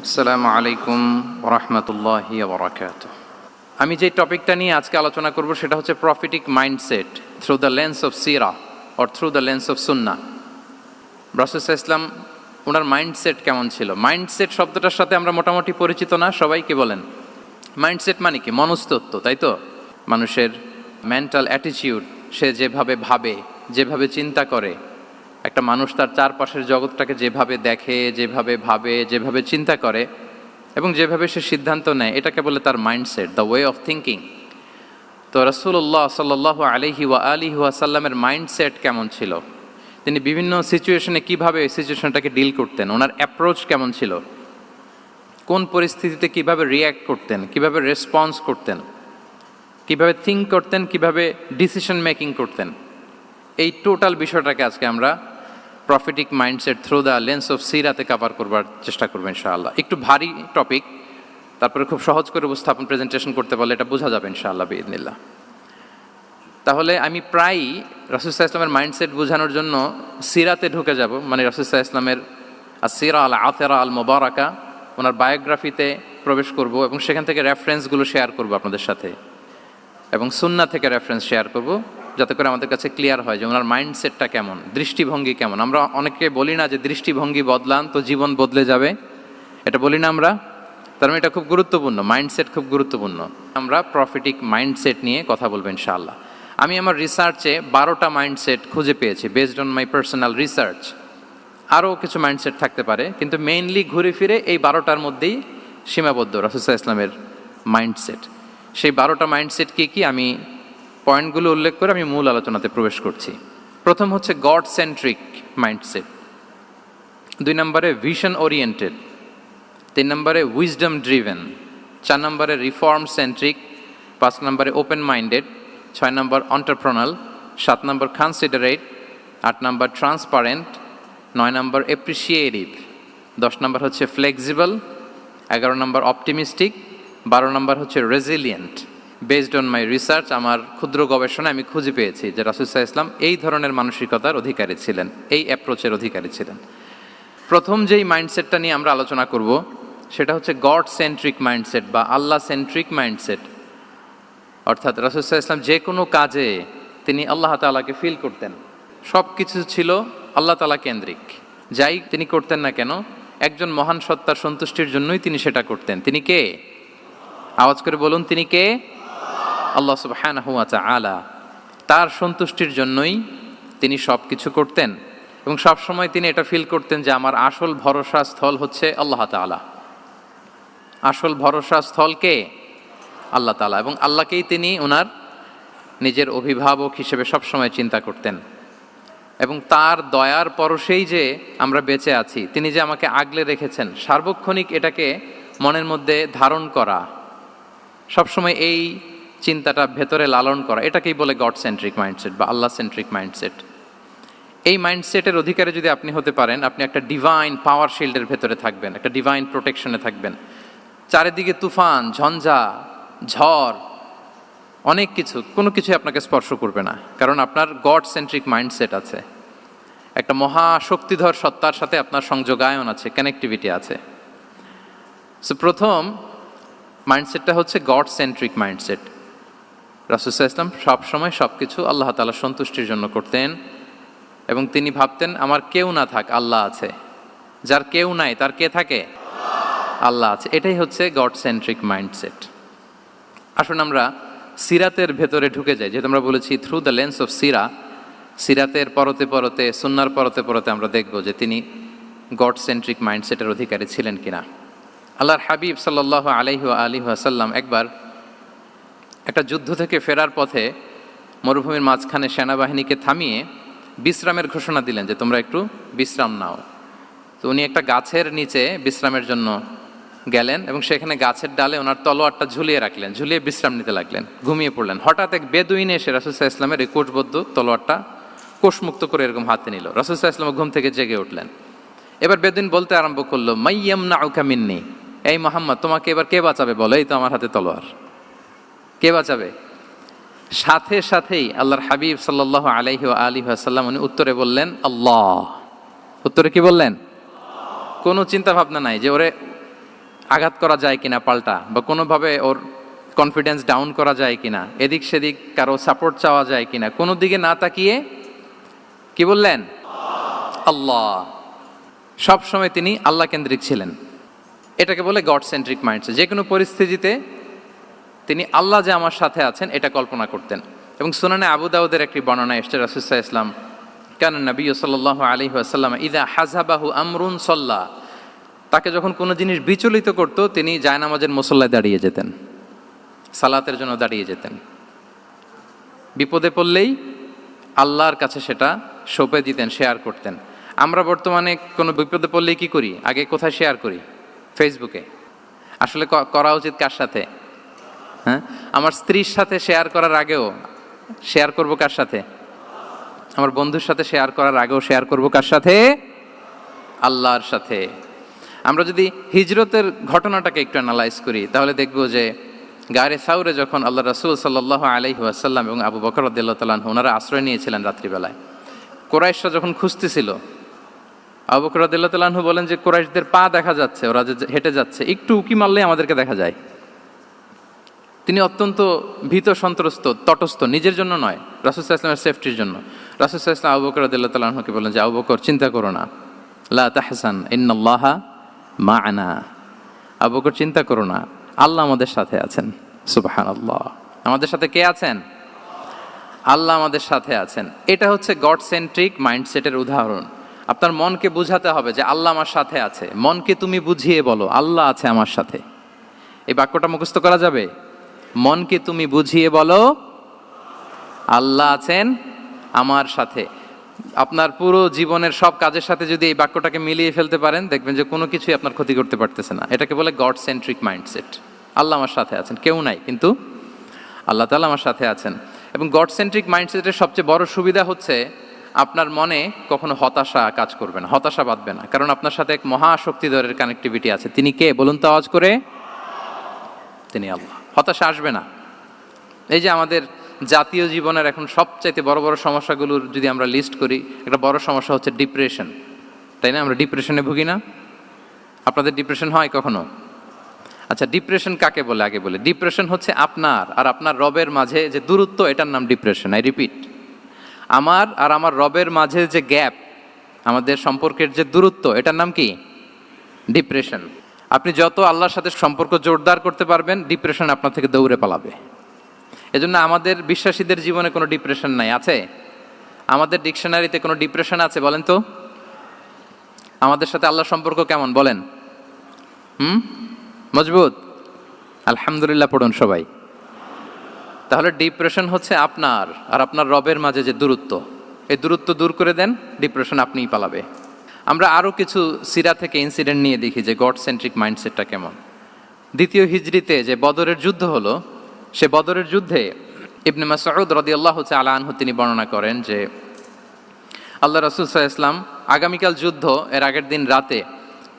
আসসালামু আলাইকুম ওরহমতুল্লাহি ওবরাকাতুহু। আমি যে টপিকটা নিয়ে আজকে আলোচনা করব সেটা হচ্ছে prophetic mindset through the lens of সিরা or through the lens of সুন্নাহ। রাসূল সাল্লাল্লাহু আলাইহি ওয়াসাল্লাম ওনার মাইন্ডসেট কেমন ছিল? মাইন্ডসেট শব্দটার সাথে আমরা মোটামুটি পরিচিত না, সবাইকে বলেন মাইন্ডসেট মানে কি? মনস্তত্ত্ব, তাই তো? মানুষের মেন্টাল অ্যাটিটিউড, সে যেভাবে ভাবে, যেভাবে চিন্তা করে, একটা মানুষ তার চারপাশের জগৎটাকে যেভাবে দেখে, যেভাবে ভাবে, যেভাবে চিন্তা করে এবং যেভাবে সে সিদ্ধান্ত নেয়, এটাকে বলে তার mindset, the way of thinking. তো রাসূলুল্লাহ সাল্লাল্লাহু আলাইহি ওয়াসাল্লামের মাইন্ডসেট কেমন ছিল? তিনি বিভিন্ন সিচুয়েশনে কীভাবে ওই সিচুয়েশনটাকে ডিল করতেন, ওনার অ্যাপ্রোচ কেমন ছিল, কোন পরিস্থিতিতে কিভাবে রিয়্যাক্ট করতেন, কিভাবে রেসপন্স করতেন, কিভাবে থিঙ্ক করতেন, কিভাবে ডিসিশন মেকিং করতেন, এই টোটাল বিষয়টাকে আজকে আমরা prophetic mindset through the lens of সিরাতে কভার করবার চেষ্টা করবো ইনশাআল্লাহ। একটু ভারী টপিক, তারপরে খুব সহজ করে উপস্থাপন প্রেজেন্টেশন করতে পারলে এটা বোঝা যাবে ইনশাআল্লাহ বিইذنিল্লাহ। তাহলে আমি প্রায়ই রাসূল সাল্লাল্লাহু আলাইহি ওয়াসাল্লামের মাইন্ডসেট বোঝানোর জন্য সিরাতে ঢুকে যাব, মানে রাসূল সাল্লাল্লাহু আলাইহি ওয়াসাল্লামের আসিরা আল আতেরা আল মুবারাকা, ওনার বায়োগ্রাফিতে প্রবেশ করব এবং সেখান থেকে রেফারেন্সগুলো শেয়ার করব আপনাদের সাথে, এবং সুন্নাহ থেকে রেফারেন্স শেয়ার করব, যাতে করে আমাদের কাছে ক্লিয়ার হয় যে ওনার মাইন্ডসেটটা কেমন, দৃষ্টিভঙ্গি কেমন। আমরা অনেকে বলি না যে দৃষ্টিভঙ্গি বদলান তো জীবন বদলে যাবে, এটা বলি না আমরা? তার মানে এটা খুব গুরুত্বপূর্ণ, মাইন্ডসেট খুব গুরুত্বপূর্ণ। আমরা প্রফিটিক মাইন্ডসেট নিয়ে কথা বলবো ইনশাআল্লাহ। আমি আমার রিসার্চে 12টা মাইন্ডসেট খুঁজে পেয়েছি, based on my personal research. আরও কিছু মাইন্ডসেট থাকতে পারে, কিন্তু মেইনলি ঘুরে ফিরে এই 12টার মধ্যেই সীমাবদ্ধ রাসূল সাল্লাল্লাহু আলাইহি ওয়াসাল্লামের মাইন্ডসেট। সেই 12টা মাইন্ডসেট কি আমি পয়েন্টগুলো উল্লেখ করে আমি মূল আলোচনাতে প্রবেশ করছি। প্রথম হচ্ছে গড সেন্ট্রিক মাইন্ডসেট, 2 নম্বরে ভিশন ওরিয়েন্টেড, 3 নম্বরে উইজডম ড্রিভেন, 4 নম্বরে রিফর্ম সেন্ট্রিক, 5 নম্বরে ওপেন মাইন্ডেড, 6 নম্বর এন্টারপ্রেনাল, 7 নম্বর কনসিডারেট, 8 নম্বর ট্রান্সপারেন্ট, 9 নম্বর অ্যাপ্রিসিয়েটিভ, 10 নম্বর হচ্ছে ফ্লেক্সিবল, 11 নম্বর অপটিমিস্টিক, 12 নম্বর হচ্ছে resilient. Based on my research, আমার ক্ষুদ্র গবেষণায় আমি খুঁজে পেয়েছি যে রাসূল সাল্লাল্লাহু আলাইহি ওয়াসাল্লাম এই ধরনের মানসিকতার অধিকারী ছিলেন, এই অ্যাপ্রোচের অধিকারী ছিলেন। প্রথম যেই মাইন্ডসেটটা নিয়ে আমরা আলোচনা করব সেটা হচ্ছে গড সেন্ট্রিক মাইন্ডসেট বা আল্লাহ সেন্ট্রিক মাইন্ডসেট। অর্থাৎ রাসূল সাল্লাল্লাহু আলাইহি ওয়াসাল্লাম যে কোনো কাজে তিনি আল্লাহ তাআলাকে ফিল করতেন, সব কিছু ছিল আল্লাহ তাআলা কেন্দ্রিক। যাই তিনি করতেন না কেন, একজন মহান সত্তার সন্তুষ্টির জন্যই তিনি সেটা করতেন। তিনি কে? আওয়াজ করে বলুন, তিনি কে? আল্লাহ সুবহানাহু ওয়া তাআলা। তার সন্তুষ্টির জন্যই তিনি সব কিছু করতেন এবং সবসময় তিনি এটা ফিল করতেন যে আমার আসল ভরসা স্থল হচ্ছে আল্লাহ তাআলা। আসল ভরসা স্থল কে? আল্লাহ তাআলা। এবং আল্লাহকেই তিনি ওনার নিজের অভিভাবক হিসেবে সবসময় চিন্তা করতেন। এবং তার দয়ার পরশেই যে আমরা বেঁচে আছি, তিনি যে আমাকে আগলে রেখেছেন, সার্বক্ষণিক এটাকে মনের মধ্যে ধারণ করা, সবসময় এই চিন্তাটা ভেতরে লালন করা, এটাকেই বলে গড সেন্ট্রিক মাইন্ডসেট বা আল্লাহ সেন্ট্রিক মাইন্ডসেট। এই মাইন্ডসেটের অধিকারী যদি আপনি হতে পারেন, আপনি একটা ডিভাইন পাওয়ার শিল্ডের ভেতরে থাকবেন, একটা ডিভাইন প্রোটেকশনে থাকবেন। চারিদিকে তুফান, ঝঞ্ঝা, ঝড়, অনেক কিছু, কোনো কিছুই আপনাকে স্পর্শ করবে না, কারণ আপনার গড সেন্ট্রিক মাইন্ডসেট আছে। একটা মহাশক্তিধর সত্তার সাথে আপনার সংযোগায়ন আছে, কানেক্টিভিটি আছে। সো প্রথম মাইন্ডসেটটা হচ্ছে গড সেন্ট্রিক মাইন্ডসেট। রাসূল সাল্লাল্লাহু আলাইহি ওয়াসাল্লাম সবসময় সব কিছু আল্লাহ তাআলার সন্তুষ্টির জন্য করতেন এবং তিনি ভাবতেন আমার কেউ না থাক, আল্লাহ আছে। যার কেউ নাই তার কে থাকে? আল্লাহ আছে। এটাই হচ্ছে গড সেন্ট্রিক মাইন্ডসেট। আসুন আমরা সিরাতের ভেতরে ঢুকে যাই, যেহেতু আমরা বলেছি থ্রু দ্য লেন্স অফ সিরা। সিরাতের পরতে পরতে, সুন্নাহর পরতে পরতে আমরা দেখব যে তিনি গড সেন্ট্রিক মাইন্ডসেটের অধিকারী ছিলেন কিনা। আল্লাহর হাবিব সাল্লাল্লাহু আলাইহি ওয়াসাল্লাম একবার একটা যুদ্ধ থেকে ফেরার পথে মরুভূমির মাঝখানে সেনাবাহিনীকে থামিয়ে বিশ্রামের ঘোষণা দিলেন যে তোমরা একটু বিশ্রাম নাও। তো উনি একটা গাছের নিচে বিশ্রামের জন্য গেলেন এবং সেখানে গাছের ডালে ওনার তলোয়ারটা ঝুলিয়ে রাখলেন, ঝুলিয়ে বিশ্রাম নিতে লাগলেন, ঘুমিয়ে পড়লেন। হঠাৎ এক বেদুইন এসে রাসূল সাল্লাল্লাহু আলাইহি ওয়াসাল্লামের এই কোষবদ্ধ তলোয়ারটা কোষমুক্ত করে এরকম হাতে নিল। রাসূল সাল্লাল্লাহু আলাইহি ওয়াসাল্লাম ঘুম থেকে জেগে উঠলেন। এবার বেদুইন বলতে আরম্ভ করলো, মাইয়ামনাউকা মিন্নি, এই মুহাম্মদ তোমাকে এবার কে বাঁচাবে বলো, এই তো আমার হাতে তলোয়ার, কে বাঁচাবে? সাথে সাথেই আল্লাহর হাবিব সাল্লাল্লাহু আলাইহি ওয়াসাল্লাম উনি উত্তরে বললেন আল্লাহ। উত্তরে কি বললেন? কোনো চিন্তা ভাবনা নাই যে ওরে আঘাত করা যায় কিনা পাল্টা, বা কোনোভাবে ওর কনফিডেন্স ডাউন করা যায় কিনা, এদিক সেদিক কারো সাপোর্ট চাওয়া যায় কিনা, কোনো দিকে না তাকিয়ে কি বললেন? আল্লাহ। সব সময় তিনি আল্লাহ কেন্দ্রিক ছিলেন। এটাকে বলে গড সেন্ট্রিক মাইন্ডসেট। যে কোনো পরিস্থিতিতে তিনি আল্লাহ যে আমার সাথে আছেন এটা কল্পনা করতেন। এবং সুনানে আবু দাউদের একটি বর্ণনা এসেছে, রাসূল সাল্লাল্লাহু আলাইহি ওয়াসাল্লাম কান নবী সাল্লাল্লাহু আলাইহি ওয়াসাল্লাম ইযা হাযাবাহু আমরুন সাল্লা, তাকে যখন কোনো জিনিস বিচলিত করত তিনি জায়নামাজের মুসল্লায় দাঁড়িয়ে যেতেন, সালাতের জন্য দাঁড়িয়ে যেতেন। বিপদে পড়লেই আল্লাহর কাছে সেটা সঁপে দিতেন, শেয়ার করতেন। আমরা বর্তমানে কোনো বিপদে পড়লেই কি করি? আগে কোথায় শেয়ার করি? ফেসবুকে। আসলে করা উচিত কার সাথে? হ্যাঁ, আমার স্ত্রীর সাথে শেয়ার করার আগেও শেয়ার করব কার সাথে? আমার বন্ধুর সাথে শেয়ার করার আগেও শেয়ার করব কার সাথে? আল্লাহর সাথে। আমরা যদি হিজরতের ঘটনাটাকে একটু অ্যানালাইজ করি তাহলে দেখব যে গারে সাউরে যখন আল্লাহ রাসূল সাল্লাল্লাহু আলাইহি ওয়াসাল্লাম এবং আবু বকর রাদিয়াল্লাহু তাআলা আনহু ওনারা আশ্রয় নিয়েছিলেন রাত্রিবেলায়, কুরাইশরা যখন খুঁজতেছিল, আবু বকর রাদিয়াল্লাহু তাআলা আনহু বলেন যে কুরাইশদের পা দেখা যাচ্ছে, ওরা যে হেঁটে যাচ্ছে, একটু উকি মারলেই আমাদেরকে দেখা যায়। তিনি অত্যন্ত ভীত সন্ত্রস্ত, তটস্থ, নিজের জন্য নয়, রাসূল সাল্লাল্লাহু আলাইহি ওয়াসাল্লামের সেফটির জন্য। রাসূল সাল্লাল্লাহু আলাইহি ওয়াসাল্লাম আবু বকর রাদিয়াল্লাহু তাআলা আনহুকে বলেন যে আবু বকর চিন্তা করো না, লা তাহসান ইন্নাল্লাহা মা'ানা, আবু বকর চিন্তা করো না, আল্লাহ আমাদের সাথে আছেন। সুবহানাল্লাহ। আমাদের সাথে কে আছেন? আল্লাহ আমাদের সাথে আছেন। এটা হচ্ছে গড সেন্ট্রিক মাইন্ডসেটের উদাহরণ। আপনার মনকে বুঝাতে হবে যে আল্লাহ আমার সাথে আছে। মনকে তুমি বুঝিয়ে বলো আল্লাহ আছে আমার সাথে। এই বাক্যটা মুখস্থ করা যাবে? মনকে তুমি বুঝিয়ে বলো আল্লাহ আছেন আমার সাথে। আপনার পুরো জীবনের সব কাজের সাথে যদি এই বাক্যটাকে মিলিয়ে ফেলতে পারেন দেখবেন যে কোনো কিছুই আপনার ক্ষতি করতে পারতেছে না। এটাকে বলে গড সেন্ট্রিক মাইন্ডসেট। আল্লাহ আমার সাথে আছেন, কেউ নাই কিন্তু আল্লাহ তাআলা আমার সাথে আছেন। এবং গড সেন্ট্রিক মাইন্ডসেটের সবচেয়ে বড় সুবিধা হচ্ছে আপনার মনে কখনো হতাশা কাজ করবে না, হতাশা বাঁধবে না, কারণ আপনার সাথে এক মহাশক্তিধরের কানেক্টিভিটি আছে। তিনি কে বলুন তো আওয়াজ করে? তিনি আল্লাহ। হতাশা আসবে না। এই যে আমাদের জাতীয় জীবনের এখন সবচাইতে বড় বড় সমস্যাগুলোর যদি আমরা লিস্ট করি, একটা বড় সমস্যা হচ্ছে ডিপ্রেশন, তাই না? আমরা ডিপ্রেশনে ভুগি না? আপনাদের ডিপ্রেশন হয় কখনো? আচ্ছা, ডিপ্রেশন কাকে বলে আগে বলে। ডিপ্রেশন হচ্ছে আপনার আর আপনার রবের মাঝে যে দূরত্ব, এটার নাম ডিপ্রেশন। আই রিপিট, আমার আর আমার রবের মাঝে যে গ্যাপ, আমাদের সম্পর্কের যে দূরত্ব, এটার নাম কি? ডিপ্রেশন। আপনি যত আল্লাহর সাথে সম্পর্ক জোরদার করতে পারবেন, ডিপ্রেশন আপনার থেকে দৌড়ে পালাবে। এজন্য আমাদের বিশ্বাসীদের জীবনে কোনো ডিপ্রেশন নাই। আছে? আমাদের ডিকশনারিতে কোনো ডিপ্রেশন আছে বলেন তো? আমাদের সাথে আল্লাহর সম্পর্ক কেমন বলেন? মজবুত? আলহামদুলিল্লাহ পড়ুন সবাই। তাহলে ডিপ্রেশন হচ্ছে আপনার আর আপনার রবের মাঝে যে দূরত্ব, এই দূরত্ব দূর করে দেন, ডিপ্রেশন আপনিই পালাবে। আমরা আরও কিছু সিরা থেকে ইনসিডেন্ট নিয়ে দেখি যে গড সেন্ট্রিক মাইন্ডসেটটা কেমন। দ্বিতীয় হিজরিতে যে বদরের যুদ্ধ হলো, সে বদরের যুদ্ধে ইবনে মাসউদ রাদিয়াল্লাহু তাআলা আনহু তিনি বর্ণনা করেন যে আল্লাহ রাসূল সাল্লাল্লাহু আলাইহি ওয়াসাল্লাম আগামীকাল যুদ্ধ, এর আগের দিন রাতে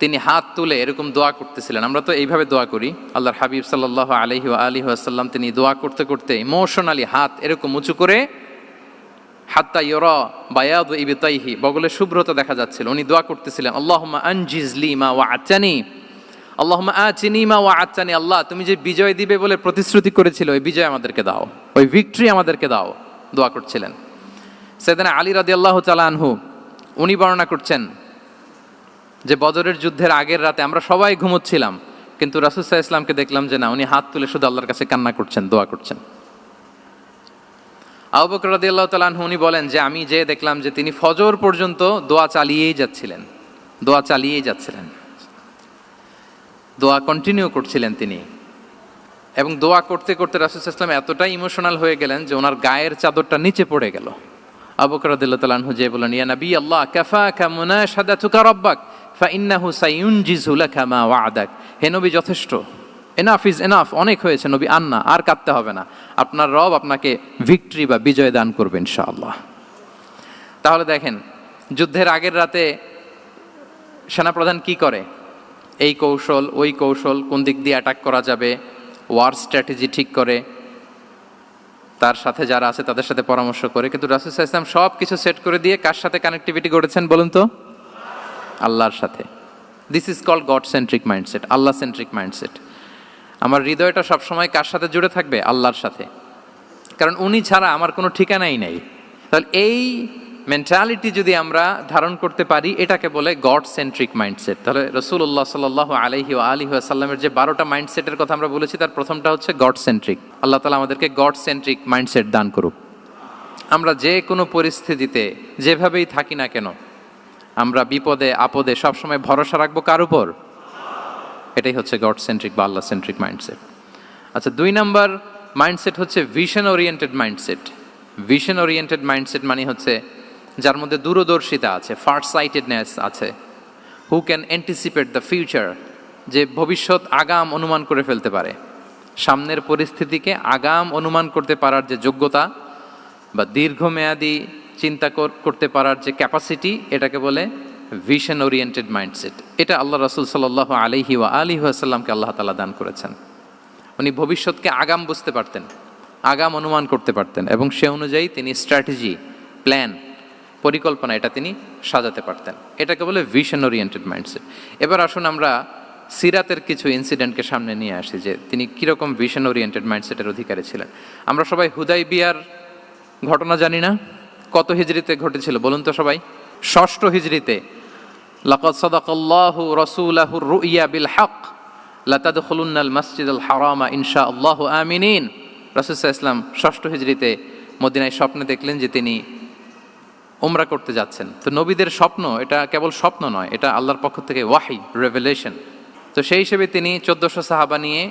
তিনি হাত তুলে এরকম দোয়া করতেছিলেন। আমরা তো এইভাবে দোয়া করি। আল্লাহর হাবিব সাল্লাল্লাহু আলাইহি ওয়াসাল্লাম তিনি দোয়া করতে করতে ইমোশনালি হাত এরকম উঁচু করে, হাত্তা ইউরা বায়াদু ইবতাইহি, বগলে শুভ্রতা দেখা যাচ্ছিল। উনি দোয়া করতেছিলেন আল্লাহুম্মা আনজিজ লি মা ওয়া'আতানি, আল্লাহুম্মা আতিনি মা ওয়া'আতানি, আল্লাহ তুমি যে বিজয় দিবে বলে প্রতিশ্রুতি করেছিলে ওই বিজয় আমাদেরকে দাও, ওই ভিক্টরি আমাদেরকে দাও। দোয়া করছিলেন। সাইয়েদনা আলী রাদিয়াল্লাহু তাআলা আনহু উনি বর্ণনা করছেন যে বদরের যুদ্ধের আগের রাতে আমরা সবাই ঘুমোচ্ছিলাম, কিন্তু রাসূল সাল্লাল্লাহু আলাইহি ওয়াসাল্লামকে দেখলাম যে না, উনি হাত তুলে শুধু আল্লাহর কাছে কান্না করছেন, দোয়া করছেন। আবু বকর রাদিয়াল্লাহু তাআলা আনহু উনি বলেন যে আমি যে দেখলাম যে তিনি ফজর পর্যন্ত দোয়া চালিয়েই যাচ্ছিলেন, দোয়া চালিয়েই যাচ্ছিলেন, দোয়া কন্টিনিউ করছিলেন তিনি। এবং দোয়া করতে করতে রাসূল সাল্লাল্লাহু আলাইহি ওয়াসাল্লাম এতটাই ইমোশনাল হয়ে গেলেন যে ওনার গায়ের চাদরটা নিচে পড়ে গেল। আবু বকর রাদিয়াল্লাহু তাআলা আনহু যে বলেন ইয়া নবী আল্লাহ কাফাকা মুনাশাদাতুকা রাব্বাক ফাইন্নাহু সাইউনজিজু লাকা মা ওয়া'দাক, হে নবী যথেষ্ট, এনাফ ইজ এনাফ, অনেক হয়েছে নবী, আন্না আর কাঁদতে হবে না, আপনার রব আপনাকে ভিক্টরি বা বিজয় দান করবে ইনশাআল্লাহ। তাহলে দেখেন, যুদ্ধের আগের রাতে সেনাপ্রধান কি করে? এই কৌশল ওই কৌশল, কোন দিক দিয়ে অ্যাটাক করা যাবে, ওয়ার স্ট্র্যাটেজি ঠিক করে, তার সাথে যারা আছে তাদের সাথে পরামর্শ করে। কিন্তু রাসূল সাল্লাল্লাহু আলাইহি ওয়াসাল্লাম সব কিছু সেট করে দিয়ে কার সাথে কানেক্টিভিটি গড়েছেন বলুন তো? আল্লাহর সাথে। This is called God centric mindset, Allah centric mindset. আমার হৃদয়টা সবসময় কার সাথে জুড়ে থাকবে? আল্লাহর সাথে, কারণ উনি ছাড়া আমার কোনো ঠিকানাই নাই। তাহলে এই মেন্টালিটি যদি আমরা ধারণ করতে পারি, এটাকে বলে গড সেন্ট্রিক মাইন্ডসেট। তাহলে রাসূলুল্লাহ সাল্লাল্লাহু আলাইহি ওয়া আলিহি ওয়াসাল্লামের যে 12টা মাইন্ডসেটের কথা আমরা বলেছি, তার প্রথমটা হচ্ছে গড সেন্ট্রিক। আল্লাহ তাআলা আমাদেরকে গড সেন্ট্রিক মাইন্ডসেট দান করুক। আমরা যে কোনো পরিস্থিতিতে যেভাবেই থাকি না কেন, আমরা বিপদে আপদে সবসময় ভরসা রাখবো কার উপর? এটাই হচ্ছে গড সেন্ট্রিক বা আল্লাহ সেন্ট্রিক মাইন্ডসেট। আচ্ছা, 2 নাম্বার মাইন্ডসেট হচ্ছে vision oriented mindset. Vision oriented mindset মানে হচ্ছে যার মধ্যে দূরদর্শিতা আছে, ফার সাইটেডনেস আছে, who can anticipate the future, যে ভবিষ্যৎ আগাম অনুমান করে ফেলতে পারে, সামনের পরিস্থিতিকে আগাম অনুমান করতে পারার যে যোগ্যতা বা দীর্ঘমেয়াদী চিন্তা করতে পারার যে ক্যাপাসিটি, এটাকে বলে ভিশন ওরিয়েন্টেড মাইন্ডসেট। এটা আল্লাহ রাসূল সাল্লাল্লাহু আলাইহি ওয়া আলিহি ওয়াসাল্লামকে আল্লাহ তাআলা দান করেছেন। উনি ভবিষ্যৎকে আগাম বুঝতে পারতেন, আগাম অনুমান করতে পারতেন, এবং সে অনুযায়ী তিনি স্ট্র্যাটেজি, প্ল্যান, পরিকল্পনা এটা তিনি সাজাতে পারতেন। এটাকে বলে ভিশন ওরিয়েন্টেড মাইন্ডসেট। এবার আসুন আমরা সিরাতের কিছু ইনসিডেন্টকে সামনে নিয়ে আসি যে তিনি কীরকম ভিশন ওরিয়েন্টেড মাইন্ডসেটের অধিকারী ছিলেন। আমরা সবাই হুদাইবিয়ার ঘটনা জানি না? কত হিজরিতে ঘটেছিল বলুন তো সবাই? 6ষ্ঠ হিজরিতে। লাকাদ সাদাকাল্লাহু রাসূলাহুর রুইয়া বিল হক লাতাদখুলুন্নাল মাসজিদাল হারামা ইনশাআল্লাহু আমিনিন। রাসূল সাল্লাল্লাহু আলাইহি ওয়াসাল্লাম 6ষ্ঠ হিজরিতে মদিনায় স্বপ্নে দেখলেন যে তিনি উমরা করতে যাচ্ছেন। তো নবীদের স্বপ্ন এটা কেবল স্বপ্ন নয়, এটা আল্লাহর পক্ষ থেকে ওয়াহি, রেভেলেশন। তো সেই হিসেবে তিনি 1400 সাহাবা নিয়ে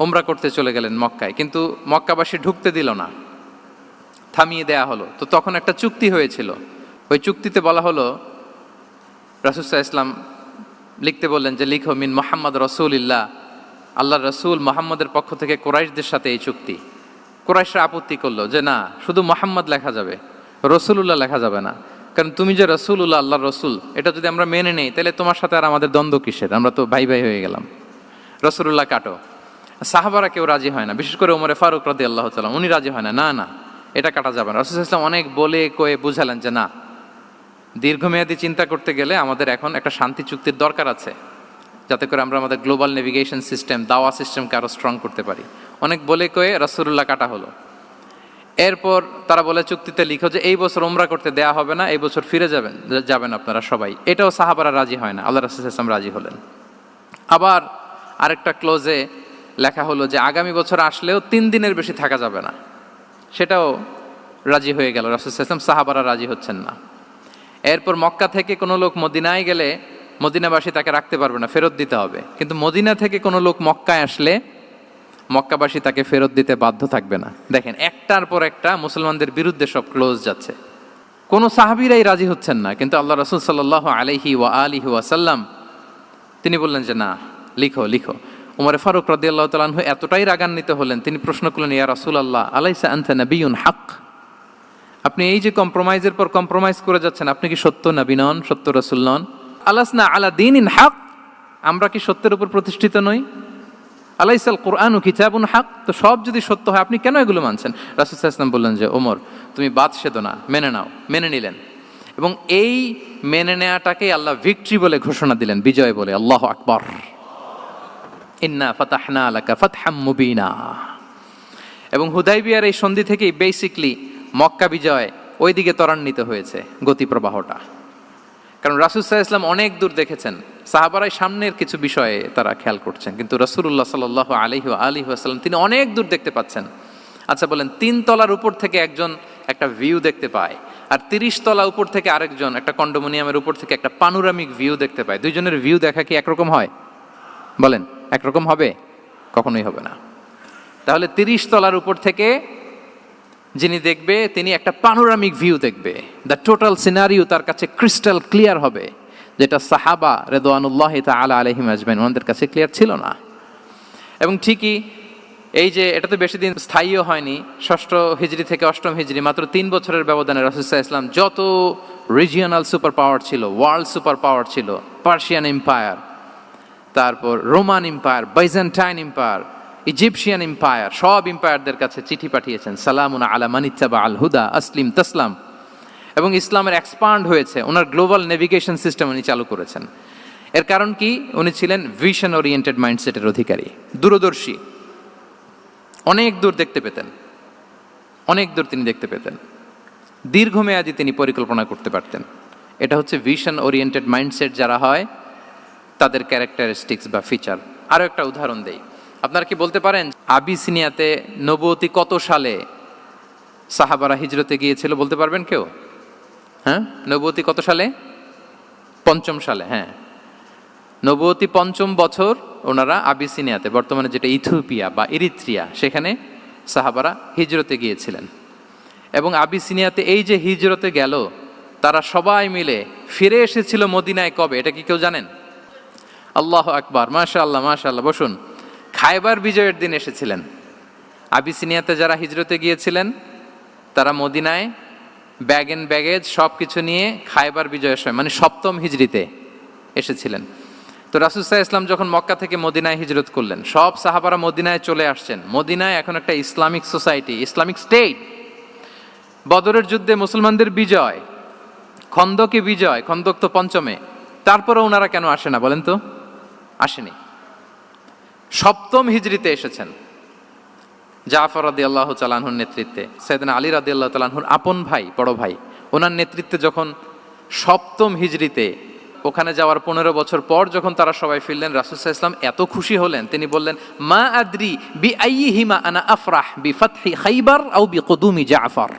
উমরা করতে চলে গেলেন মক্কায়, কিন্তু মক্কাবাসী ঢুকতে দিল না, থামিয়ে দেয়া হলো। তো তখন একটা চুক্তি হয়েছিল, ওই চুক্তিতে বলা হলো, রাসূল সাল্লাল্লাহু আলাইহি ওয়াসাল্লাম লিখতে বললেন যে লিখো মিন মুহাম্মদ রাসূলিল্লাহ, আল্লাহর রাসূল মুহাম্মদের পক্ষ থেকে কুরাইশদের সাথে এই চুক্তি। কুরাইশরা আপত্তি করলো যে না, শুধু মুহাম্মদ লেখা যাবে, রাসূলুল্লাহ লেখা যাবে না, কারণ তুমি যে রাসূলুল্লাহ, আল্লাহর রাসূল, এটা যদি আমরা মেনে নেই তাহলে তোমার সাথে আর আমাদের দ্বন্দ্ব কিসের, আমরা তো ভাই ভাই হয়ে গেলাম, রাসূলুল্লাহ কাটো। সাহাবারা কেউ রাজি হয় না, বিশেষ করে ওমরে ফারুক রাদিয়াল্লাহু তাআলা, উনি রাজি হয় না, না না এটা কাটা যাবে না। রাসূল সাল্লাল্লাহু আলাইহি ওয়াসাল্লাম অনেক বলে কয়ে বুঝালেন যে না, দীর্ঘমেয়াদী চিন্তা করতে গেলে আমাদের এখন একটা শান্তি চুক্তির দরকার আছে, যাতে করে আমরা আমাদের গ্লোবাল নেভিগেশন সিস্টেম, দাওয়া সিস্টেমকে আরও স্ট্রং করতে পারি। অনেক বলে কয়ে রাসূলুল্লাহ কাটা হলো। এরপর তারা বলে চুক্তিতে লিখো যে এই বছর উমরা করতে দেয়া হবে না, এই বছর ফিরে যাবেন আপনারা সবাই। এটাও সাহাবারা রাজি হয় না, আল্লাহ রাসূল সাল্লাল্লাহু আলাইহি ওয়াসাল্লাম রাজি হলেন। আবার আরেকটা ক্লোজে লেখা হলো যে আগামী বছর আসলেও 3 দিনের বেশি থাকা যাবে না, সেটাও রাজি হয়ে গেল রাসূল সাল্লাল্লাহু আলাইহি ওয়াসাল্লাম। সাহাবারা রাজি হচ্ছেন না। এরপর মক্কা থেকে কোনো লোক মদিনায় গেলে মদিনাবাসী তাকে রাখতে পারবে না, ফেরত দিতে হবে। কিন্তু মদিনা থেকে কোনো লোক মক্কায় আসলে মক্কাবাসী তাকে ফেরত দিতে বাধ্য থাকবে না। দেখেন, একটার পর একটা মুসলমানদের বিরুদ্ধে সব ক্লোজ যাচ্ছে, কোনো সাহাবীরাই রাজি হচ্ছেন না। কিন্তু আল্লাহ রাসূল সাল্লাল্লাহু আলাইহি ওয়া আলিহি ওয়াসাল্লাম তিনি বললেন যে না, লিখো লিখো। ওমর ফারুক রাদিয়াল্লাহু তাআলা আনহু এতটাই রাগান্বিত হলেন, তিনি প্রশ্ন করলেন, ইয়া রাসূলুল্লাহ, আলাইসা আনতা নাবিয়্যুন হক, আপনি এই যে কম্প্রোমাইজের পর কম্প্রোমাইজ করে যাচ্ছেন, আপনি কি সত্য নবী নন, সত্য রাসূল নন? আলাসনা আলা দীনিন হক, আমরা কি সত্যের উপর প্রতিষ্ঠিত নই? আলাইসাল কুরআনু কিতাবুন হক, তো সব যদি সত্য হয় আপনি কেন এগুলো মানছেন? রাসূল সাল্লাল্লাহু আলাইহি ওয়াসাল্লাম বললেন যে ওমর, তুমি বাদ সেদো না, মেনে নাও। মেনে নিলেন, এবং এই মেনে নেওয়াটাকে আল্লাহ ভিক্টরি বলে ঘোষণা দিলেন, বিজয় বলে। আল্লাহু আকবার। ইন্না ফাতাহনা লাকা ফাতহাম মুবিনা। এবং হুদাইবিয়ার এই সন্ধি থেকেই বেসিকলি মক্কা বিজয় ওইদিকে ত্বরান্বিত হয়েছে গতি প্রবাহটা। কারণ রাসূল সাল্লাল্লাহু আলাইহি ওয়াসাল্লাম অনেক দূর দেখেছেন, সাহাবারাই সামনের কিছু বিষয়ে তারা খেয়াল করছেন, কিন্তু রাসূলুল্লাহ সাল্লাল্লাহু আলাইহি ওয়া আলিহি ওয়াসাল্লাম তিনি অনেক দূর দেখতে পাচ্ছেন। আচ্ছা বলেন, 3 তলার উপর থেকে একজন একটা ভিউ দেখতে পায়, আর 30 তলা উপর থেকে আরেকজন একটা কন্ডোমিনিয়ামের উপর থেকে একটা পানোরামিক ভিউ দেখতে পায়। দুইজনের ভিউ দেখা কি একরকম হয়? বলেন, একরকম হবে? কখনোই হবে না। তাহলে 30 তলার উপর থেকে যিনি দেখবে তিনি একটা পানোরামিক ভিউ দেখবে, দ্য টোটাল সিনারিও তার কাছে ক্রিস্টাল ক্লিয়ার হবে, যেটা সাহাবা রিদওয়ানুল্লাহি তাআলা আলাইহিম আজমাইন ওনাদের কাছে ক্লিয়ার ছিল না। এবং ঠিকই এই যে এটা তো বেশি দিন স্থায়ীও হয়নি, 6ষ্ঠ হিজরি থেকে 8ম হিজরি, মাত্র 3 বছরের ব্যবধানে রাসূল সাল্লাল্লাহু আলাইহি ওয়াসাল্লাম যত রিজিওনাল সুপার পাওয়ার ছিল, ওয়ার্ল্ড সুপার পাওয়ার ছিল, পার্সিয়ান এম্পায়ার, তারপর Roman empire, Byzantine empire, Egyptian empire, সব এম্পায়ারদের কাছে চিঠি পাঠিয়েছেন, সালামুন আলা মান ইত্তাবা আল হুদা আসলিম তাসলাম। এবং ইসলামের এক্সপান্ড হয়েছে। ওনার গ্লোবাল নেভিগেশন সিস্টেম উনি চালু করেছেন। এর কারণ কি? উনি ছিলেন ভিশন ওরিয়েন্টেড মাইন্ডসেটের অধিকারী, দূরদর্শী, অনেক দূর দেখতে পেতেন, অনেক দূর তিনি দেখতে পেতেন, দীর্ঘমেয়াদী তিনি পরিকল্পনা করতে পারতেন। এটা হচ্ছে ভিশন ওরিয়েন্টেড মাইন্ডসেট যারা হয় তাদের ক্যারেক্টারিস্টিক্স বা ফিচার। আরও একটা উদাহরণ দেই, আপনারা কি বলতে পারেন আবিসিনিয়াতে নবুয়তি কত সালে সাহাবারা হিজরতে গিয়েছিল? বলতে পারবেন কেউ? হ্যাঁ, নবুয়তি কত সালে? 5ম সালে। হ্যাঁ, নবুয়তি 5ম বছর ওনারা আবিসিনিয়াতে, বর্তমানে যেটা ইথিওপিয়া বা ইরিত্রিয়া, সেখানে সাহাবারা হিজরতে গিয়েছিলেন। এবং আবিসিনিয়াতে এই যে হিজরতে গেল, তারা সবাই মিলে ফিরে এসেছিল মদিনায় কবে? এটা কি কেউ জানেন? আল্লাহু আকবার, মাশাআল্লাহ মাশাআল্লাহ। বসুন। খায়বার বিজয়ের দিন এসেছিলেন। আবিসিনিয়াতে যারা হিজরতে গিয়েছিলেন তারা মদিনায় ব্যাগ এন্ড ব্যাগেজ সব কিছু নিয়ে খায়বার বিজয়ের সময়, মানে 7ম হিজরিতে এসেছিলেন। তো রাসূল সাল্লাল্লাহু আলাইহি ওয়াসাল্লাম যখন মক্কা থেকে মদিনায় হিজরত করলেন, সব সাহাবারা মদিনায় চলে আসছেন। মদিনায় এখন একটা ইসলামিক সোসাইটি, ইসলামিক স্টেট। বদরের যুদ্ধে মুসলমানদের বিজয়, খন্দকে বিজয়, খন্দক তো 5মে। তারপরে ওনারা কেন আসে না বলেন তো? আসেনি। 7ম হিজরিতে এসেছেন। জাফর রাদিয়াল্লাহু তাআলা আনহুর নেতৃত্বে, সাইয়েদনা আলী রাদিয়াল্লাহু তাআলা আনহুর আপন ভাই, বড় ভাই, ওনার নেতৃত্বে যখন 7ম হিজরিতে ওখানে যাওয়ার 15 বছর পর যখন তারা সবাই ফিরলেন, রাসূল সাল্লাল্লাহু আলাইহি ওয়াসাল্লাম এত খুশি হলেন, তিনি বললেন, মা আদরি বিআইয়িহিমা আনা আফরাহ বিফাতহি খাইবার আও বিকুদুমি জাফর।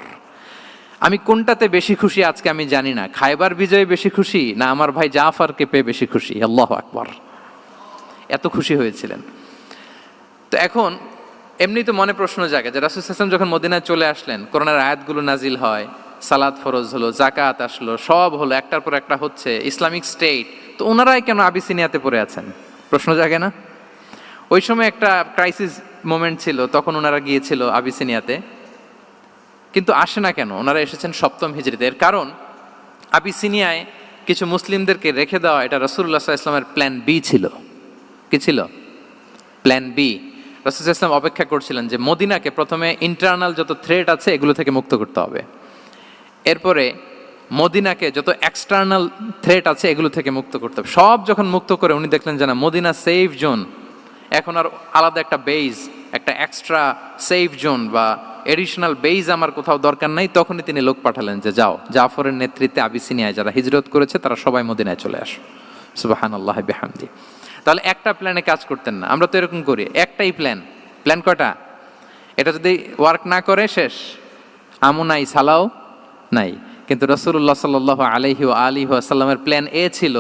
আমি কোনটাতে বেশি খুশি আজকে আমি জানি না, খায়বার বিজয়ে বেশি খুশি না আমার ভাই জাফরকে পেয়ে বেশি খুশি। আল্লাহু আকবার, এত খুশি হয়েছিলেন। তো এখন এমনি তো মনে প্রশ্ন জাগে যে রাসূল সাল্লাল্লাহু আলাইহি ওয়াসাল্লাম যখন মদিনায় চলে আসলেন, কোরআনের আয়াতগুলো নাজিল হয়, সালাত ফরজ হলো, জাকাত আসলো, সব হলো, একটার পর একটা হচ্ছে, ইসলামিক স্টেট, তো ওনারাই কেন আবিসিনিয়াতে পড়ে আছেন? প্রশ্ন জাগে না? ওই সময় একটা ক্রাইসিস মোমেন্ট ছিল, তখন ওনারা গিয়েছিল আবিসিনিয়াতে, কিন্তু আসে না কেন? ওনারা এসেছেন 7ম হিজরিতে। এর কারণ আবিসিনিয়ায় কিছু মুসলিমদেরকে রেখে দেওয়া, এটা রাসূলুল্লাহ সাল্লাল্লাহু আলাইহি ওয়াসাল্লামের প্ল্যান বি ছিল। কি ছিল? Plan B. রাসূল সাল্লাল্লাহু আলাইহি ওয়াসাল্লাম অপেক্ষা করছিলেন যে মদিনাকে প্রথমে ইন্টারনাল যত থ্রেট আছে এগুলো থেকে মুক্ত করতে হবে, এরপরে মদিনাকে যত এক্সটার্নাল থ্রেট আছে এগুলো থেকে মুক্ত করতে হবে। সব যখন মুক্ত করে উনি দেখলেন যে না, মদিনা সেফ জোন, এখন আর আলাদা একটা বেজ, একটা এক্সট্রা সেফ জোন বা এডিশনাল বেজ আমার কোথাও দরকার নাই। তখনই তিনি লোক পাঠালেন যে যাও, জাফরের নেতৃত্বে আবিসিনিয়ায় যারা হিজরত করেছে তারা সবাই মদিনায় চলে আসো। সুবহানাল্লাহি বিহামদি। তাহলে একটা প্ল্যানে কাজ করতেন না। আমরা তো এরকম করি, একটাই প্ল্যান। প্ল্যান কয়টা? এটা যদি ওয়ার্ক না করে শেষ, আমু নাই, সালাও নাই। কিন্তু রাসূলুল্লাহ সাল্লাল্লাহু আলাইহি ওয়া আলিহি ওয়াসাল্লামের প্ল্যান এ ছিল,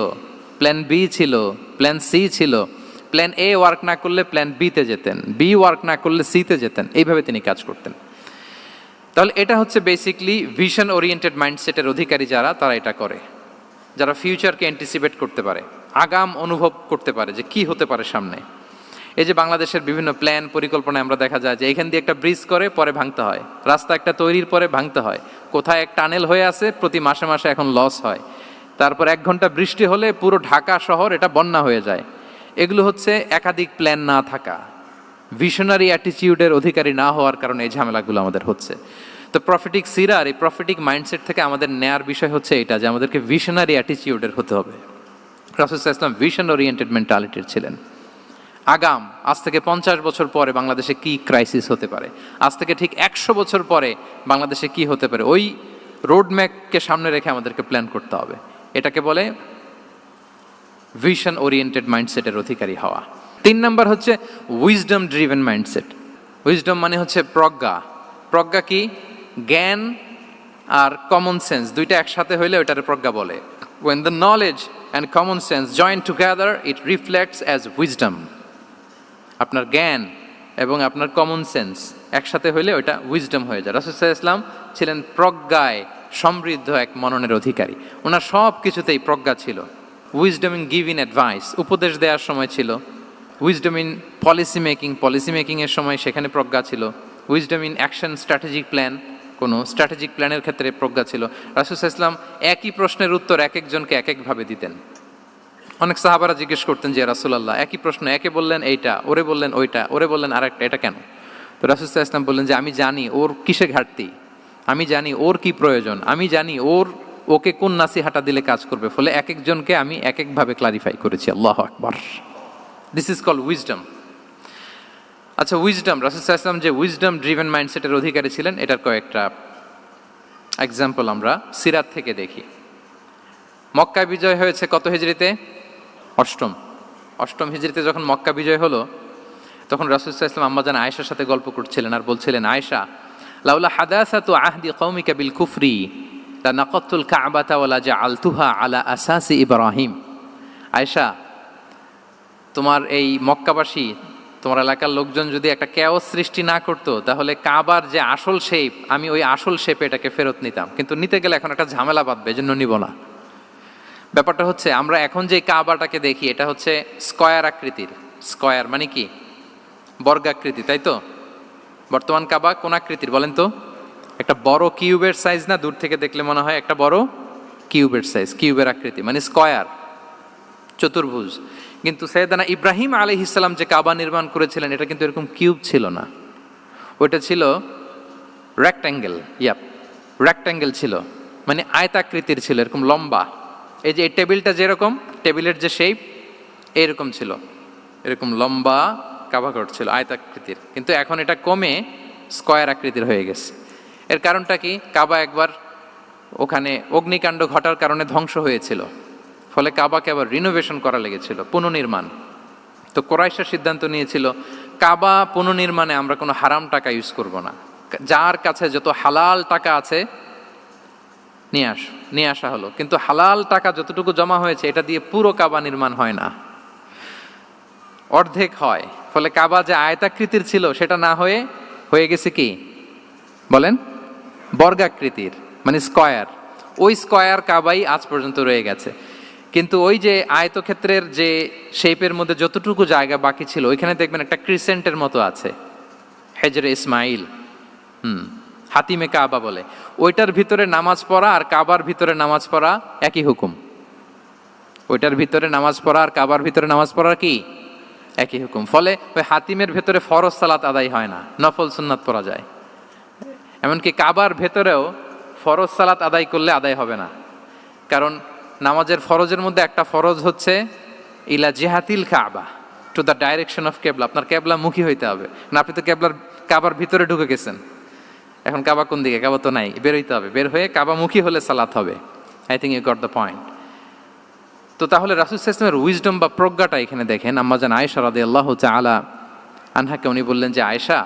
প্ল্যান বি ছিল, প্ল্যান সি ছিল। প্ল্যান এ ওয়ার্ক না করলে প্ল্যান বিতে যেতেন, বি ওয়ার্ক না করলে সিতে যেতেন, এইভাবে তিনি কাজ করতেন। তাহলে এটা হচ্ছে বেসিকলি ভিশন ওরিয়েন্টেড মাইন্ডসেটের অধিকারী যারা, তারা এটা করে, যারা ফিউচারকে অ্যান্টিসিপেট করতে পারে, আগাম অনুভব করতে পারে যে কি হতে পারে সামনে। এই যে বাংলাদেশের বিভিন্ন প্ল্যান পরিকল্পনায় আমরা দেখা যায় যে এখান দিয়ে একটা ব্রিজ করে পরে ভাঙতে হয়, রাস্তা একটা তৈরির পরে ভাঙতে হয়, কোথায় এক টানেল হয়ে আছে প্রতি মাসে মাসে এখন লস হয়, তারপর 1 ঘন্টা বৃষ্টি হলে পুরো ঢাকা শহর এটা বন্যা হয়ে যায়। এগুলো হচ্ছে একাধিক প্ল্যান না থাকা, ভিশনারি অ্যাটিটিউডের অধিকারী না হওয়ার কারণে এই ঝামেলাগুলো আমাদের হচ্ছে। তো প্রফেটিক সিরার এই প্রফেটিক মাইন্ডসেট থেকে আমাদের নেয়ার বিষয় হচ্ছে এটা, যে আমাদেরকে ভিশনারি অ্যাটিটিউডের হতে হবে। রাসূল সাল্লাল্লাহু আলাইহি ওয়াসাল্লাম ভিশন ওরিয়েন্টেড মেন্টালিটির ছিলেন। আগাম, আজ থেকে 50 বছর পরে বাংলাদেশে কি ক্রাইসিস হতে পারে, আজ থেকে ঠিক 100 বছর পরে বাংলাদেশে কি হতে পারে, ওই রোড ম্যাপকে সামনে রেখে আমাদেরকে প্ল্যান করতে হবে। এটাকে বলে ভিশন ওরিয়েন্টেড মাইন্ডসেটের অধিকারী হওয়া। 3 নাম্বার হচ্ছে উইজডম ড্রিভেন মাইন্ডসেট। উইজডম মানে হচ্ছে প্রজ্ঞা। প্রজ্ঞা কি? জ্ঞান আর কমন সেন্স দুইটা একসাথে হইলে ওইটারে প্রজ্ঞা বলে। When the knowledge and common sense join together, it reflects as wisdom. আপনার জ্ঞান এবং আপনার কমন সেন্স একসাথে হইলে ওইটা উইজডম হয়ে যায়। রাসূল সাল্লাল্লাহু আলাইহি ওয়াসাল্লাম ছিলেন প্রজ্ঞায় সমৃদ্ধ এক মননের অধিকারী। ওনার সব কিছুতেই প্রজ্ঞা ছিল। উইজডম ইন গিভিং অ্যাডভাইস, উপদেশ দেওয়ার সময় ছিল। উইজডম ইন পলিসি মেকিংয়ের সময় সেখানে প্রজ্ঞা ছিল। Wisdom in action, strategic plan, কোনো স্ট্র্যাটেজিক প্ল্যানের ক্ষেত্রে প্রজ্ঞা ছিল। রাসূল সাল্লাল্লাহু আলাইহি ওয়াসাল্লাম একই প্রশ্নের উত্তর এক একজনকে এক একভাবে দিতেন। অনেক সাহাবারা জিজ্ঞেস করতেন যে রাসূলুল্লাহ একই প্রশ্ন, একে বললেন এইটা, ওরে বললেন ওইটা, ওরে বললেন আরেকটা, এটা কেন? তো রাসূল সাল্লাল্লাহু আলাইহি ওয়াসাল্লাম বললেন যে আমি জানি ওর কিসে ঘাটতি, আমি জানি ওর কি প্রয়োজন, আমি জানি ওকে কোন নাসিহাটা দিলে কাজ করবে, ফলে এক একজনকে আমি এক একভাবে ক্লারিফাই করেছি। আল্লাহু আকবার। This is called wisdom. আচ্ছা, উইজডম, রাসূল সাল্লাল্লাহু আলাইহি ওয়াসাল্লাম যে উইজডম ড্রিভেন মাইন্ডসেটের অধিকারী ছিলেন, এটার কয়েকটা এক্সাম্পল আমরা সিরাত থেকে দেখি। মক্কা বিজয় হয়েছে কত হিজরিতে? অষ্টম হিজরিতে যখন মক্কা বিজয় হলো, তখন রাসূল সাল্লাল্লাহু আলাইহি ওয়াসাল্লাম আম্মাজান আয়েশার সাথে গল্প করছিলেন আর বলছিলেন, আয়েশা, লাউলা হাদাসাতু আহদি কওমিকা বিল কুফরি লানাকাতুল কাবাতা ওয়ালা জাআলতুহা আলা আসাসি ইব্রাহিম। আয়েশা, তোমার এই মক্কাবাসী, তোমার এলাকার লোকজন যদি একটা ক্যাওস সৃষ্টি না করতো, তাহলে কাবার যে আসল শেপ, আমি ওই আসল শেপে এটাকে ফেরত নিতাম, কিন্তু নিতে গেলে এখন একটা ঝামেলা বাঁধবে, এজন্য নিব না। ব্যাপারটা হচ্ছে, আমরা এখন যে কাবাটাকে দেখি এটা হচ্ছে স্কয়ার আকৃতির। স্কয়ার মানে কি? বর্গাকৃতি, তাই তো? বর্তমান কাবা কোন আকৃতির বলেন তো? একটা বড় কিউবের সাইজ না? দূর থেকে দেখলে মনে হয় একটা বড় কিউবের সাইজ, কিউবের আকৃতি মানে স্কয়ার, চতুর্ভুজ। কিন্তু সাইয়েদানা ইব্রাহিম আলাইহিস সালাম যে কাবা নির্মাণ করেছিলেন, এটা কিন্তু এরকম কিউব ছিল না, ওইটা ছিল রেক্ট্যাঙ্গেল। রেক্ট্যাঙ্গেল ছিল, মানে আয়তাকৃতির ছিল, এরকম লম্বা। এই যে এই টেবিলটা যেরকম, টেবিলের যে শেপ এরকম ছিল, এরকম লম্বা কাবাঘর ছিল আয়তাকৃতির। কিন্তু এখন এটা কমে স্কয়ার আকৃতির হয়ে গেছে। এর কারণটা কি? কাবা একবার ওখানে অগ্নিকাণ্ড ঘটার কারণে ধ্বংস হয়েছিল, ফলে কাবাকে আবার রিনোভেশন করা লেগেছিল, পুনর্নির্মাণ। তো কোরাইশা সিদ্ধান্ত নিয়েছিল, কাবা পুনর্নির্মাণে আমরা কোনো হারাম টাকা ইউজ করব না, যার কাছে যত হালাল টাকা আছে নিয়ে আসা হলো। কিন্তু হালাল টাকা যতটুকু জমা হয়েছে, এটা দিয়ে পুরো কাবা নির্মাণ হয় না, অর্ধেক হয়। ফলে কাবা যে আয়তাকৃতির ছিল সেটা না হয়ে গেছে কি বলেন? বর্গাকৃতির, মানে স্কয়ার। ওই স্কয়ার কাবাই আজ পর্যন্ত রয়ে গেছে। কিন্তু ওই যে আয়তক্ষেত্রের যে শেপের মধ্যে যতটুকু জায়গা বাকি ছিল, ওইখানে দেখবেন একটা ক্রিসেন্টের মতো আছে, হেজরে ইসমাইল, হাতিমে কাবা বলে। ওইটার ভিতরে নামাজ পড়া আর কাবার ভিতরে নামাজ পড়া একই হুকুম। ওইটার ভিতরে নামাজ পড়া আর কাবার ভিতরে নামাজ পড়া কি একই হুকুম। ফলে ওই হাতিমের ভেতরে ফরজ সালাত আদায় হয় না, নফল সুন্নাত পড়া যায়। এমনকি কাবার ভেতরেও ফরজ সালাত আদায় করলে আদায় হবে না, কারণ নামাজের ফরজের মধ্যে একটা ফরজ হচ্ছে ইলা জিহাতিল কাবা, টু দ্য ডাইরেকশন অফ কেবলা। আপনার কেবলা মুখী হইতে হবে না। আপনি তো কাবার ভিতরে ঢুকে গেছেন, এখন কাবা কোন দিকে? কাবা তো নাই, বের হইতে হবে। বের হয়ে কাবা মুখী হলে সালাত হবে। I think you got the point. তো তাহলে রাসূল সাল্লাল্লাহু আলাইহি ওয়াসাল্লামের উইজডম বা প্রজ্ঞাটা এখানে দেখেন। আম্মাজান আয়েশা রাদিয়াল্লাহু তাআলা আনহাকে উনি বললেন যে, আয়েশা,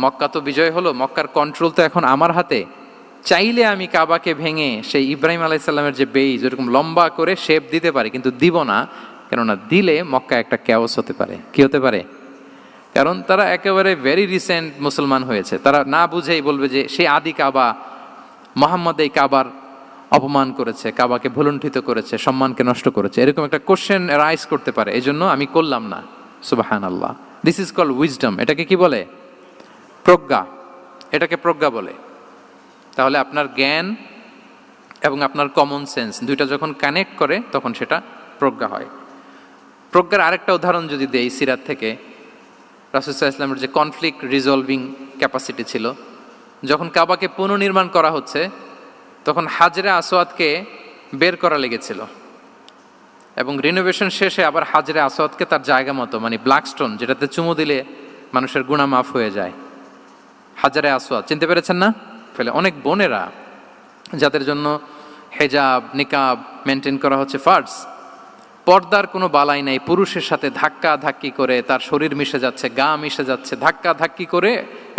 মক্কা তো বিজয় হলো, মক্কার কন্ট্রোল তো এখন আমার হাতে। চাইলে আমি কাবাকে ভেঙে সেই ইব্রাহিম আলাইহিস সালামের যে বেইজ, এরকম লম্বা করে শেপ দিতে পারি, কিন্তু দিব না। কেননা দিলে মক্কা একটা ক্যাওস হতে পারে। কি হতে পারে? কারণ তারা একেবারে ভেরি রিসেন্ট মুসলমান হয়েছে, তারা না বুঝেই বলবে যে সেই আদি কাবা, মুহাম্মদ এই কাবার অপমান করেছে, কাবাকে ভুলুণ্ঠিত করেছে, সম্মানকে নষ্ট করেছে, এরকম একটা কোশ্চেন রাইজ করতে পারে। এই জন্য আমি করলাম না। সুবহানাল্লাহ। This is called wisdom. এটাকে কি বলে? প্রজ্ঞা। এটাকে প্রজ্ঞা বলে। তাহলে আপনার জ্ঞান এবং আপনার কমন সেন্স দুইটা যখন কানেক্ট করে, তখন সেটা প্রজ্ঞা হয়। প্রজ্ঞার আরেকটা উদাহরণ যদি দেই সিরাত থেকে, রাসূল সাল্লাল্লাহু আলাইহি ওয়াসাল্লামের যে কনফ্লিক্ট রিজলভিং ক্যাপাসিটি ছিল, যখন কাবাকে পুনর্নির্মাণ করা হচ্ছে, তখন হাজরে আসওয়াদকে বের করা লেগেছিল, এবং রিনোভেশন শেষে আবার হাজরে আসওয়াদকে তার জায়গা মতো, মানে ব্ল্যাক স্টোন, যেটাতে চুমু দিলে মানুষের গুনাহ মাফ হয়ে যায়, হাজরে আসওয়াদ, চিনতে পেরেছেন না? ফলে অনেক বোনেরা যাদের জন্য হেজাব নিকাব মেনটেন করা হচ্ছে ফার্জ, পর্দার কোনো বালাই নাই, পুরুষের সাথে ধাক্কা ধাক্কি করে তার শরীর মিশে যাচ্ছে, গা মিশে যাচ্ছে, ধাক্কা ধাক্কি করে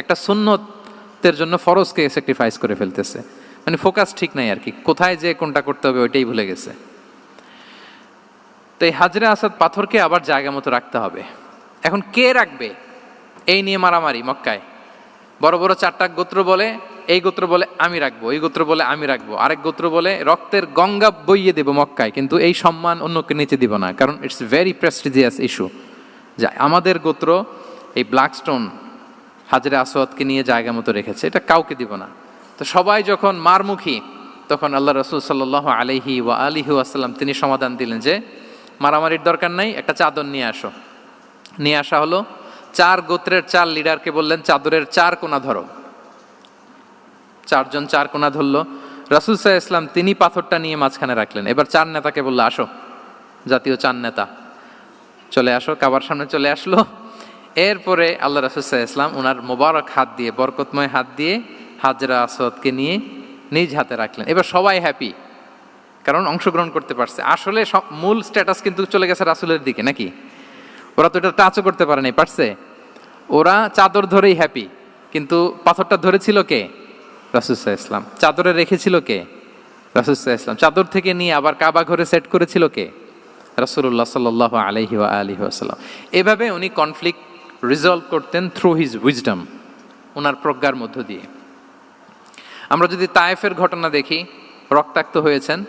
একটা সুন্নতের জন্য ফরজকে স্যাক্রিফাইস করে ফেলতেছে। মানে ফোকাস ঠিক নাই আর কি, কোথায় যে কোনটা করতে হবে ওইটাই ভুলে গেছে। তো এই হাজরে আসাদ পাথরকে আবার জায়গা মতো রাখতে হবে। এখন কে রাখবে এই নিয়ে মারামারি মক্কায়। বড় বড় চারটা গোত্র বলে, এই গোত্র বলে আমি রাখবো, এই গোত্র বলে আমি রাখবো, আরেক গোত্র বলে রক্তের গঙ্গা বইয়ে দেব মক্কায়, কিন্তু এই সম্মান অন্যকে নিতে দিব না, কারণ ইটস ভেরি প্রেস্টিজিয়াস ইস্যু। যা আমাদের গোত্র এই ব্ল্যাক স্টোন হাজরে আসওয়াদকে নিয়ে জায়গা মতো রেখেছে, এটা কাউকে দিব না। তো সবাই যখন মারমুখী, তখন আল্লাহ রাসূল সাল্লাল্লাহু আলাইহি ওয়া আলিহি ওয়াসাল্লাম তিনি সমাধান দিলেন যে মারামারির দরকার নাই, একটা চাদর নিয়ে আসো। নিয়ে আসা হলো। 4 গোত্রের 4 লিডারকে বললেন চাদরের 4 কোণা ধরো। চারজন চার কোণা ধরলো, রাসূল সাল্লাল্লাহু আলাইহি ওয়াসাল্লাম তিনি পাথরটা নিয়ে মাঝখানে রাখলেন। এবার চার নেতাকে বললো, আসো, জাতীয় চার নেতা চলে আসো, কাবার সামনে চলে আসলো। এরপরে আল্লাহ রাসূল সাল্লাল্লাহু আলাইহি ওয়াসাল্লাম ওনার মোবারক হাত দিয়ে, বরকতময় হাত দিয়ে হাজরা আসওয়াদকে নিয়ে নিজ হাতে রাখলেন। এবার সবাই হ্যাপি, কারণ অংশগ্রহণ করতে পারছে। আসলে মূল স্ট্যাটাস কিন্তু চলে গেছে রাসূলের দিকে, নাকি? ওরা তো এটা টাচও করতে পারে নাই, পারছে? ওরা চাদর ধরেই হ্যাপি, কিন্তু পাথরটা ধরেছিল কে? রাসূল সাল্লাল্লাহু আলাইহি ওয়াসাল্লাম। চাদরে রেখেছিল কে? রাসূল সাল্লাল্লাহু আলাইহি ওয়াসাল্লাম। চাদর থেকে নিয়ে আবার কাবা ঘরে সেট করেছিল কে? রাসূলুল্লাহ সাল্লাল্লাহু আলাইহি ওয়া আলিহি ওয়াসাল্লাম। এভাবে উনি কনফ্লিক্ট রিজলভ করতেন থ্রু হিজ উইজডম, ওনার প্রজ্ঞার মধ্য দিয়ে। আমরা যদি তায়েফের ঘটনা দেখি, রক্তাক্ত হয়েছেন,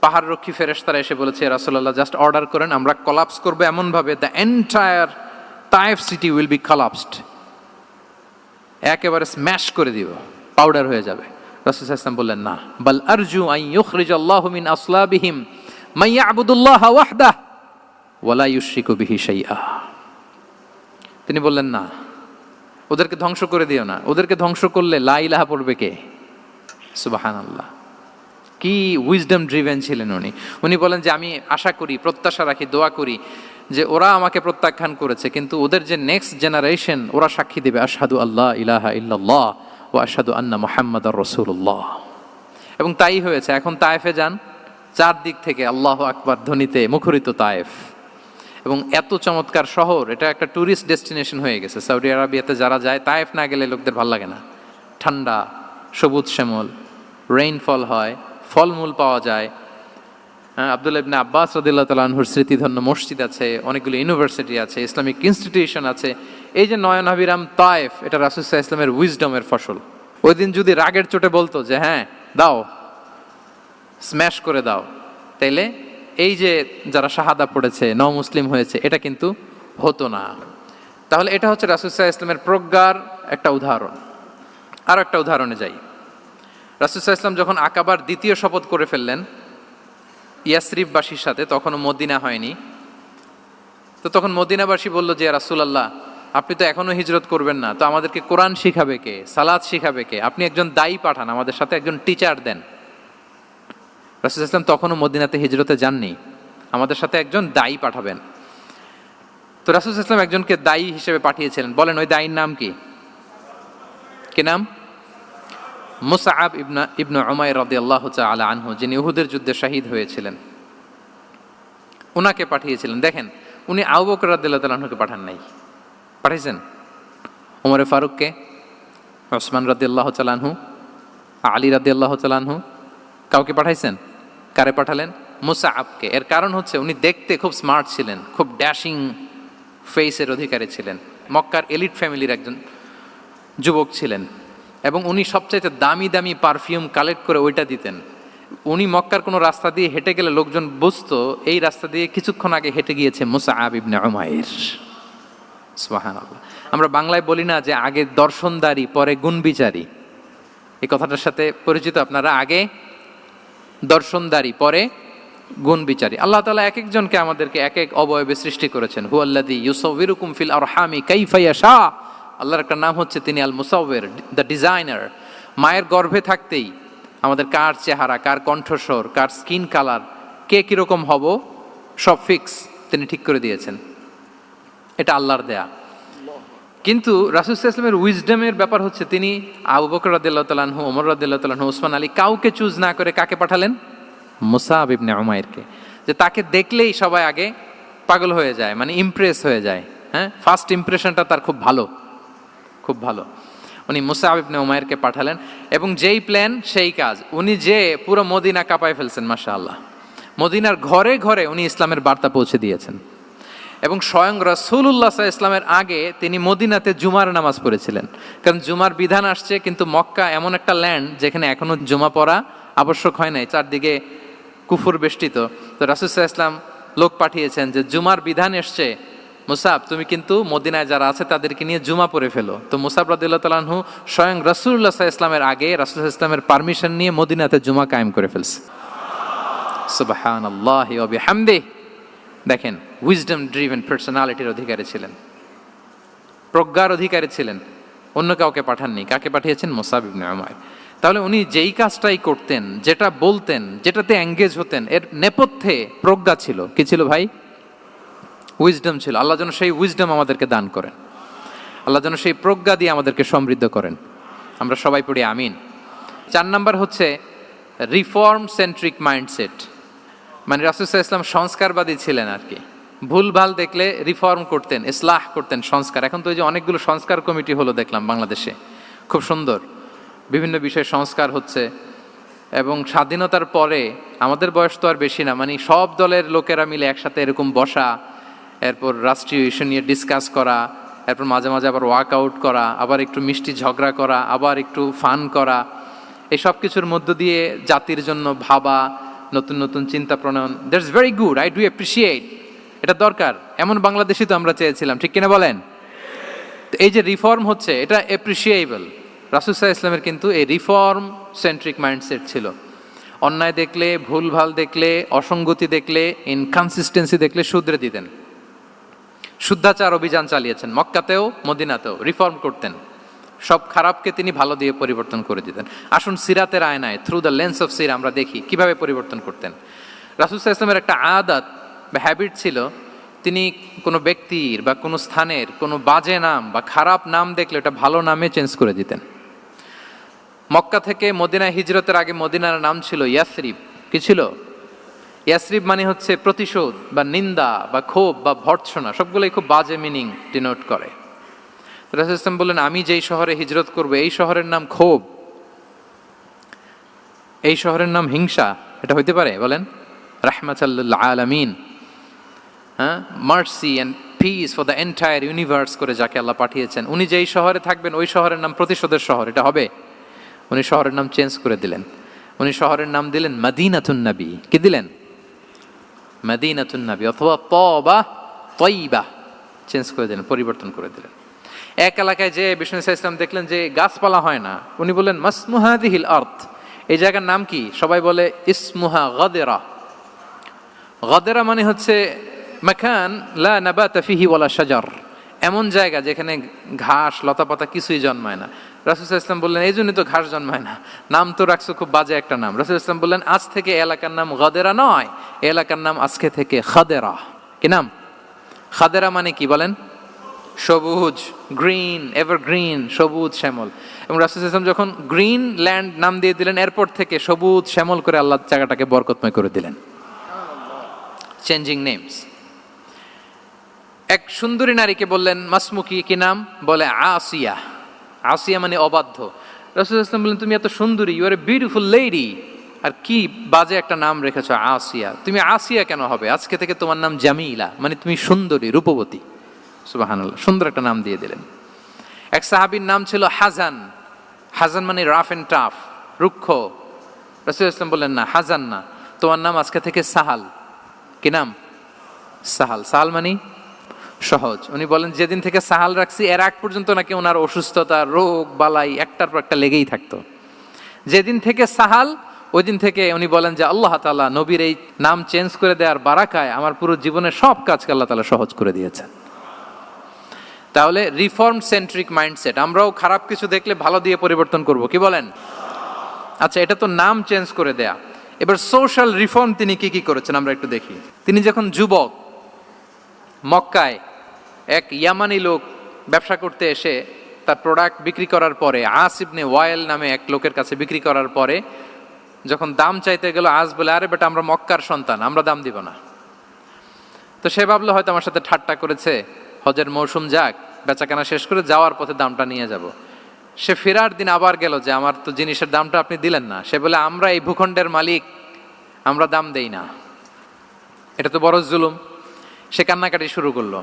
পাহাড় রক্ষী ফেরেশতারা এসে বলেছে, রাসূলুল্লাহ জাস্ট অর্ডার করেন, আমরা কলাপস করবো এমনভাবে the entire Taif city will be collapsed, একেবারে স্ম্যাশ করে দিব, পাউডার হয়ে যাবে। রাসূল সাল্লাল্লাহু আলাইহি ওয়াসাল্লাম বললেন, না, বাল আরজু আন ইউখরিজাল্লাহু মিন আসলাবিহিম মান ইয়াবুদুল্লাহা ওয়াহদাহু ওয়া লা ইউশরিকু বিহি শাইআ। তিনি বললেন, না, ওদেরকে ধ্বংস করে দিও না, ওদেরকে ধ্বংস করলে লা ইলাহা পড়বে কে? সুবহানাল্লাহ। কি উইজডম ড্রিভেন ছিলেন উনি। উনি বলেন যে আমি আশা করি, প্রত্যাশা রাখি, দোয়া করি যে ওরা আমাকে প্রত্যাখ্যান করেছে, কিন্তু ওদের যে নেক্সট জেনারেশন, ওরা সাক্ষী দেবে আশহাদু আল্লাহ ইলাহা ইল্লাল্লাহ ওয়া আশহাদু আন্না মুহাম্মাদার রাসূলুল্লাহ। এবং তাই হয়েছে। এখন তায়েফে যান, চারদিক থেকে আল্লাহু আকবার ধ্বনিতে মুখরিত তায়েফ, এবং এত চমৎকার শহর, এটা একটা ট্যুরিস্ট ডেস্টিনেশন হয়ে গেছে। সৌদি আরবিয়াতে যারা যায়, তায়েফ না গেলে লোকদের ভালো লাগে না। ঠান্ডা, সবুজ শ্যামল, রেইনফল হয়, ফলমূল পাওয়া যায়। আব্দুল্লাহ ইবনে আব্বাস রাদিয়াল্লাহু তাআলা আনহুর স্মৃতিধন্য মসজিদ আছে, অনেকগুলো ইউনিভার্সিটি আছে, ইসলামিক ইনস্টিটিউশন আছে। এই যে নয়নাভিরাম তায়েফ, এটা রাসূল সাল্লাল্লাহু আলাইহি ওয়াসাল্লামের উইজডমের ফসল। ওই দিন যদি রাগের চোটে বলতো যে হ্যাঁ দাও, স্ম্যাশ করে দাও, তাইলে এই যে যারা শাহাদা পড়েছে, নও মুসলিম হয়েছে, এটা কিন্তু হতো না। তাহলে এটা হচ্ছে রাসূল সাল্লাল্লাহু আলাইহি ওয়াসাল্লামের প্রজ্ঞার একটা উদাহরণ। আর একটা উদাহরণে যাই। রাসূল সাল্লাল্লাহু আলাইহি ওয়াসাল্লাম যখন আকাবার দ্বিতীয় শপথ করে ফেললেন ইয়াসরিববাসীর সাথে, তখনও মদিনা হয়নি, তো তখন মদিনাবাসী বলল যে রাসূলুল্লাহ, আপনি তো এখনো হিজরত করবেন না, তো আমাদেরকে কোরআন শিখাবে কে, সালাত শিখাবে কে? আপনি একজন দায়ী পাঠান, আমাদের সাথে একজন টিচার দেন। রাসূল সাল্লাল্লাহু আলাইহি ওয়াসাল্লাম তখনও মদিনাতে হিজরতে যাননি, আমাদের সাথে একজন দায়ী পাঠাবেন। তো রাসূল সাল্লাল্লাহু আলাইহি ওয়াসাল্লাম একজনকে দায়ী হিসেবে পাঠিয়েছিলেন। বলেন ওই দায়ীর নাম কি? কি নাম? মুসআব ইবনে উমাইর রাদিয়াল্লাহু তাআলা আনহু, যিনি উহুদের যুদ্ধে শহীদ হয়েছিলেন, উনাকে পাঠিয়েছিলেন। দেখেন, উনি আবু বকর রাদিয়াল্লাহু তাআলা আনহুকে পাঠান নাই, পাঠিয়েছেন ওমর ফারুককে, ওসমান রাদিয়াল্লাহু তাআলা আনহু, আলী রাদিয়াল্লাহু তাআলা আনহু, কাউকে পাঠাইছেন? কারে পাঠালেন? মুসআবকে। এর কারণ হচ্ছে উনি দেখতে খুব স্মার্ট ছিলেন, খুব ড্যাশিং ফেসের অধিকারী ছিলেন, মক্কার এলিট ফ্যামিলির একজন যুবক ছিলেন, এবং উনি সবচাইতে দামি দামি পারফিউম কালেক্ট করে ওইটা দিতেন। উনি মক্কার কোনো রাস্তা দিয়ে হেঁটে গেলে লোকজন বুঝতো এই রাস্তা দিয়ে কিছুক্ষণ আগে হেঁটে গিয়েছে মুসআব ইবনে উমাইর। সুবহানাল্লাহ। আমরা বাংলায় বলি না যে আগে দর্শনদারি পরে গুণবিচারী, এই কথাটার সাথে পরিচিত আপনারা? আগে দর্শনদারি পরে গুণবিচারী। আল্লাহ তাআলা এক একজনকে আমাদেরকে এক এক অবয়বে সৃষ্টি করেছেন। হুয়াল্লাযী ইউসাউবিরুকুম ফিল আরহামি কাইফা ইয়াশা। আল্লাহর একটা নাম হচ্ছে তিনি আল মুসাউবির, দ্য ডিজাইনার। মায়ের গর্ভে থাকতেই আমাদের কার চেহারা, কার কণ্ঠস্বর, কার স্কিন কালার, কে কিরকম হব, সব ফিক্স তিনি ঠিক করে দিয়েছেন। এটা আল্লাহর দেয়া। কিন্তু রাসূল সাল্লাল্লাহু আলাইহি ওয়াসাল্লামের উইজডমের ব্যাপার হচ্ছে তিনি আবু বকর রাদিয়াল্লাহু তাআলা আনহু, ওমর রাদিয়াল্লাহু তাআলা আনহু, ওসমান আলী, কাউকে চুজ না করে কাকে পাঠালেন? মুসআব ইবনে উমাইরকে। যে তাকে দেখলেই সবাই আগে পাগল হয়ে যায়, মানে ইমপ্রেস হয়ে যায়। হ্যাঁ, ফার্স্ট ইমপ্রেশনটা তার খুব ভালো, খুব ভালো। উনি মুসআব ইবনে উমাইরকে পাঠালেন, এবং যেই প্ল্যান সেই কাজ। উনি যে পুরো মদিনা কাঁপায় ফেলছেন, মাশাআল্লাহ। মদিনার ঘরে ঘরে উনি ইসলামের বার্তা পৌঁছে দিয়েছেন, এবং স্বয়ং রাসূলুল্লাহ সাল্লাল্লাহু আলাইহি ওয়াসাল্লামের আগে তিনি মদিনাতে জুমার নামাজ পড়েছিলেন। কারণ জুমার বিধান আসছে, কিন্তু মক্কা এমন একটা ল্যান্ড যেখানে এখনো জুমা পড়া আবশ্যক হয় নাই, চারদিকে কুফর বেষ্টিত। তো রাসূল সাল্লাল্লাহু আলাইহি ওয়াসাল্লাম লোক পাঠিয়েছেন যে জুমার বিধান এসছে, মুসাব তুমি কিন্তু মদিনায় যারা আছে তাদেরকে নিয়ে জুমা পড়ে ফেলো। তো মুসাব রাদিয়াল্লাহু তাআলা আনহু স্বয়ং রাসূলুল্লাহ সাল্লাল্লাহু আলাইহি ওয়াসাল্লামের আগে রাসূল সাল্লাল্লাহু আলাইহি ওয়াসাল্লামের পারমিশন নিয়ে মদিনাতে জুমা কায়েম করে ফেলছে। সুবহানাল্লাহি ওয়া বিহামদিহি। দেখেন, উইজডম ড্রিভেন পার্সোনালিটির অধিকারী ছিলেন, প্রজ্ঞার অধিকারী ছিলেন, অন্য কাউকে পাঠাননি। কাকে পাঠিয়েছেন? মুসআব ইবনে উমাইর। তাহলে উনি যেই কাজটাই করতেন, যেটা বলতেন, যেটাতে এঙ্গেজ হতেন, এর নেপথ্যে প্রজ্ঞা ছিল। কি ছিল ভাই? উইজডম ছিল। আল্লাহ যেন সেই উইজডম আমাদেরকে দান করেন, আল্লাহ যেন সেই প্রজ্ঞা দিয়ে আমাদেরকে সমৃদ্ধ করেন। আমরা সবাই পড়ি আমিন। 4 নাম্বার হচ্ছে রিফর্ম সেন্ট্রিক মাইন্ডসেট। মানে রাসূল সাল্লাল্লাহু আলাইহি ওয়াসাল্লাম সংস্কারবাদী ছিলেন আর কি। ভুলভাল দেখলে রিফর্ম করতেন, ইসলাহ করতেন, সংস্কার। এখন তো ওই যে অনেকগুলো সংস্কার কমিটি হলো দেখলাম বাংলাদেশে, খুব সুন্দর বিভিন্ন বিষয়ে সংস্কার হচ্ছে। এবং স্বাধীনতার পরে আমাদের বয়স তো আর বেশি না, মানে সব দলের লোকেরা মিলে একসাথে এরকম বসা, এরপর রাষ্ট্রীয় ইস্যু নিয়ে ডিসকাস করা, এরপর মাঝে মাঝে আবার ওয়ার্কআউট করা, আবার একটু মিষ্টি ঝগড়া করা, আবার একটু ফান করা, এই সব কিছুর মধ্য দিয়ে জাতির জন্য ভাবা, নতুন নতুন চিন্তা প্রণয়ন। That's very good, I do appreciate, এটা দরকার। এমন বাংলাদেশই তো আমরা চেয়েছিলাম, ঠিক কিনা বলেন? এই যে রিফর্ম হচ্ছে, এটা অ্যাপ্রিসিয়েবল। রাসূল সাল্লাল্লাহু আলাইহি ওয়াসাল্লামের কিন্তু এই রিফর্ম সেন্ট্রিক মাইন্ডসেট ছিল। অন্যায় দেখলে, ভুলভাল দেখলে, অসঙ্গতি দেখলে, ইনকনসিস্টেন্সি দেখলে শুধরে দিতেন। শুদ্ধাচার অভিযান চালিয়েছেন মক্কাতেও, মদিনাতেও রিফর্ম করতেন। সব খারাপকে তিনি ভালো দিয়ে পরিবর্তন করে দিতেন। আসুন সিরাতের আয়নায়, থ্রু দ্য লেন্স অফ সিরা, আমরা দেখি কিভাবে পরিবর্তন করতেন। রাসূল সাল্লাল্লাহু আলাইহি ওয়াসাল্লামের একটা আদাত বা হ্যাবিট ছিল, তিনি কোনো ব্যক্তির বা কোনো স্থানের কোনো বাজে নাম বা খারাপ নাম দেখলে ওটা ভালো নামে চেঞ্জ করে দিতেন। মক্কা থেকে মদিনায় হিজরতের আগে মদিনার নাম ছিল ইয়াসরিব। কি ছিল? ইয়াসরিব মানে হচ্ছে প্রতিশোধ বা নিন্দা বা ক্ষোভ বা ভর্ৎসনা, সবগুলোই খুব বাজে মিনিং ডিনোট করে। রাসূল সাল্লাল্লাহু আলাইহি ওয়াসাল্লাম বললেন, আমি যেই শহরে হিজরত করব এই শহরের নাম ক্ষোভ, এই শহরের নাম হিংসা, এটা হইতে পারে? বলেন। রাহমাতাল লিল আলামিন, হ্যাঁ, mercy and peace for the entire universe করে যাকে আল্লাহ পাঠিয়েছেন, উনি যেই শহরে থাকবেন ওই শহরের নাম প্রতিশোধের শহর, এটা হবে? উনি শহরের নাম চেঞ্জ করে দিলেন। উনি শহরের নাম দিলেন মদিনাতুন নবী। কি দিলেন? মদিনাতুন নবী, অথবা তবা তয়্যিবা, চেঞ্জ করে দিলেন, পরিবর্তন করে দিলেন। এক এলাকায় যে বিষ্ণু ইসলাম দেখলেন যে গাছপালা হয় না, উনি বললেন মাসমুহাদিহিল আরদ, এই জায়গার নাম কি? সবাই বলে ইসমুহা গাদেরা। গাদেরা মানে হচ্ছে মাকান লা নাবাতা ফিহি ওয়ালা শাজার, এমন জায়গা যেখানে ঘাস লতাপাতা কিছুই জন্মায় না। রাসূল সাল্লাল্লাহু আলাইহি ওয়াসাল্লাম বললেন, এই জন্যই তো ঘাস জন্মায় না, নাম তো রাখছো খুব বাজে একটা নাম। রাসূল সাল্লাল্লাহু আলাইহি ওয়াসাল্লাম বললেন, আজ থেকে এলাকার নাম গাদেরা নয়, এলাকার নাম আজকে থেকে খাদেরা। কি নাম? খাদেরা মানে কি বলেন? সবুজ, গ্রিন, এভারগ্রিন, সবুজ শ্যামল। এবং রাসূল সাল্লাল্লাহু আলাইহি ওয়াসাল্লাম যখন গ্রিন ল্যান্ড নাম দিয়ে দিলেন, এরপর থেকে সবুজ শ্যামল করে আল্লাহ জায়গাটাকে বরকতময় করে দিলেন। Changing names. এক সুন্দরী নারীকে বললেন মাসমুকি, কি নাম? বলে আসিয়া। আসিয়া মানে অবাধ্য। রাসূল সাল্লাল্লাহু আলাইহি ওয়াসাল্লাম বললেন, তুমি এত সুন্দরী, you are a beautiful lady, আর কি বাজে একটা নাম রেখেছো আসিয়া। তুমি আসিয়া কেন হবে? আজকে থেকে তোমার নাম জামিলা, মানে তুমি সুন্দরী, রূপবতী। সুবহানাল্লাহ, সুন্দর একটা নাম দিয়ে দিলেন। এক সাহাবীর নাম ছিল হাজান। হাজান মানে রাফ এন্ড টাফ, রুক্ষ। রাসূল সাল্লাল্লাহু আলাইহি ওয়াসাল্লাম বললেন, না, হাজান না, তোমার নাম আজকে থেকে সাহাল। কি নাম? সাহাল। সাহাল মানে সহজ। উনি বলেন, যেদিন থেকে সাহাল রাখছি এর আগ পর্যন্ত নাকি ওনার অসুস্থতা, রোগ বালাই একটার পর একটা লেগেই থাকতো। যেদিন থেকে সাহাল, ওই দিন থেকে উনি বলেন যে আল্লাহ তাআলা নবীর এই নাম চেঞ্জ করে দেওয়ার বারাকায় আমার পুরো জীবনের সব কাজকে আল্লাহ তাআলা সহজ করে দিয়েছেন। তাহলে রিফর্ম সেন্ট্রিক মাইন্ডসেট, আমরাও খারাপ কিছু দেখলে ভালো দিয়ে পরিবর্তন করব। কি বলেন? আচ্ছা, এটা তো নাম চেঞ্জ করে দেয়া। এবার সোশ্যাল রিফর্ম তিনি কি কি করেছেন আমরা একটু দেখি। তিনি যখন যুবক, মক্কায় এক ইয়ামানি লোক ব্যবসা করতে এসে তার প্রোডাক্ট বিক্রি করার পরে, আস ইবনে ওয়াইল নামে এক লোকের কাছে বিক্রি করার পরে যখন দাম চাইতে গেল, আস বলে, আরে বেটা, আমরা মক্কার সন্তান, আমরা দাম দিব না। তো সে ভাবলো হয়তো আমার সাথে ঠাট্টা করেছে, হজের মৌসুম যাক, বেচাকেনা শেষ করে যাওয়ার পথে দামটা নিয়ে যাব। সে ফেরার দিন আবার গেল যে আমার তো জিনিসের দামটা আপনি দিলেন না। সে বলে, আমরা এই ভূখণ্ডের মালিক, আমরা দাম দেই না। এটা তো বড় জুলুম। সে কান্নাকাটি শুরু করলো।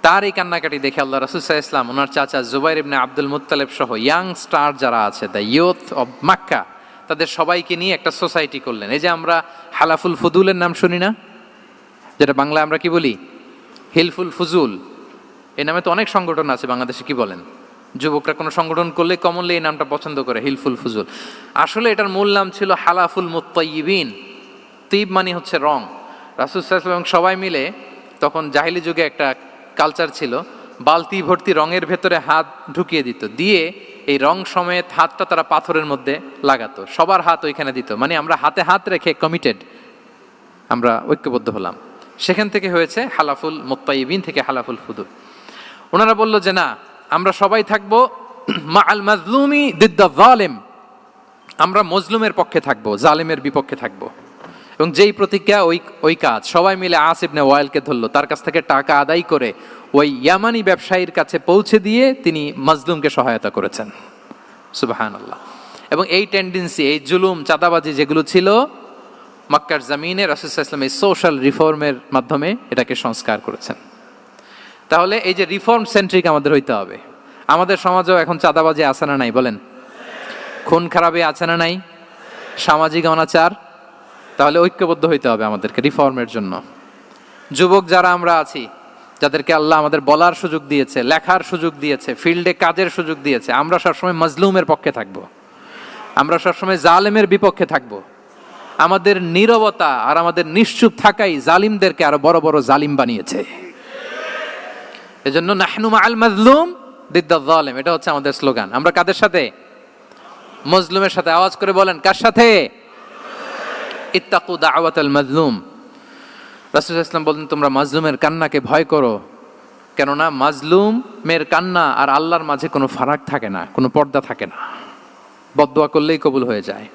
তার এই কান্নাকাটি দেখে আল্লাহ রাসূল সাল্লাল্লাহু আলাইহি ওয়াসাল্লাম, ওনার চাচা জুবাইর ইবনে আব্দুল মুত্তালিব সহ ইয়াং স্টার যারা আছে, দ্য ইয়ুথ অব মক্কা, তাদের সবাইকে নিয়ে একটা সোসাইটি করলেন। এই যে আমরা হালাফুল ফুদুলের নাম শুনি না, যেটা বাংলায় আমরা কি বলি? হিলফুল ফুজুল। এই নামে তো অনেক সংগঠন আছে বাংলাদেশে। কি বলেন? যুবকরা কোনো সংগঠন করলে কমনলি এই নামটা পছন্দ করে, হিলফুল ফুজুল। আসলে এটার মূল নাম ছিল হালাফুল মুত্তাইয়িবিন। তিব মানে হচ্ছে রং। রাসূল সাল্লাল্লাহু আলাইহি ওয়াসাল্লাম সবাই মিলে, তখন জাহিলি যুগে একটা কালচার ছিল, বালতি ভর্তি রঙের ভেতরে হাত ঢুকিয়ে দিত, দিয়ে এই রং সমেত হাতটা তারা পাথরের মধ্যে লাগাতো, সবার হাত ওইখানে দিত, মানে আমরা হাতে হাত রেখে কমিটেড, আমরা ঐক্যবদ্ধ হলাম। সেখান থেকে হয়েছে হালাফুল মুত্তাইবিন থেকে হালাফুল ফুদুল। ওনারা বলল যে না, আমরা সবাই থাকবো মা আল মাজলুমি দিদ্দা জালেম, আমরা মজলুমের পক্ষে থাকবো, জালেমের বিপক্ষে থাকবো। এবং যেই প্রতিজ্ঞা ওই কাজ, সবাই মিলে আস ইবনে ওয়াইলকে ধরলো, তার কাছ থেকে টাকা আদায় করে ওই ইয়ামানি ব্যবসায়ীর কাছে পৌঁছে দিয়ে তিনি মাজলুমকে সহায়তা করেছেন। সুবহানাল্লাহ। এবং এই টেন্ডেন্সি, এই জুলুম, চাঁদাবাজি যেগুলো ছিল মক্কার জমিনে, রাসূল সাল্লাল্লাহু আলাইহি ওয়াসাল্লাম এই সোশ্যাল রিফর্মের মাধ্যমে এটাকে সংস্কার করেছেন। তাহলে এই যে রিফর্ম সেন্ট্রিক আমাদের হইতে হবে। আমাদের সমাজেও এখন চাঁদাবাজি আছে না নাই বলেন? খুন খারাপি আছে না নাই? সামাজিক অনাচার? তাহলে ঐক্যবদ্ধ হইতে হবে আমাদেরকে রিফর্মের জন্য। যুবক যারা আমরা আছি, যাদেরকে আল্লাহ আমাদের বলার সুযোগ দিয়েছে, লেখার সুযোগ দিয়েছে, ফিল্ডে কাজের সুযোগ দিয়েছে, আমরা সবসময় মজলুমের পক্ষে থাকবো, আমরা সবসময় জালেমের বিপক্ষে থাকবো। আমাদের নীরবতা আর আমাদের নিশ্চুপ থাকাই জালিমদেরকে আরো বড় বড় জালিম বানিয়েছে। এজন্য নাহনু মাআল মাজলুম দিদ্দা যালিম, এটা হচ্ছে আমাদের স্লোগান। আমরা কাদের সাথে? মজলুমের সাথে। আওয়াজ করে বলেন, কার সাথে? ইত্তাকু দাওয়াতাল মাজলুম। রাসূল সাল্লাল্লাহু আলাইহি ওয়াসাল্লাম বলেন, তোমরা মাজলুমের কান্নাকে ভয় করো, কেননা মাজলুমের কান্না আর আল্লাহর মাঝে কোনো ফারাক থাকে না, কোনো পর্দা থাকে না, বদদোয়া করলেই কবুল হয়ে যায়।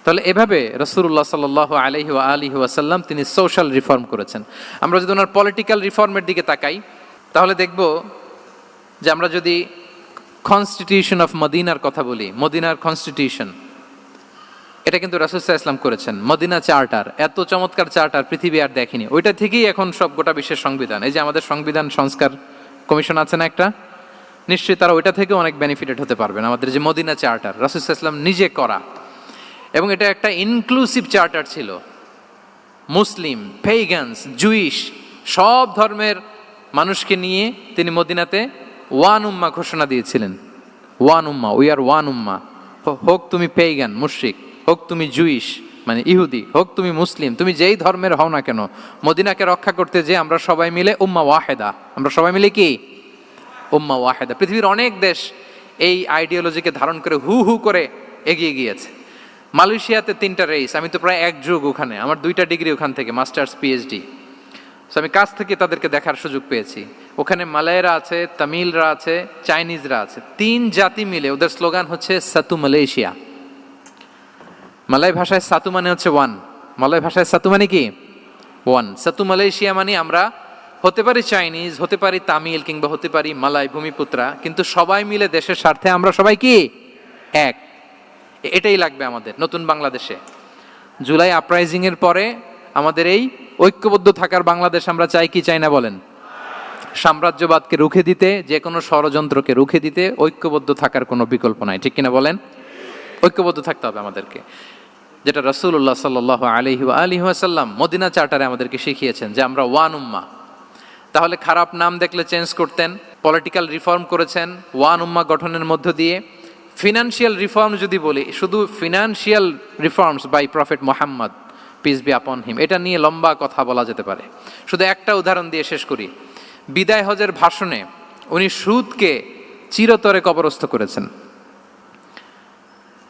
তাহলে এভাবে রাসূলুল্লাহ সাল্লাল্লাহু আলাইহি ওয়া আলিহি ওয়াসাল্লাম তিনি সোশ্যাল রিফর্ম করেছেন। আমরা যদি ওনার পলিটিক্যাল রিফর্মের দিকে তাকাই, তাহলে দেখব যে আমরা যদি কনস্টিটিউশন অফ মদিনার কথা বলি, মদিনার কনস্টিটিউশন, এটা কিন্তু রাসূল সাল্লাল্লাহু আলাইহি ওয়াসাল্লাম করেছেন। মদিনা চার্টার, এত চমৎকার চার্টার পৃথিবী আর দেখেনি। ওইটা থেকেই এখন সব গোটা বিশ্বের সংবিধান। এই যে আমাদের সংবিধান সংস্কার কমিশন আছে না একটা, নিশ্চয়ই তারা ওইটা থেকে অনেক বেনিফিটেড হতে পারবেন। আমাদের যে মদিনা চার্টার রাসূল সাল্লাল্লাহু আলাইহি ওয়াসাল্লাম নিজে করা, এবং এটা একটা ইনক্লুসিভ চার্টার ছিল। মুসলিম, পেগানস, জুইশ, সব ধর্মের মানুষকে নিয়ে তিনি মদিনাতে ওয়ান উম্মা ঘোষণা দিয়েছিলেন। One Umma, we are one উম্মা। হোক তুমি পেগান মুশরিক, হোক তুমি জুইশ মানে ইহুদি, হোক তুমি মুসলিম, তুমি যেই ধর্মের হও না কেন, মদিনাকে রক্ষা করতে যে আমরা সবাই মিলে উম্মা ওয়াহেদা, আমরা সবাই মিলে কি উম্মা ওয়াহেদা। পৃথিবীর অনেক দেশ এই আইডিওলজিকে ধারণ করে হু হু করে এগিয়ে গিয়েছে। মালয়েশিয়াতে 3টা রেস, আমি তো প্রায় এক যুগ ওখানে, আমার 2টা ডিগ্রি ওখান থেকে, মাস্টার্স পিএইচডি। সো আমি কাছ থেকে তাদেরকে দেখার সুযোগ পেয়েছি। ওখানে মালয়েরা আছে, তামিলরা আছে, চাইনিজরা আছে, 3 জাতি মিলে ওদের স্লোগান হচ্ছে সাতু মালয়েশিয়া। মালয় ভাষায় সাতু মানে হচ্ছে ওয়ান, মালয় ভাষায় সাতু মানে কি ওয়ান। সাতু মালয়েশিয়া মানে আমরা হতে পারি চাইনিজ, হতে পারি তামিল, কিংবা হতে পারি মালয় ভূমিপুত্রা, কিন্তু সবাই মিলে দেশের স্বার্থে আমরা সবাই কি এক। এটাই লাগবে আমাদের নতুন বাংলাদেশে। জুলাই আপরাইজিং এর পরে আমাদের এই ঐক্যবদ্ধ থাকার বাংলাদেশ আমরা চাই কি চাই না বলেন? সাম্রাজ্যবাদকে রুখে দিতে, যে কোনো ষড়যন্ত্রকে রুখে দিতে ঐক্যবদ্ধ থাকার কোনো বিকল্প নাই, ঠিক কিনা বলেন? ঐক্যবদ্ধ থাকতে হবে আমাদেরকে, যেটা রাসূলুল্লাহ সাল্লাল্লাহু আলাইহি ওয়া আলিহি ওয়াসাল্লাম মদিনা চার্টারে আমাদেরকে শিখিয়েছেন যে আমরা ওয়ান উম্মাহ। তাহলে খারাপ নাম দেখলে চেঞ্জ করতেন, পলিটিক্যাল রিফর্ম করেছেন ওয়ান উম্মাহ গঠনের মধ্য দিয়ে। ফিনান্সিয়াল রিফর্ম যদি বলি, শুধু financial reforms by prophet Muhammad peace be upon him, এটা নিয়ে লম্বা কথা বলা যেতে পারে। শুধু একটা উদাহরণ দিয়ে শেষ করি। বিদায় হজের ভাষণে উনি সুদকে চিরতরে কবরস্থ করেছেন,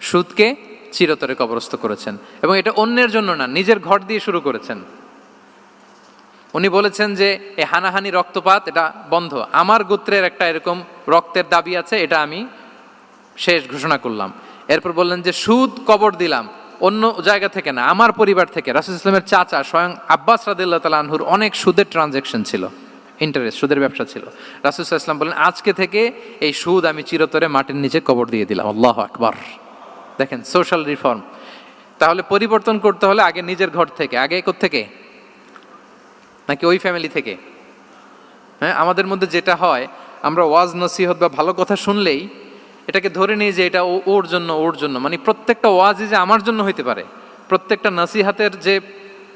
সুদকে চিরতরে কবরস্থ করেছেন, এবং এটা অন্যের জন্য না, নিজের ঘর দিয়ে শুরু করেছেন। উনি বলেছেন যে এই হানাহানি রক্তপাত এটা বন্ধ, আমার গোত্রের একটা এরকম রক্তের দাবি আছে, এটা আমি শেষ ঘোষণা করলাম। এরপর বললেন যে সুদ কবর দিলাম, অন্য জায়গা থেকে না, আমার পরিবার থেকে। রাসূল ইসলামের চাচা স্বয়ং আব্বাস রাদিয়াল্লাহু তাআলা আনহুর অনেক সুদের ট্রানজ্যাকশন ছিল, ইন্টারেস্ট, সুদের ব্যবসা ছিল। রাসূল ইসলাম বলেন আজকে থেকে এই সুদ আমি চিরতরে মাটির নিচে কবর দিয়ে দিলাম। আল্লাহু আকবার। দেখেন সোশ্যাল রিফর্ম। তাহলে পরিবর্তন করতে হলে আগে নিজের ঘর থেকে, আগে কোত্থেকে? নাকি ওই ফ্যামিলি থেকে? হ্যাঁ, আমাদের মধ্যে যেটা হয়, আমরা ওয়াজ নসিহত বা ভালো কথা শুনলেই এটাকে ধরে নিই যে এটা ওর জন্য, ওর জন্য, মানে প্রত্যেকটা ওয়াজই যে আমার জন্য হইতে পারে, প্রত্যেকটা নসিহাতের যে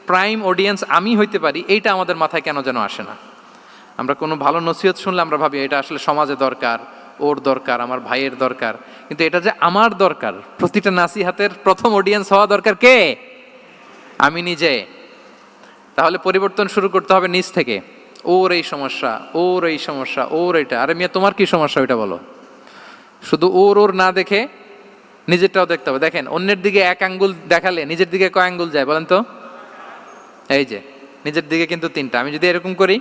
প্রাইম অডিয়েন্স আমি হইতে পারি, এইটা আমাদের মাথায় কেন যেন আসে না। আমরা কোনো ভালো নসিহত শুনলে আমরা ভাবি এটা আসলে সমাজে দরকার, ওর দরকার, আমার ভাইয়ের দরকার, কিন্তু এটা যে আমার দরকার, প্রতিটা নাসিহাতের প্রথম অডিয়েন্স হওয়া দরকার কে? আমি নিজে। তাহলে পরিবর্তন শুরু করতে হবে নিজ থেকে। ওর এই সমস্যা, ওর এই সমস্যা, ওর এটা, আরে মিয়া তোমার কি সমস্যা ওইটা বলো। শুধু ওর ওর না দেখে নিজেরটাও দেখতে হবে। দেখেন, অন্যের দিকে এক আঙ্গুল দেখালে নিজের দিকে কয় আঙ্গুল যায় বলেন তো? এই যে নিজের দিকে কিন্তু তিনটা। আমি যদি এরকম করি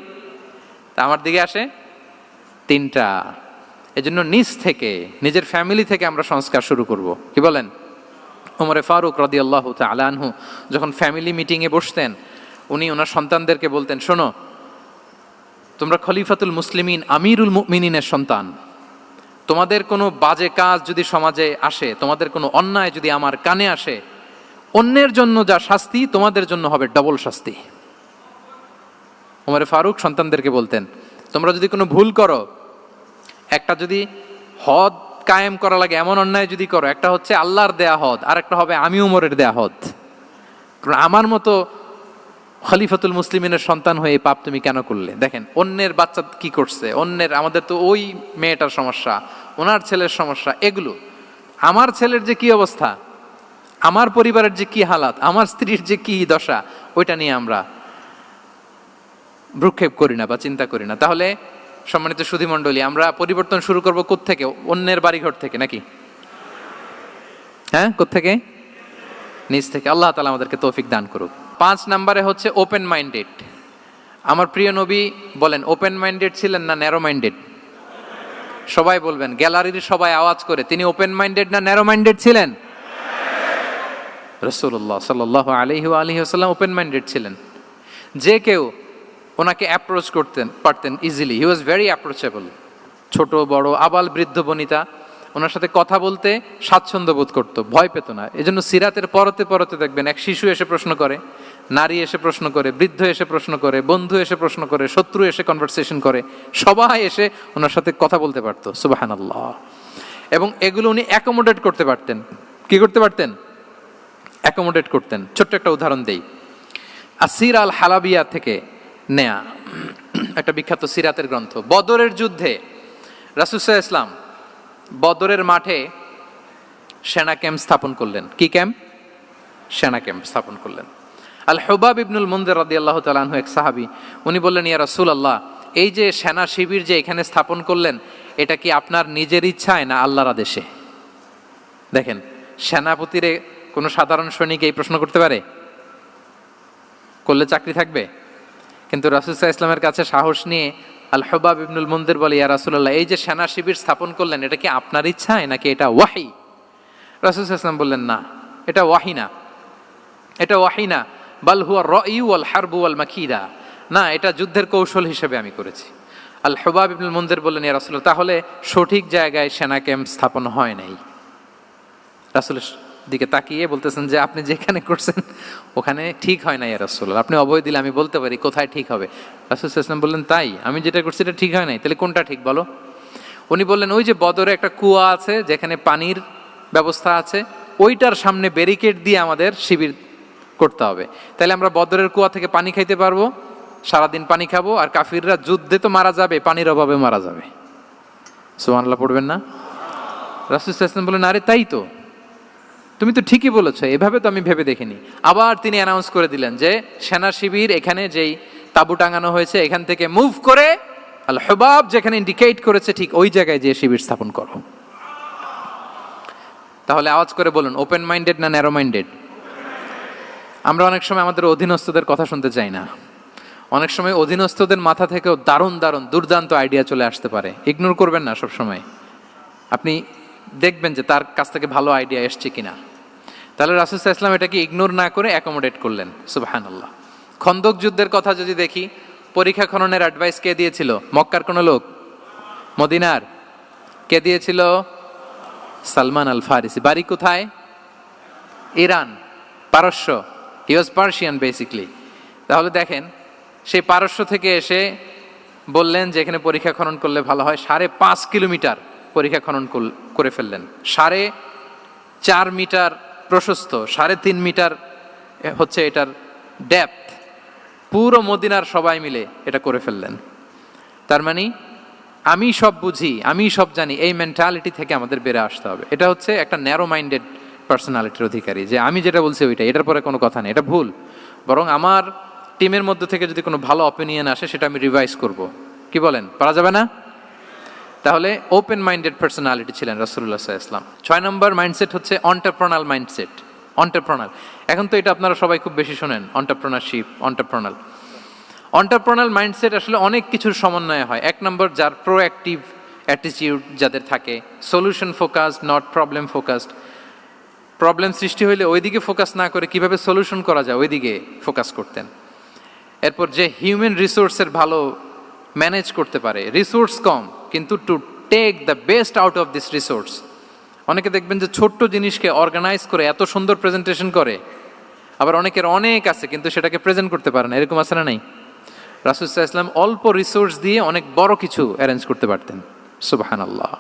তা আমার দিকে আসে তিনটা। এজন্য নিজ থেকে, নিজের ফ্যামিলি থেকে আমরা সংস্কার শুরু করব। কি বলেন? ওমরে ফারুক রাদিয়াল্লাহু তাআলা আনহু যখন ফ্যামিলি মিটিংয়ে বসতেন, উনি ওনার সন্তানদেরকে বলতেন, শোনো, তোমরা খলিফাতুল মুসলিমিন, আমিরুল মুমিনিনের সন্তান। তোমাদের কোনো বাজে কাজ যদি সমাজে আসে, তোমাদের কোনো অন্যায় যদি আমার কানে আসে, অন্যের জন্য যা শাস্তি তোমাদের জন্য হবে ডবল শাস্তি। ওমরে ফারুক সন্তানদেরকে বলতেন, তোমরা যদি কোনো ভুল করো, একটা যদি হদ কায়েম করা লাগে এমন অন্যায় যদি করো, একটা হচ্ছে আল্লাহর দেয়া হদ, আর একটা হবে আমি উমরের দেয়া হদ। আমার মতো খলিফাতুল মুসলিমিনের সন্তান হয়ে পাপ তুমি কেন করলে? দেখেন অন্যের বাচ্চা কি করছে, অন্যের, আমাদের তো ওই মেয়েটার সমস্যা, ওনার ছেলের সমস্যা, এগুলো আমার ছেলের যে কি অবস্থা, আমার পরিবারের যে কি হালাত, আমার স্ত্রীর যে কি দশা, ওইটা নিয়ে আমরা ভ্রুক্ষেপ করি না বা চিন্তা করি না। তাহলে সম্মানিত সুধীমণ্ডলী, আমরা পরিবর্তন শুরু করব কোত্থেকে? অন্যের বাড়িঘর থেকে নাকি? হ্যাঁ, কোত্থেকে? নিজ থেকে। আল্লাহ তাআলা আমাদেরকে তৌফিক দান করুক। 5 নম্বরে হচ্ছে ওপেন মাইন্ডেড। আমার প্রিয় নবী বলেন, ওপেন মাইন্ডেড ছিলেন না ন্যারো মাইন্ডেড? সবাই বলবেন, গ্যালারির সবাই আওয়াজ করে, তিনি ওপেন মাইন্ডেড না ন্যারো মাইন্ডেড ছিলেন? রাসূলুল্লাহ সাল্লাল্লাহু আলাইহি ওয়া আলিহি ওয়াসাল্লাম ওপেন মাইন্ডেড ছিলেন। যে কেউ ওনাকে অ্যাপ্রোচ করতেন পারতেন easily, he was very approachable. ছোট বড় আবাল বৃদ্ধ বনিতা ওনার সাথে কথা বলতে স্বাচ্ছন্দ্য বোধ করতো, ভয় পেত না। এজন্য সিরাতের পরতে পরতে দেখবেন এক শিশু এসে প্রশ্ন করে, নারী এসে প্রশ্ন করে, বৃদ্ধ এসে প্রশ্ন করে, বন্ধু এসে প্রশ্ন করে, শত্রু এসে কনভারসেশন করে, সবাই এসে ওনার সাথে কথা বলতে পারতো। সুবহানাল্লাহ। এবং এগুলো উনি অ্যাকোমোডেট করতে পারতেন। কি করতে পারতেন? অ্যাকোমোডেট করতেন। ছোট্ট একটা উদাহরণ দেই, আসির আল হালাবিয়া থেকে নেয়া একটা বিখ্যাত সিরাতের গ্রন্থ। বদরের যুদ্ধে রাসূল সাল্লাল্লাহু আলাইহি ওয়াসাল্লাম বদরের মাঠে সেনা ক্যাম্প স্থাপন করলেন। কি ক্যাম্প? সেনা ক্যাম্প স্থাপন করলেন। আল হুবাব ইবনুল মুনজির রাদিয়াল্লাহু তাআলা আনহু এক সাহাবী, উনি বললেন, ইয়া রাসূলুল্লাহ, এই যে সেনা শিবির যে এখানে স্থাপন করলেন, এটা কি আপনার নিজের ইচ্ছায় না আল্লাহর আদেশে? দেখেন, সেনাপতিরে কোনো সাধারণ সৈনিক এই প্রশ্ন করতে পারে? করলে চাকরি থাকবে? কিন্তু রাসূল সাল্লাল্লাহু আলাইহি ওয়াসাল্লামের কাছে সাহস নিয়ে আল হুবাব ইবনুল মুনজির বলে, ইয়া রাসূলুল্লাহ, এই যে সেনা শিবির স্থাপন করলেন, এটা কি আপনার ইচ্ছায় নাকি এটা ওয়াহি? রাসূল সাল্লাল্লাহু আলাইহি ওয়াসাল্লাম বললেন, না, এটা ওয়াহি না, এটা ওয়াহি না, বাল হুয়া রায়ু ওয়াল হারবু ওয়াল মাকিদা, না, এটা যুদ্ধের কৌশল হিসেবে আমি করেছি। আল হুবাব ইবনুল মুনজির বললেন, ইয়া রাসূলুল্লাহ, তাহলে সঠিক জায়গায় সেনা ক্যাম্প স্থাপন হয় নাই। রাসূলের দিকে তাকিয়ে বলতেছেন যে আপনি যেখানে করছেন ওখানে ঠিক হয় না ইয়া রাসূলুল্লাহ, আপনি অভয় দিলে আমি বলতে পারি কোথায় ঠিক হবে। রাসূল সাল্লাল্লাহু আলাইহি ওয়াসাল্লাম বললেন, তাই? আমি যেটা করছি এটা ঠিক হয় নাই, তাহলে কোনটা ঠিক বলো? উনি বললেন, ওই যে বদরে একটা কুয়া আছে যেখানে পানির ব্যবস্থা আছে, ওইটার সামনে ব্যারিকেড দিয়ে আমাদের শিবির করতে হবে। তাহলে আমরা বদরের কুয়া থেকে পানি খাইতে পারবো, সারাদিন পানি খাবো, আর কাফিররা যুদ্ধে তো মারা যাবে, পানির অভাবে মারা যাবে। সুবহানাল্লাহ পড়বেন না? রাসূল সাল্লাল্লাহু আলাইহি ওয়াসাল্লাম বললেন, আরে তাই তো, তুমি তো ঠিকই বলেছো, এভাবে তো আমি ভেবে দেখিনি। আবার তিনি অ্যানাউন্স করে দিলেন যে সেনা শিবির এখানে যেই তাঁবু টাঙানো হয়েছে এখান থেকে মুভ করে আল হুবাব যেখানে ইন্ডিকেট করেছে ঠিক ওই জায়গায় যে শিবির স্থাপন করো। তাহলে আওয়াজ করে বলুন, ওপেন মাইন্ডেড না ন্যারো মাইন্ডেড? আমরা অনেক সময় আমাদের অধীনস্থদের কথা শুনতে চাই না। অনেক সময় অধীনস্থদের মাথা থেকেও দারুণ দারুণ দুর্দান্ত আইডিয়া চলে আসতে পারে। ইগনোর করবেন না সব সময়, আপনি দেখবেন যে তার কাছ থেকে ভালো আইডিয়া এসছে কিনা। তাহলে রাসূল সাল্লাল্লাহু আলাইহি ওয়াসাল্লাম এটাকে ইগনোর না করে অ্যাকোমোডেট করলেন। সুবহানাল্লাহ। খন্দক যুদ্ধের কথা যদি দেখি, পরীক্ষা খননের অ্যাডভাইস কে দিয়েছিল? মক্কার কোন লোক? মদিনার? কে দিয়েছিল? সালমান আল ফারিসি। বাড়ি কোথায়? ইরান, পারস্য। হি ওয়াজ পার্সিয়ান বেসিকলি। তাহলে দেখেন, সেই পারস্য থেকে এসে বললেন যে এখানে পরীক্ষা খনন করলে ভালো হয়। 5.5 কিলোমিটার পরীক্ষা খনন করে ফেললেন। 4.5 মিটার প্রশস্ত, 3.5 মিটার হচ্ছে এটার ডেপথ। পুরো মদিনার সবাই মিলে এটা করে ফেললেন। তার মানে আমি সব বুঝি, আমি সব জানি, এই মেন্টালিটি থেকে আমাদের বেড়ে আসতে হবে। এটা হচ্ছে একটা ন্যারো মাইন্ডেড পার্সোনালিটির অধিকারী, যে আমি যেটা বলছি ওইটা, এটার পরে কোনো কথা নেই, এটা ভুল। বরং আমার টিমের মধ্যে থেকে যদি কোনো ভালো অপিনিয়ন আসে সেটা আমি রিভাইজ করব। কি বলেন, পারা যাবে না? তাহলে ওপেন মাইন্ডেড পার্সোনালিটি ছিলেন রাসূলুল্লাহ সাল্লাল্লাহু আলাইহি ওয়াসাল্লাম। 6 নম্বর মাইন্ডসেট হচ্ছে অন্টারপ্রেনাল মাইন্ডসেট। অন্টারপ্রেনাল, এখন তো এটা আপনারা সবাই খুব বেশি শোনেন, অন্টারপ্রেনারশিপ, অন্টারপ্রেনাল মাইন্ডসেট আসলে অনেক কিছুর সমন্বয় হয়। 1 নম্বর, যার প্রোঅ্যাক্টিভ অ্যাটিটিউড যাদের থাকে, solution focused, not problem focused. Problem সৃষ্টি হইলে ওইদিকে ফোকাস না করে কিভাবে সলিউশন করা যায় ওইদিকে ফোকাস করতেন। এরপর যে হিউম্যান রিসোর্সের ভালো ম্যানেজ করতে পারে, রিসোর্স কম কিন্তু to take the best out of this resource. অনেকে দেখবেন যে ছোট্ট জিনিসকে অর্গানাইজ করে এত সুন্দর প্রেজেন্টেশন করে, আবার অনেকের অনেক আছে কিন্তু সেটাকে প্রেজেন্ট করতে পারে না, এরকম আছে না নাই? রাসূল সাল্লাল্লাহু আলাইহি ওয়াসাল্লাম অল্প রিসোর্স দিয়ে অনেক বড় কিছু অ্যারেঞ্জ করতে পারতেন, সুবহানাল্লাহ।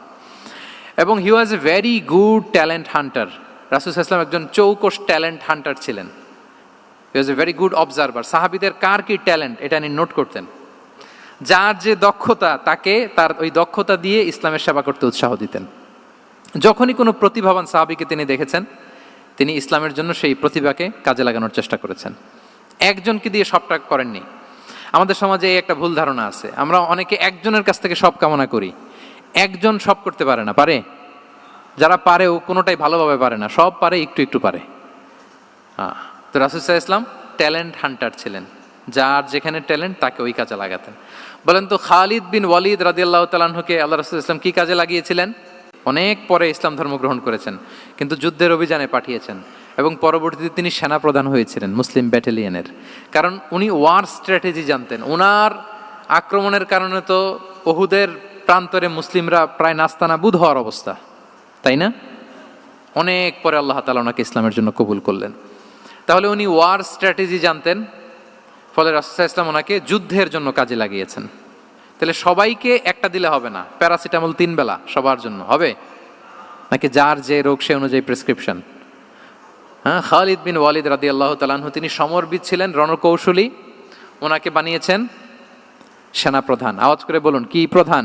এবং he was a very good talent hunter. রাসূল সাল্লাল্লাহু আলাইহি ওয়াসাল্লাম একজন চৌকস ট্যালেন্ট হান্টার ছিলেন। He was a very good observer. সাহাবীদের কার কি ট্যালেন্ট এটা তিনি নোট করতেন। যার যে দক্ষতা তাকে তার ওই দক্ষতা দিয়ে ইসলামের সেবা করতে উৎসাহ দিতেন। যখনই কোনো প্রতিভাবান সাহাবীকে তিনি দেখেছেন, তিনি ইসলামের জন্য সেই প্রতিভাকে কাজে লাগানোর চেষ্টা করেছেন। একজনকে দিয়ে সবটা করেননি। আমাদের সমাজে এই একটা ভুল ধারণা আছে, আমরা অনেকে একজনের কাছ থেকে সব কামনা করি। একজন সব করতে পারে না, পারে? যারা পারেও কোনোটাই ভালোভাবে পারে না, সব পারে একটু একটু পারে। তো রাসূল সাল্লাল্লাহু আলাইহি ওয়াসাল্লাম ট্যালেন্ট হান্টার ছিলেন, যার যেখানে ট্যালেন্ট তাকে ওই কাজে লাগাতেন। বলেন তো খালিদ বিন ওয়ালিদ রাদিয়াল্লাহু তাআলা আনহুকে আল্লাহ রাসূল সাল্লাল্লাহু আলাইহি ওয়াসাল্লাম কি কাজে লাগিয়েছিলেন? অনেক পরে ইসলাম ধর্ম গ্রহণ করেছেন, কিন্তু যুদ্ধের অভিযানে পাঠিয়েছেন এবং পরবর্তীতে তিনি সেনাপ্রধান হয়েছিলেন মুসলিম ব্যাটালিয়নের। কারণ উনি ওয়ার স্ট্র্যাটেজি জানতেন। ওনার আক্রমণের কারণে তো উহুদের প্রান্তরে মুসলিমরা প্রায় নাস্তানাবুদ হওয়ার অবস্থা, তাই না? অনেক পরে আল্লাহ তাআলা ওনাকে ইসলামের জন্য কবুল করলেন। তাহলে উনি ওয়ার স্ট্র্যাটেজি জানতেন, ফলে রাসূল সাল্লাল্লাহু আলাইহি ওয়াসাল্লাম ওনাকে যুদ্ধের জন্য কাজে লাগিয়েছেন। তাহলে সবাইকে একটা দিলে হবে না, প্যারাসিটামল 3 বেলা সবার জন্য হবে নাকি যার যে রোগ সে অনুযায়ী প্রেসক্রিপশন? হ্যাঁ, খালিদ বিন ওয়ালিদ রাদিয়াল্লাহু তাআলা আনহু তিনি সমরবিদ ছিলেন, রণকৌশলী। ওনাকে বানিয়েছেন সেনাপ্রধান। আওয়াজ করে বলুন, কি প্রধান?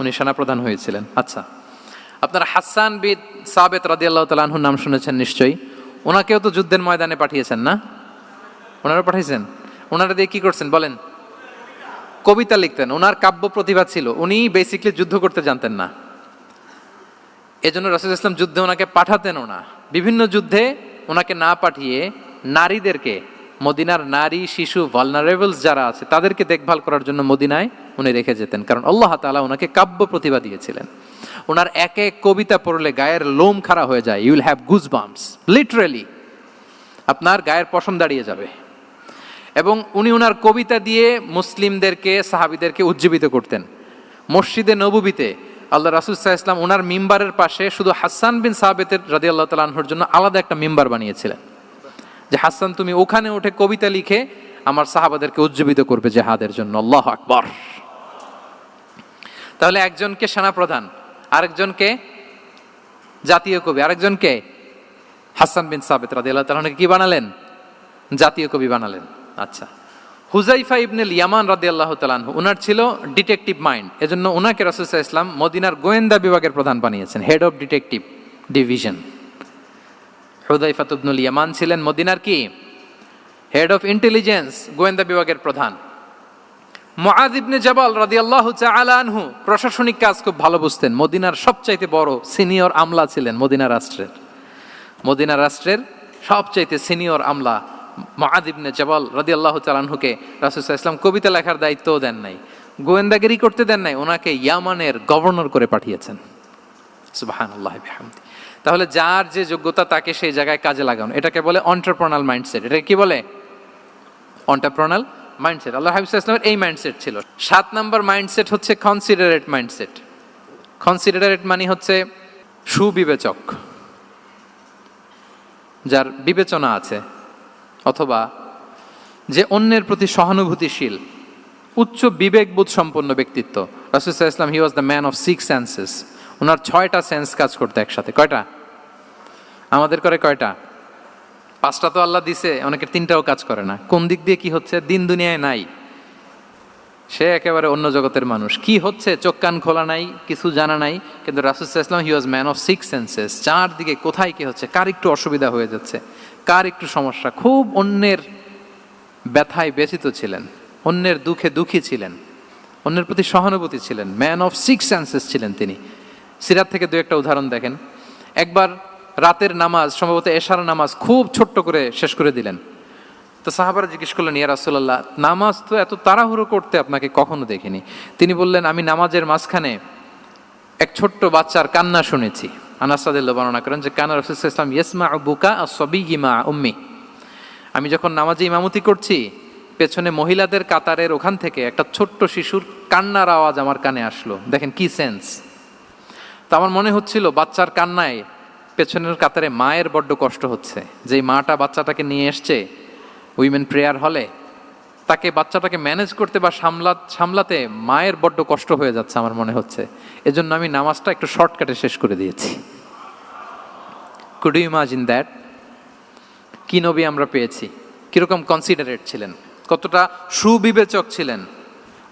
উনি সেনাপ্রধান হয়েছিলেন। আচ্ছা, আপনারা হাসান বিন সাবিত রাদিয়াল্লাহু তাআলা আনহুর নাম শুনেছেন নিশ্চয়ই। ওনাকেও তো যুদ্ধের ময়দানে পাঠিয়েছেন না? ওনারা পাঠিয়েছেন। ওনারা দিয়ে কি করছেন বলেন? কবিতা লিখতেন। ওনার কাব্য প্রতিভা ছিল। উনি বেসিক্যালি যুদ্ধ করতে জানতেন না, এজন্য রাসূল সাল্লাল্লাহু আলাইহি ওয়াসাল্লাম যুদ্ধে ওনাকে পাঠাতেনও না। বিভিন্ন যুদ্ধে ওনাকে না পাঠিয়ে নারীদেরকে, মদিনার নারী শিশু ভালনারেবলস যারা আছে তাদেরকে দেখভাল করার জন্য মদিনায় উনি রেখে যেতেন, কারণ আল্লাহ তাআলা ওনাকে কাব্য প্রতিভা দিয়েছিলেন। ওনার এক এক কবিতা পড়লে গায়ের লোম খাড়া হয়ে যায়, you will have goosebumps, literally আপনার গায়ের পশম দাঁড়িয়ে যাবে। এবং উনি ওনার কবিতা দিয়ে মুসলিমদেরকে, সাহাবীদেরকে উজ্জীবিত করতেন। মসজিদে নববীতে আল্লাহ রাসূল সাল্লাল্লাহু আলাইহি ওয়াসাল্লাম ওনার মিম্বারের পাশে শুধু হাসান বিন সাবিতের রাদিয়াল্লাহু তাআলা আনহুর জন্য আলাদা একটা মিম্বার বানিয়েছিলেন, যে হাসান তুমি ওখানে উঠে কবিতা লিখে আমার সাহাবাদেরকে উজ্জীবিত করবে জিহাদের জন্য। আল্লাহু আকবার। তাহলে একজনকে সেনাপ্রধান, আরেকজনকে জাতীয় কবি, আরেকজনকে হাসান বিন সাবিত রাদিয়াল্লাহু তাআলা আনহুকে কি বানালেন? জাতীয় কবি বানালেন। আচ্ছা, হুযাইফা ইবনে ইয়ামান রাদিয়াল্লাহু তাআলা আনহু, ওনার ছিল ডিটেকটিভ মাইন্ড, এজন্য ওনাকে রাসূল সাল্লাল্লাহু আলাইহি ওয়াসাল্লাম মদিনার গোয়েন্দা বিভাগের প্রধান বানিয়েছেন, head of detective division. Huzaifa ibnul Yaman ছিলেন মদিনার কি? হেড অফ ইন্টেলিজেন্স, গোয়েন্দা বিভাগের প্রধান। মুআয ইবনে জাবাল রাদিয়াল্লাহু তাআলা আনহু প্রশাসনিক কাজ খুব ভালো বুঝতেন। মদিনার সবচাইতে বড় সিনিয়র আমলা ছিলেন মদিনা রাষ্ট্রের সবচাইতে সিনিয়র আমলা মুআয ইবনে জাবাল রাদিয়াল্লাহু তাআলা আনহুকে রাসূল সাল্লাল্লাহু আলাইহি ওয়াসাল্লাম কবিতা লেখার দায়িত্বও দেন নাই, গোয়েন্দাগিরি করতে দেন নাই, ওনাকে ইয়ামানের গভর্নর করে পাঠিয়েছেন। সুবহানাল্লাহি বিহামদি। তাহলে যার যে যোগ্যতা তাকে সেই জায়গায় কাজে লাগানো, এটাকে বলে এন্টারপ্রেনাল মাইন্ডসেট। এটা কি বলে? এন্টারপ্রেনাল মাইন্ডসেট। আল্লাহ হাবিব সাল্লাল্লাহু আলাইহি ওয়াসাল্লামের এই মাইন্ডসেট ছিল। 7 নম্বর মাইন্ডসেট হচ্ছে কনসিডারেট মাইন্ডসেট। কনসিডারেট মানে হচ্ছে সুবিবেচক, যার বিবেচনা আছে, অথবা যে অন্যের প্রতি সহানুভূতিশীল, উচ্চ বিবেকবোধ সম্পন্ন ব্যক্তিত্ব। রাসূল সাল্লাল্লাহু আলাইহি ওয়াসাল্লাম he was the man of 6 senses. ওনার 6টা সেন্স কাজ করতে একসাথে। কয়টা? আমাদের করে কয়টা? 5টা তো আল্লাহ দিছে, অনেকের 3টাও কাজ করে না। কোন দিক দিয়ে কি হচ্ছে? দিন দুনিয়ায় নাই, সে একেবারে অন্য জগতের মানুষ। কি হচ্ছে চোখ কান খোলা নাই, কিছু জানা নাই। কিন্তু রাসূল সাল্লাল্লাহু আলাইহি ওয়াসাল্লাম he was man of 6 senses. চারদিকে কোথায় কি হচ্ছে, কার একটু অসুবিধা হয়ে যাচ্ছে, কার একটু সমস্যা, খুব অন্যের ব্যথায় ব্যথিত ছিলেন, অন্যের দুঃখে দুঃখী ছিলেন। অন্যের প্রতি সহানুভূতি ছিলেন, ম্যান অফ সিক্স সেন্সেস ছিলেন তিনি। সিরাত থেকে দু একটা উদাহরণ দেখেন। একবার রাতের নামাজ, সম্ভবত এশার নামাজ, খুব ছোট্ট করে শেষ করে দিলেন। তো সাহাবারা জিজ্ঞেস করলেন, ইয়া রাসূলুল্লাহ, নামাজ তো এত তাড়াহুড়ো করতে আপনাকে কখনো দেখিনি। তিনি বললেন, আমি নামাজের মাঝখানে এক ছোট্ট বাচ্চার কান্না শুনেছি। আনাস রাদিয়াল্লাহু বর্ণনা করেন যে কানা রাসূলুল্লাহ সাল্লাল্লাহু আলাইহি ওয়াসাল্লাম ইয়াসমাউ বুকা আস-সাবিয়্যি মা উম্মি। আমি যখন নামাজে ইমামতি করছি, পেছনে মহিলাদের কাতারের ওখান থেকে একটা ছোট্ট শিশুর কান্নার আওয়াজ আমার কানে আসলো। দেখেন কি সেন্স। তো আমার মনে হচ্ছিল বাচ্চার কান্নায় পেছনের কাতারে মায়ের বড্ড কষ্ট হচ্ছে, যে মাটা বাচ্চাটাকে নিয়ে এসছে উইমেন প্রেয়ার হলে, তাকে বাচ্চাটাকে ম্যানেজ করতে বা সামলাতে মায়ের বড্ড কষ্ট হয়ে যাচ্ছে আমার মনে হচ্ছে। এজন্য আমি নামাজটা একটু শর্টকাটে শেষ করে দিয়েছি। Could you imagine that? কি নবী আমরা পেয়েছি, কিরকম কনসিডারেট ছিলেন, কতটা সুবিবেচক ছিলেন,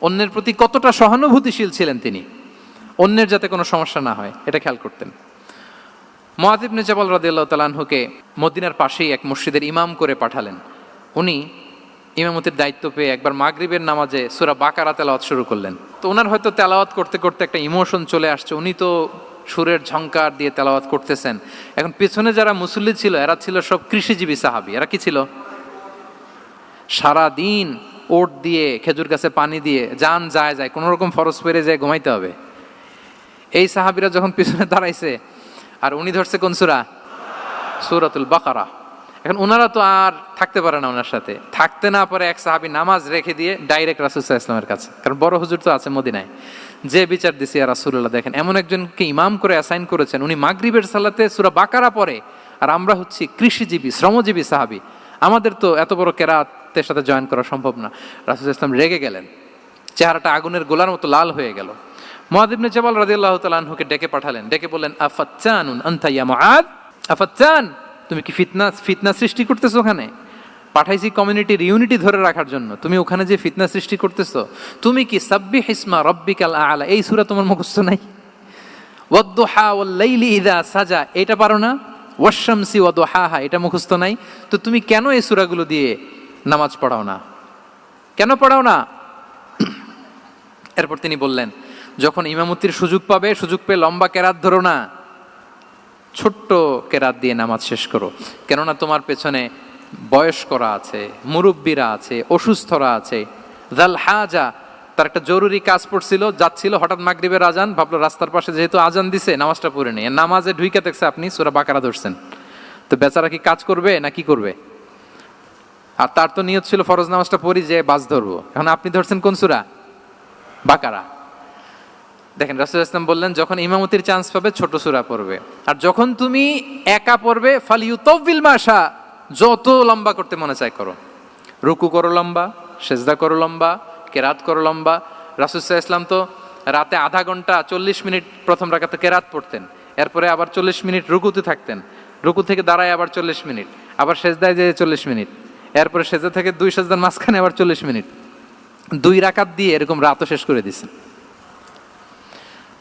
অন্যের প্রতি কতটা সহানুভূতিশীল ছিলেন তিনি, অন্যের যাতে কোনো সমস্যা না হয় এটা খেয়াল করতেন। মুআয ইবনে জাবাল রাদিয়াল্লাহু তাআলা আনহুকে মদিনার পাশেই এক মসজিদের ইমাম করে পাঠালেন। উনি ইমামতির দায়িত্ব পেয়ে একবার মাগরিবের নামাজে সূরা বাকারা তেলাওয়াত শুরু করলেন। তো ওনার হয়তো তেলাওয়াত করতে করতে একটা ইমোশন চলে আসছে, উনি তো সুরের ঝংকার দিয়ে তেলাওয়াত করতেছেন। এখন পেছনে যারা মুসল্লি ছিল এরা ছিল সব কৃষিজীবী সাহাবী। এরা কি ছিল? সারা দিন ওট দিয়ে, খেজুর গাছে পানি দিয়ে জান যায় কোনো রকম ফরজ পেরে যায় ঘুমাইতে হবে। এই সাহাবীরা যখন পিছনে দাঁড়াইছে আর উনি ধরছে কোন সূরা? সূরাতুল বাকারা। এখন ওনারা তো আর থাকতে পারে না, ওনার সাথে থাকতে না পারে এক সাহাবী নামাজ রেখে দিয়ে ডাইরেক্ট রাসূল সাল্লাল্লাহু আলাইহি ওয়াসাল্লামের কাছে, কারণ বড় হুজুর তো আছে মদিনায়, যে বিচার দিছে ইয়া রাসূলুল্লাহ, দেখেন এমন একজনকে ইমাম করে অ্যাসাইন করেছেন, উনি মাগরিবের সালাতে সূরা বাকারা পড়ে, আর আমরা হচ্ছি কৃষিজীবী শ্রমজীবী সাহাবী, আমাদের তো এত বড় কেরাতের সাথে জয়েন করা সম্ভব না। রাসূল সাল্লাল্লাহু আলাইহি ওয়াসাল্লাম রেগে গেলেন, চেহারাটা আগুনের গোলার মতো লাল হয়ে গেল। মুআয ইবনে জাবাল রাদিয়াল্লাহু তাআলা আনহুকে ডেকে পাঠালেন, ডেকে বললেন, আফাত্তানুন আনতা ইয়া মুআয, আফাত্তান, তুমি কি ফিতনা সৃষ্টি করতেছো? ওখানে পাঠাইছি কমিউনিটির ইউনিটি ধরে রাখার জন্য, তুমি ওখানে যে ফিতনা সৃষ্টি করতেছো। তুমি কি সাব্বিহ ইসমা রাব্বিকাল আ'লা এই সূরা তোমার মুখস্থ নাই? ওয়াদ-দুহা ওয়াল-লাইলি ইযা সাজা এটা পারো না? ওয়াশ-শামসি ওয়া দুহাহা এটা মুখস্থ নাই? তো তুমি কেন এই সূরাগুলো দিয়ে নামাজ পড়াও না? কেন পড়াও না? এরপর তিনি বললেন, যখন ইমামতির সুযোগ পাবে, সুযোগ পেয়ে লম্বা কেরাত ধরো না, ছোট্ট কেরাত দিয়ে নামাজ শেষ করো। কেননা তোমার পেছনে বয়স্করা আছে, মুরব্বীরা আছে, অসুস্থরা আছে। জাল হাজা, তার একটা জরুরি কাজ পড়ছিল, যাচ্ছিল, হঠাৎ মাগরিবের আজান, ভাবলো রাস্তার পাশে যেহেতু আজান দিছে নামাজটা পড়ে নেই। নামাজে ঢুইকা দেখছে আপনি সূরা বাকারা ধরছেন, তো বেচারা কি কাজ করবে না কি করবে? আর তার তো নিয়ত ছিল ফরজ নামাজটা পড়ি যে বাস ধরবো, এখন আপনি ধরছেন কোন সূরা? বাকারা। দেখেন রাসূল সাল্লাল্লাহু আলাইহি ওয়াসাল্লাম বললেন, যখন ইমামতির চান্স পাবে ছোট সূরা পড়বে, আর যখন তুমি একা পড়বে ফালিউতাউবিল মাশা, যত লম্বা করতে মনে চায় করো, রুকু করো লম্বা, সেজদা করো লম্বা, কেরাত করো লম্বা। রাসূল সাল্লাল্লাহু আলাইহি ওয়াসাল্লাম তো রাতে আধা ঘন্টা 40 মিনিট প্রথম রাকাতে কেরাত পড়তেন, এরপরে আবার 40 মিনিট রুকুতে থাকতেন, রুকু থেকে দাঁড়ায় আবার 40 মিনিট, আবার সেজদায় যেয়ে 40 মিনিট, এরপরে সেজদা থেকে 2 সেজদার মাঝখানে আবার 40 মিনিট, 2 রাকাত দিয়ে এরকম রাতও শেষ করে দিয়েছেন।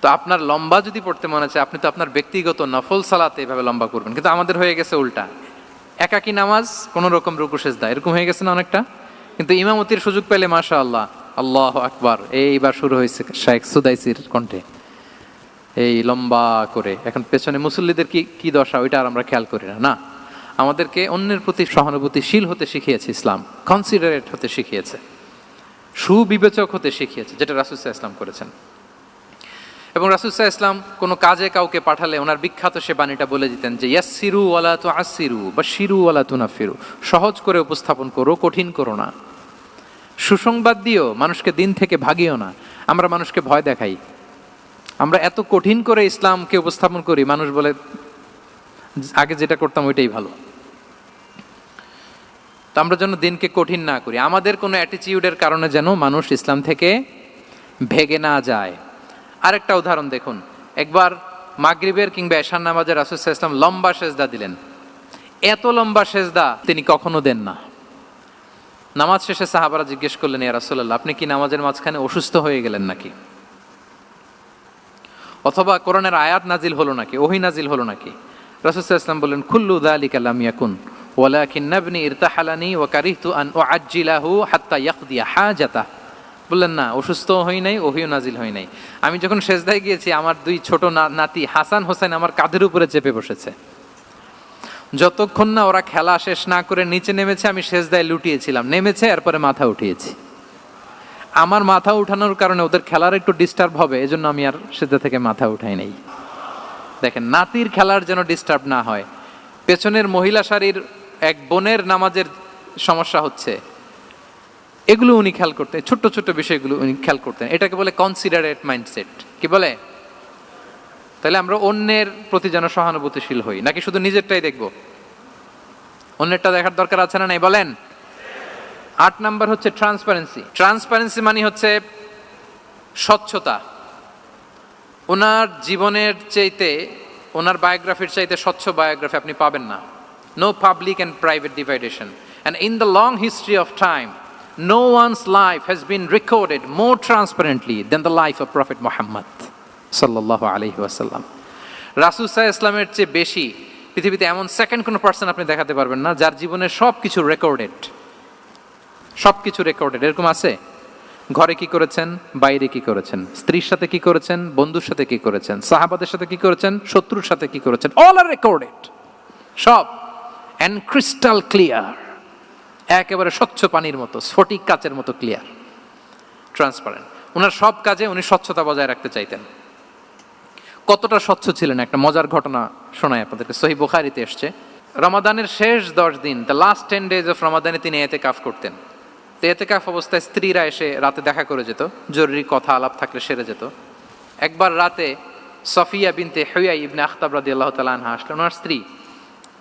তো আপনার লম্বা যদি পড়তে মনে চায়, আপনি তো আপনার ব্যক্তিগত নফল সালাতে এভাবে লম্বা করবেন। কিন্তু আমাদের হয়ে গেছে উল্টা, একাকী নামাজ কোনো রকম রুকু সেজদা এরকম হয়ে গেছে না অনেকটা। কিন্তু ইমামতির সুযোগ পেলে মাশাআল্লাহ, আল্লাহু আকবার, এইবার শুরু হয়েছে শাইখ সুদাইসির কণ্ঠে, এই লম্বা করে। এখন পেছনে মুসল্লিদের কি দশা ওইটা আর আমরা খেয়াল করি না। না, আমাদেরকে অন্যের প্রতি সহানুভূতিশীল হতে শিখিয়েছে ইসলাম, কনসিডারেট হতে শিখিয়েছে, সুবিবেচক হতে শিখিয়েছে, যেটা রাসূল সাল্লাল্লাহু আলাইহি ওয়াসাল্লাম করেছেন। এবং রাসূল সাল্লাল্লাহু আলাইহি ওয়াসাল্লাম কোনো কাজে কাউকে পাঠালে ওনার বিখ্যাত সে বাণীটা বলে দিতেন যে ইয়াসসিরু ওয়ালা তুআসসিরু বাশশিরু ওয়ালা তুনাফিরু, সহজ করে উপস্থাপন করো, কঠিন করো না। সুসংবাদ দিও, মানুষকে দিন থেকে ভাগিও না। আমরা মানুষকে ভয় দেখাই, আমরা এত কঠিন করে ইসলামকে উপস্থাপন করি, মানুষ বলে আগে যেটা করতাম ওইটাই ভালো। তো আমরা যেন দিনকে কঠিন না করি, আমাদের কোনো অ্যাটিটিউডের কারণে যেন মানুষ ইসলাম থেকে ভেগে না যায়। আরেকটা উদাহরণ দেখুন, একবার মাগরিবের কিংবা এশার নামাজে রাসূল সাল্লাল্লাহু আলাইহি ওয়াসাল্লাম লম্বা সেজদা দিলেন। এত লম্বা সেজদা তিনি কখনো দেন না। নামাজ শেষে সাহাবারা জিজ্ঞেস করলেন, ইয়া রাসূলুল্লাহ, আপনি কি নামাজের মাঝখানে অসুস্থ হয়ে গেলেন নাকি? অথবা কোরআনের আয়াত নাজিল হলো নাকি, ওহী নাজিল হলো নাকি? রাসূল সাল্লাল্লাহু আলাইহি ওয়াসাল্লাম বললেন, কুল্লু যালিকা লাম ইয়াকুন ওয়ালাকিন নাবনি ইরতাহালানি ওয়া কারিহতু আন উআজ্জিলাহু হাত্তা ইয়াকদিয়া হাজাতাহ। বললেন না, অসুস্থ হই নাই, ওহিও নাজিল হই নাই। আমি যখন সেজদায় গিয়েছি, আমার দুই ছোট নাতি হাসান হোসেন আমার কাঁধের উপরে চেপে বসেছে। যতক্ষণ না ওরা খেলা শেষ না করে নিচে নেমেছে, আমি সেজদায় লুটিয়েছিলাম। নেমেছে, এরপরে মাথা উঠিয়েছি। আমার মাথা উঠানোর কারণে ওদের খেলার একটু ডিস্টার্ব হবে, এজন্য আমি আর সেজদা থেকে মাথা উঠাই নাই। দেখেন, নাতির খেলার যেন ডিস্টার্ব না হয়। পেছনের মহিলা সারির এক বোনের নামাজের সমস্যা হচ্ছে, এগুলো উনি খেয়াল করতেন, ছোট্ট ছোট্ট বিষয়গুলো উনি খেয়াল করতেন। এটাকে বলে কনসিডারেট মাইন্ডসেট। কি বলে? তাহলে আমরা অন্যের প্রতি যেন সহানুভূতিশীল হই, নাকি শুধু নিজেরটাই দেখব? অন্যেরটা দেখার দরকার আছে না নাই বলেন? 8 নাম্বার হচ্ছে ট্রান্সপারেন্সি। ট্রান্সপারেন্সি মানে হচ্ছে স্বচ্ছতা। ওনার জীবনের চাইতে, ওনার বায়োগ্রাফির চাইতে স্বচ্ছ বায়োগ্রাফি আপনি পাবেন না। No public and private ডিভাইডেশন। And in the long history of time, no one's life has been recorded more transparently than the life of Prophet Muhammad sallallahu alaihi wasallam. রাসূল সাল্লাল্লাহু আলাইহি ওয়াসাল্লামের চেয়ে বেশি পৃথিবীতে এমন সেকেন্ড কোনো পার্সন আপনি দেখাতে পারবেন না যার জীবনের সবকিছু রেকর্ডেড। সবকিছু রেকর্ডেড। এরকম আছে? ঘরে কি করেছেন, বাইরে কি করেছেন, স্ত্রীর সাথে কি করেছেন, বন্ধুর সাথে কি করেছেন, সাহাবাদের সাথে কি করেছেন, শত্রুর সাথে কি করেছেন, অল আর রেকর্ডেড। সব এন্ড ক্রিস্টাল ক্লিয়ার, একেবারে স্বচ্ছ পানির মতো, স্ফটিক কাচের মতো ক্লিয়ার, ট্রান্সপারেন্ট। ওনার সব কাজে উনি স্বচ্ছতা বজায় রাখতে চাইতেন। কতটা স্বচ্ছ ছিলেন, একটা মজার ঘটনা শোনায় আপনাদেরকে। সহিহ বুখারীতে এসছে, রমাদানের শেষ 10 দিন, দ্য লাস্ট 10 days অফ রমাদানে তিনি ইতিকাফ করতেন। তো ইতিকাফ অবস্থায় স্ত্রীরা এসে রাতে দেখা করে যেত, জরুরি কথা আলাপ থাকলে সেরে যেত। একবার রাতে সফিয়া বিনতে হুয়াই ইবনে আখতাব রাদিয়াল্লাহু তাআলা আনহা আসলেন, ওনার স্ত্রী।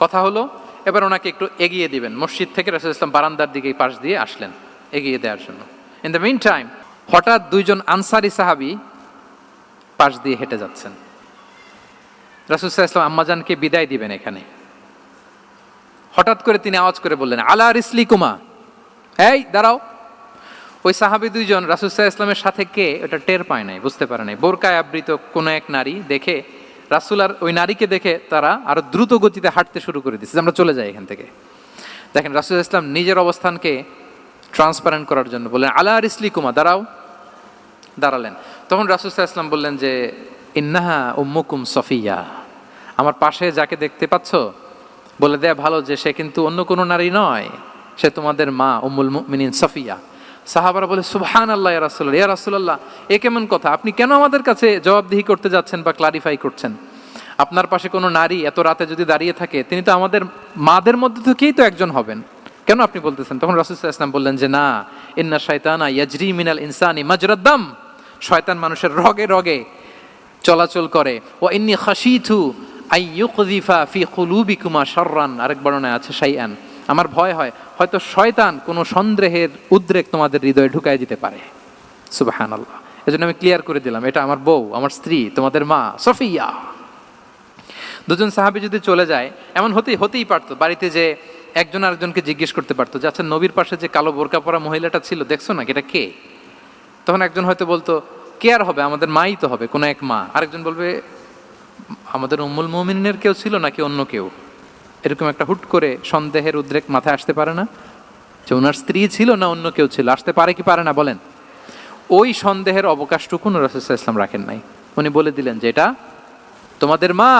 কথা হলো, এবার ওনাকে একটু এগিয়ে দিবেন। মসজিদ থেকে রাসূল ইসলাম বারান্দার দিকে পাশ দিয়ে আসলেন এগিয়ে দেওয়ার জন্য। ইন দ্য মিন টাইম হঠাৎ দুইজন আনসারি সাহাবী পাশ দিয়ে হেঁটে যাচ্ছেন। রাসূল সাল্লাল্লাহু আলাইহি ওয়াসাল্লাম আম্মাজানকে বিদায় দিবেন এখানে। হঠাৎ করে তিনি আওয়াজ করে বললেন, আলা রিসলিকুমা, এই দাঁড়াও। ওই সাহাবী দুইজন রাসূল সাল্লাল্লাহু আলাইহি ওয়াসাল্লামের সাথে কে ওটা টের পায় নাই, বুঝতে পারে নাই। বোরকায় আবৃত কোনো এক নারী দেখে, রাসূল আর ওই নারীকে দেখে তারা আরো দ্রুত গতিতে হাঁটতে শুরু করে দিচ্ছে, আমরা চলে যাই এখান থেকে। দেখেন, রাসূল সাল্লাল্লাহু আলাইহি ওয়াসাল্লাম নিজের অবস্থানকে ট্রান্সপারেন্ট করার জন্য বললেন, আলা রিসলিকুমা, দাঁড়াও। দাঁড়ালেন। তখন রাসূল সাল্লাল্লাহু আলাইহি ওয়াসাল্লাম বললেন যে, ইন্নাহা উম্মুকুম সফিয়া, আমার পাশে যাকে দেখতে পাচ্ছ, বলে দেয়া ভালো যে সে কিন্তু অন্য কোনো নারী নয়, সে তোমাদের মা উম্মুল মুমিনিন সফিয়া। সাহাবারা বলে, সুবহানাল্লাহ ইয়া রাসূলুল্লাহ, ইয়া রাসূলুল্লাহ, এ কেমন কথা? আপনি কেন আমাদের কাছে জবাবদিহি করতে যাচ্ছেন বা ক্লারিফাই করছেন? আপনার পাশে কোনো নারী এত রাতে যদি দাঁড়িয়ে থাকে, তিনি তো আমাদের মাদের মধ্যে থেকেই তো একজন হবেন, কেন আপনি বলতেছেন? তখন রাসূল সাল্লাল্লাহু আলাইহি ওয়াসাল্লাম বললেন যে, না, ইন্না শাইতানা ইয়াজরি মিনাল ইনসানি মাজরাদ দাম, শয়তান মানুষের রগে রগে চলাচল করে। ওয়া ইন্নী খাশিতু আই ইউকযিফা ফি কুলুবিকুমা শাররান, আরেক বর্ণনায় আছে শাইআন, আমার ভয় হয় হয়তো শয়তান কোনো সন্দেহের উদ্রেক তোমাদের হৃদয়ে ঢুকায় দিতে পারে। সুবহানাল্লাহ। এজন্য আমি ক্লিয়ার করে দিলাম, এটা আমার বউ, আমার স্ত্রী, তোমাদের মা সফিয়া। দুজন সাহাবী যদি চলে যায়, এমন হতেই পারতো বাড়িতে যে একজন আরেকজনকে জিজ্ঞেস করতে পারতো যে, আচ্ছা, নবীর পাশে যে কালো বোরকা পরা মহিলাটা ছিল, দেখছো না, এটা কে? তখন একজন হয়তো বলতো, কে আর হবে, আমাদের মাই তো হবে, কোনো এক মা। আরেকজন বলবে, আমাদের উম্মুল মুমিনিনের কেউ ছিল নাকি অন্য কেউ? এরকম একটা হুট করে সন্দেহের উদ্রেক মাথায় আসতে পারে না যে ওনার স্ত্রী ছিল না অন্য কেউ ছিল? আসতে পারে কি পারে না বলেন? ওই সন্দেহের অবকাশটুকু রাসূল সাল্লাল্লাহু আলাইহি ওয়াসাল্লাম রাখেন নাই। উনি বলে দিলেন যে, এটা তোমাদের মা,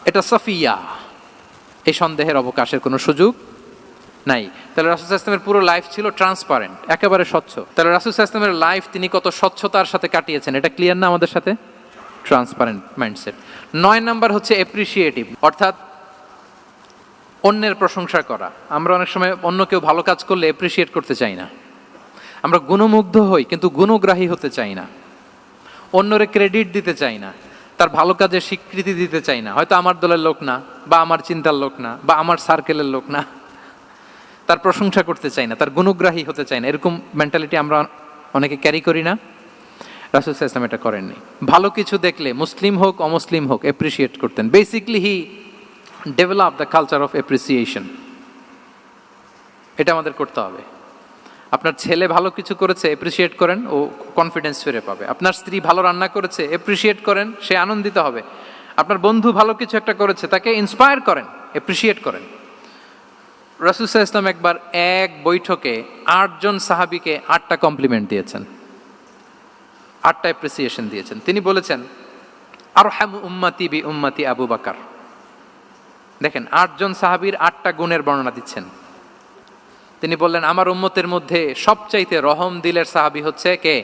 এটা সফিয়া। এই সন্দেহের অবকাশের কোনো সুযোগ নাই। তাহলে রাসূল সাল্লাল্লাহু আলাইহি ওয়াসাল্লামের পুরো লাইফ ছিল ট্রান্সপারেন্ট, একেবারে স্বচ্ছ। তাহলে রাসূল সাল্লাল্লাহু আলাইহি ওয়াসাল্লামের লাইফ তিনি কত স্বচ্ছতার সাথে কাটিয়েছেন, এটা ক্লিয়ার না আমাদের সাথে? Transparent mindset. 9 নাম্বার হচ্ছে অ্যাপ্রিসিয়েটিভ, অর্থাৎ অন্যের প্রশংসা করা। আমরা অনেক সময় অন্য কেউ ভালো কাজ করলে অ্যাপ্রিসিয়েট করতে চাই না, আমরা গুণমুগ্ধ হই কিন্তু গুণগ্রাহী হতে চাই না, অন্যরে ক্রেডিট দিতে চাই না, তার ভালো কাজে স্বীকৃতি দিতে চাই না। হয়তো আমার দলের লোক না, বা আমার চিন্তার লোক না, বা আমার সার্কেলের লোক না, তার প্রশংসা করতে চাই না, তার গুণগ্রাহী হতে চাই না। এরকম মেন্টালিটি আমরা অনেকে ক্যারি করি না? রাসূল সাল্লাল্লাহু আলাইহি ওয়াসাল্লাম এটা করেননি। ভালো কিছু দেখলে মুসলিম হোক অমুসলিম হোক অ্যাপ্রিসিয়েট করতেন। Basically he develop the culture of appreciation. এটা আমাদের করতে হবে। আপনার ছেলে ভালো কিছু করেছে, অ্যাপ্রিসিয়েট করেন, ও কনফিডেন্স ফিরে পাবে। আপনার স্ত্রী ভালো রান্না করেছে, অ্যাপ্রিসিয়েট করেন, সে আনন্দিত হবে। আপনার বন্ধু ভালো কিছু একটা করেছে, তাকে ইন্সপায়ার করেন, অ্যাপ্রিসিয়েট করেন। রাসূল সাল্লাল্লাহু আলাইহি ওয়াসাল্লাম একবার এক বৈঠকে 8 জন সাহাবীকে 8টা কমপ্লিমেন্ট দিয়েছেন। 8টা অ্যাপ্রিসিয়েশন দিয়েছেন। তিনি বলেছেন আরহামু উম্মতি বি উম্মতি আবু বকর। দেখেন 8 জন সাহাবীর 8টা গুণের বর্ণনা দিচ্ছেন। তিনি বললেন আমার উম্মতের মধ্যে সবচাইতে রহম দিলের সাহাবী হচ্ছে কে?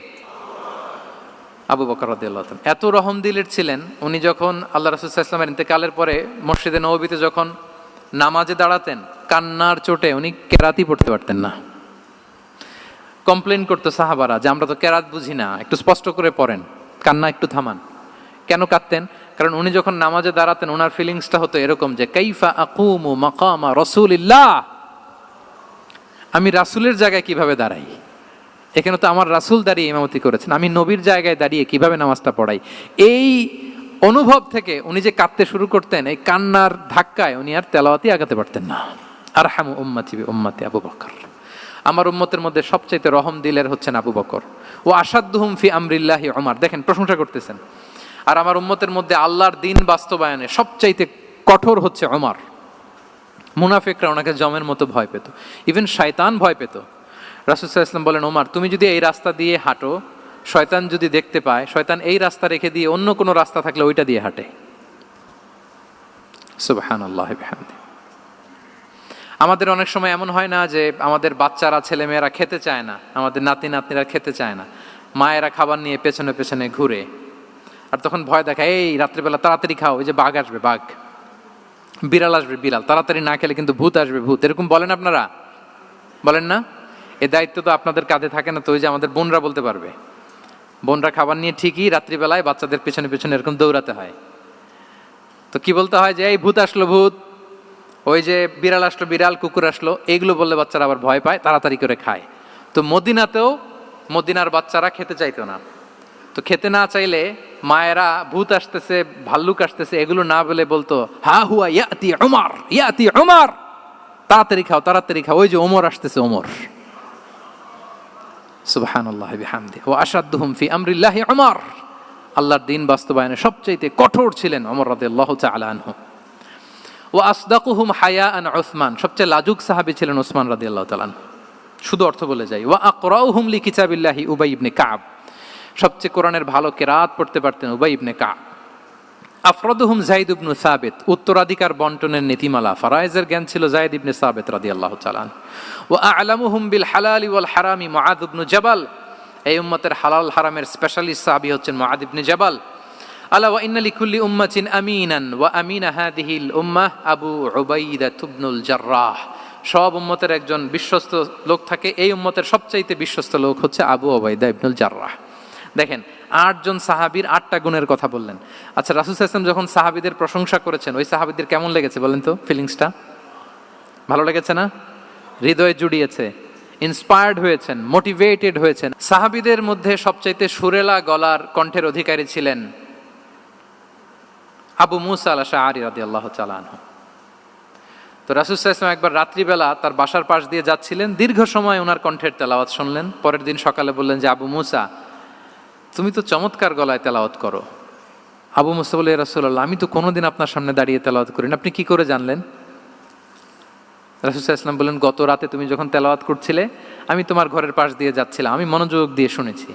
আবু বকর রাদিয়াল্লাহু তাআলা। এত রহম দিলের ছিলেন, উনি যখন আল্লাহ রাসূল সাল্লাল্লাহু আলাইহি ওয়াসাল্লামের ইন্তেকালের পরে মসজিদে নববীতে যখন নামাজে দাঁড়াতেন, কান্নার চোটে উনি কেরাতই পড়তে পারতেন না। কমপ্লেন করতো সাহাবারা যে আমরা তো কেরাত বুঝি না, একটু স্পষ্ট করে পড়েন, কান্না একটু থামান। কেন কাঁদতেন? কারণ উনি যখন নামাজে দাঁড়াতেন ওনার ফিলিংসটা হতো এরকম যে কাইফা আকুমু মাকামা রাসূলিল্লাহ, আমি রাসূলের জায়গায় কিভাবে দাঁড়াই, এখানে তো আমার রাসূল দাঁড়িয়ে ইমামতি করেছেন, আমি নবীর জায়গায় দাঁড়িয়ে কিভাবে নামাজটা পড়াই। এই অনুভব থেকে উনি যে কাঁদতে শুরু করতেন, এই কান্নার ধাক্কায় উনি আর তেলাওয়াতই আগাতে পারতেন না। আরহামু উম্মতি বি উম্মতি আবু বকর, আমার উম্মতের মধ্যে সবচাইতে রহম দিলের হচ্ছেন আবু বকর। ও আসাদ্দুহুম ফি আমরিল্লাহি ওমর, দেখেন প্রশংসা করতেছেন। আর আমার উম্মতের মধ্যে আল্লাহর দিন বাস্তবায়নে সবচাইতে কঠোর হচ্ছে ওমর। মুনাফিকরা ওনাকে জমের মতো ভয় পেত, ইভেন শয়তান ভয় পেত। রাসূল সাল্লাল্লাহু আলাইহি ওয়াসাল্লাম বলেন ওমর, তুমি যদি এই রাস্তা দিয়ে হাঁটো, শয়তান যদি দেখতে পায়, শয়তান এই রাস্তা রেখে দিয়ে অন্য কোনো রাস্তা থাকলে ওইটা দিয়ে হাঁটে। সুবহানাল্লাহি বিহামদি। আমাদের অনেক সময় এমন হয় না যে আমাদের বাচ্চারা ছেলেমেয়েরা খেতে চায় না, আমাদের নাতি নাতনিরা খেতে চায় না, মায়েরা খাবার নিয়ে পেছনে পেছনে ঘুরে, আর তখন ভয় দেখায় এই রাত্রিবেলা তাড়াতাড়ি খাও, ওই যে বাঘ আসবে বাঘ, বিড়াল আসবে বিড়াল, তাড়াতাড়ি না খেলে কিন্তু ভূত আসবে ভূত, এরকম বলেন আপনারা? বলেন না? এই দায়িত্ব তো আপনাদের কাঁধে থাকে না? তো ওই যে আমাদের বোনরা বলতে পারবে, বোনরা খাবার নিয়ে ঠিকই রাত্রিবেলায় বাচ্চাদের পেছনে পেছনে এরকম দৌড়াতে হয়। তো কি বলতে হয় যে এই ভূত আসলো ভূত, ওই যে বিড়াল আসলো বিড়াল, কুকুর আসলো, এইগুলো বললে বাচ্চারা আবার ভয় পায়, তাড়াতাড়ি করে খায়। তো মদিনাতেও মদিনার বাচ্চারা খেতে চাইতো না। তো খেতে না চাইলে মায়েরা ভূত আসতেছে ভাল্লুক আসতেছে এগুলো না বলে বলতো হা হুয়া ইয়াতি উমর, ইয়াতি উমর, তাড়াতাড়ি খাও তাড়াতাড়ি খাও, ওই যে ওমর আসতেছে ওমর। সুবহানাল্লাহি বিহামদি। ওয়া আশাদ্দুহুম ফি আমরিল্লাহি উমর, আল্লাহর দিন বাস্তবায়নে সবচাইতে কঠোর ছিলেন ওমর রাদিয়াল্লাহু তাআলা আনহু। ওয়া আসদাকুহুম হায়াআন উসমান, সবচেয়ে লাজুক সাহাবী ছিলেন উসমান রাদিয়াল্লাহু তাআলা আনহু। শুধু অর্থ বলে যাই। ওয়া আকরাউহুম লিকিতাবিল্লাহি উবাই ইবনে কাব, সবচেয়ে কোরআনের ভালো কেরাত পড়তে পারতেন উবাই ইবনে কাব। আফরাদুহুম যায়েদ ইবনে সাবিত, উত্তরাধিকার বন্টনের নীতিমালা ফারায়েজের জ্ঞান ছিল যায়েদ ইবনে সাবিত রাদিয়াল্লাহু তাআলা। ওয়া আ'লামুহুম বিল হালালি ওয়াল হারামি মুআয ইবনে জাবাল, এই উম্মতের হালাল হারামের স্পেশালিস্ট সাহাবী হচ্ছেন মুআয ইবনে জাবাল। আলা ওয়া ইন্না লিকুল্লি উম্মাতিন আমিনান ওয়া আমিনা হাদিহিল উম্মাহ আবু উবাইদা ইবনুল জাররাহ, সব উম্মতের একজন বিশ্বস্ত লোক থাকে, এই উম্মতের সবচাইতে বিশ্বস্ত লোক হচ্ছে আবু উবাইদা ইবনুল জাররাহ। দেখেন 8 জন সাহাবীর 8টা গুণের কথা বললেন। আচ্ছা, রাসূল সাল্লাল্লাহু আলাইহি ওয়াসাল্লাম যখন সাহাবীদের প্রশংসা করেছেন, ওই সাহাবীদের কেমন লেগেছে বলেন তো? ফিলিংসটা ভালো লেগেছে না? হৃদয়ে জুড়িয়েছে, ইন্সপায়ার্ড হয়েছেন, মোটিভেটেড হয়েছেন। সাহাবীদের মধ্যে সবচাইতে সুরেলা গলার কণ্ঠের অধিকারী ছিলেন আবু মুসা আল-আশআরী রাদিয়াল্লাহু তাআলা আনহু। তো রাসূল সাল্লাল্লাহু আলাইহি ওয়াসাল্লাম একবার রাত্রিবেলা তার বাসার পাশ দিয়ে যাচ্ছিলেন, দীর্ঘ সময় ওনার কণ্ঠের তেলাওয়াত শুনলেন। পরের দিন সকালে বললেন যে আবু মুসা, তুমি তো চমৎকার গলায় তেলাওয়াত করো। আবু মুসা বলে, ইয়া রাসূলুল্লাহ, আমি তো কোনোদিন আপনার সামনে দাঁড়িয়ে তেলাওয়াত করি না, আপনি কি করে জানলেন? রাসূল সাল্লাল্লাহু আলাইহি ওয়াসাল্লাম বললেন, গত রাতে তুমি যখন তেলাওয়াত করছিলে আমি তোমার ঘরের পাশ দিয়ে যাচ্ছিলাম, আমি মনোযোগ দিয়ে শুনেছি।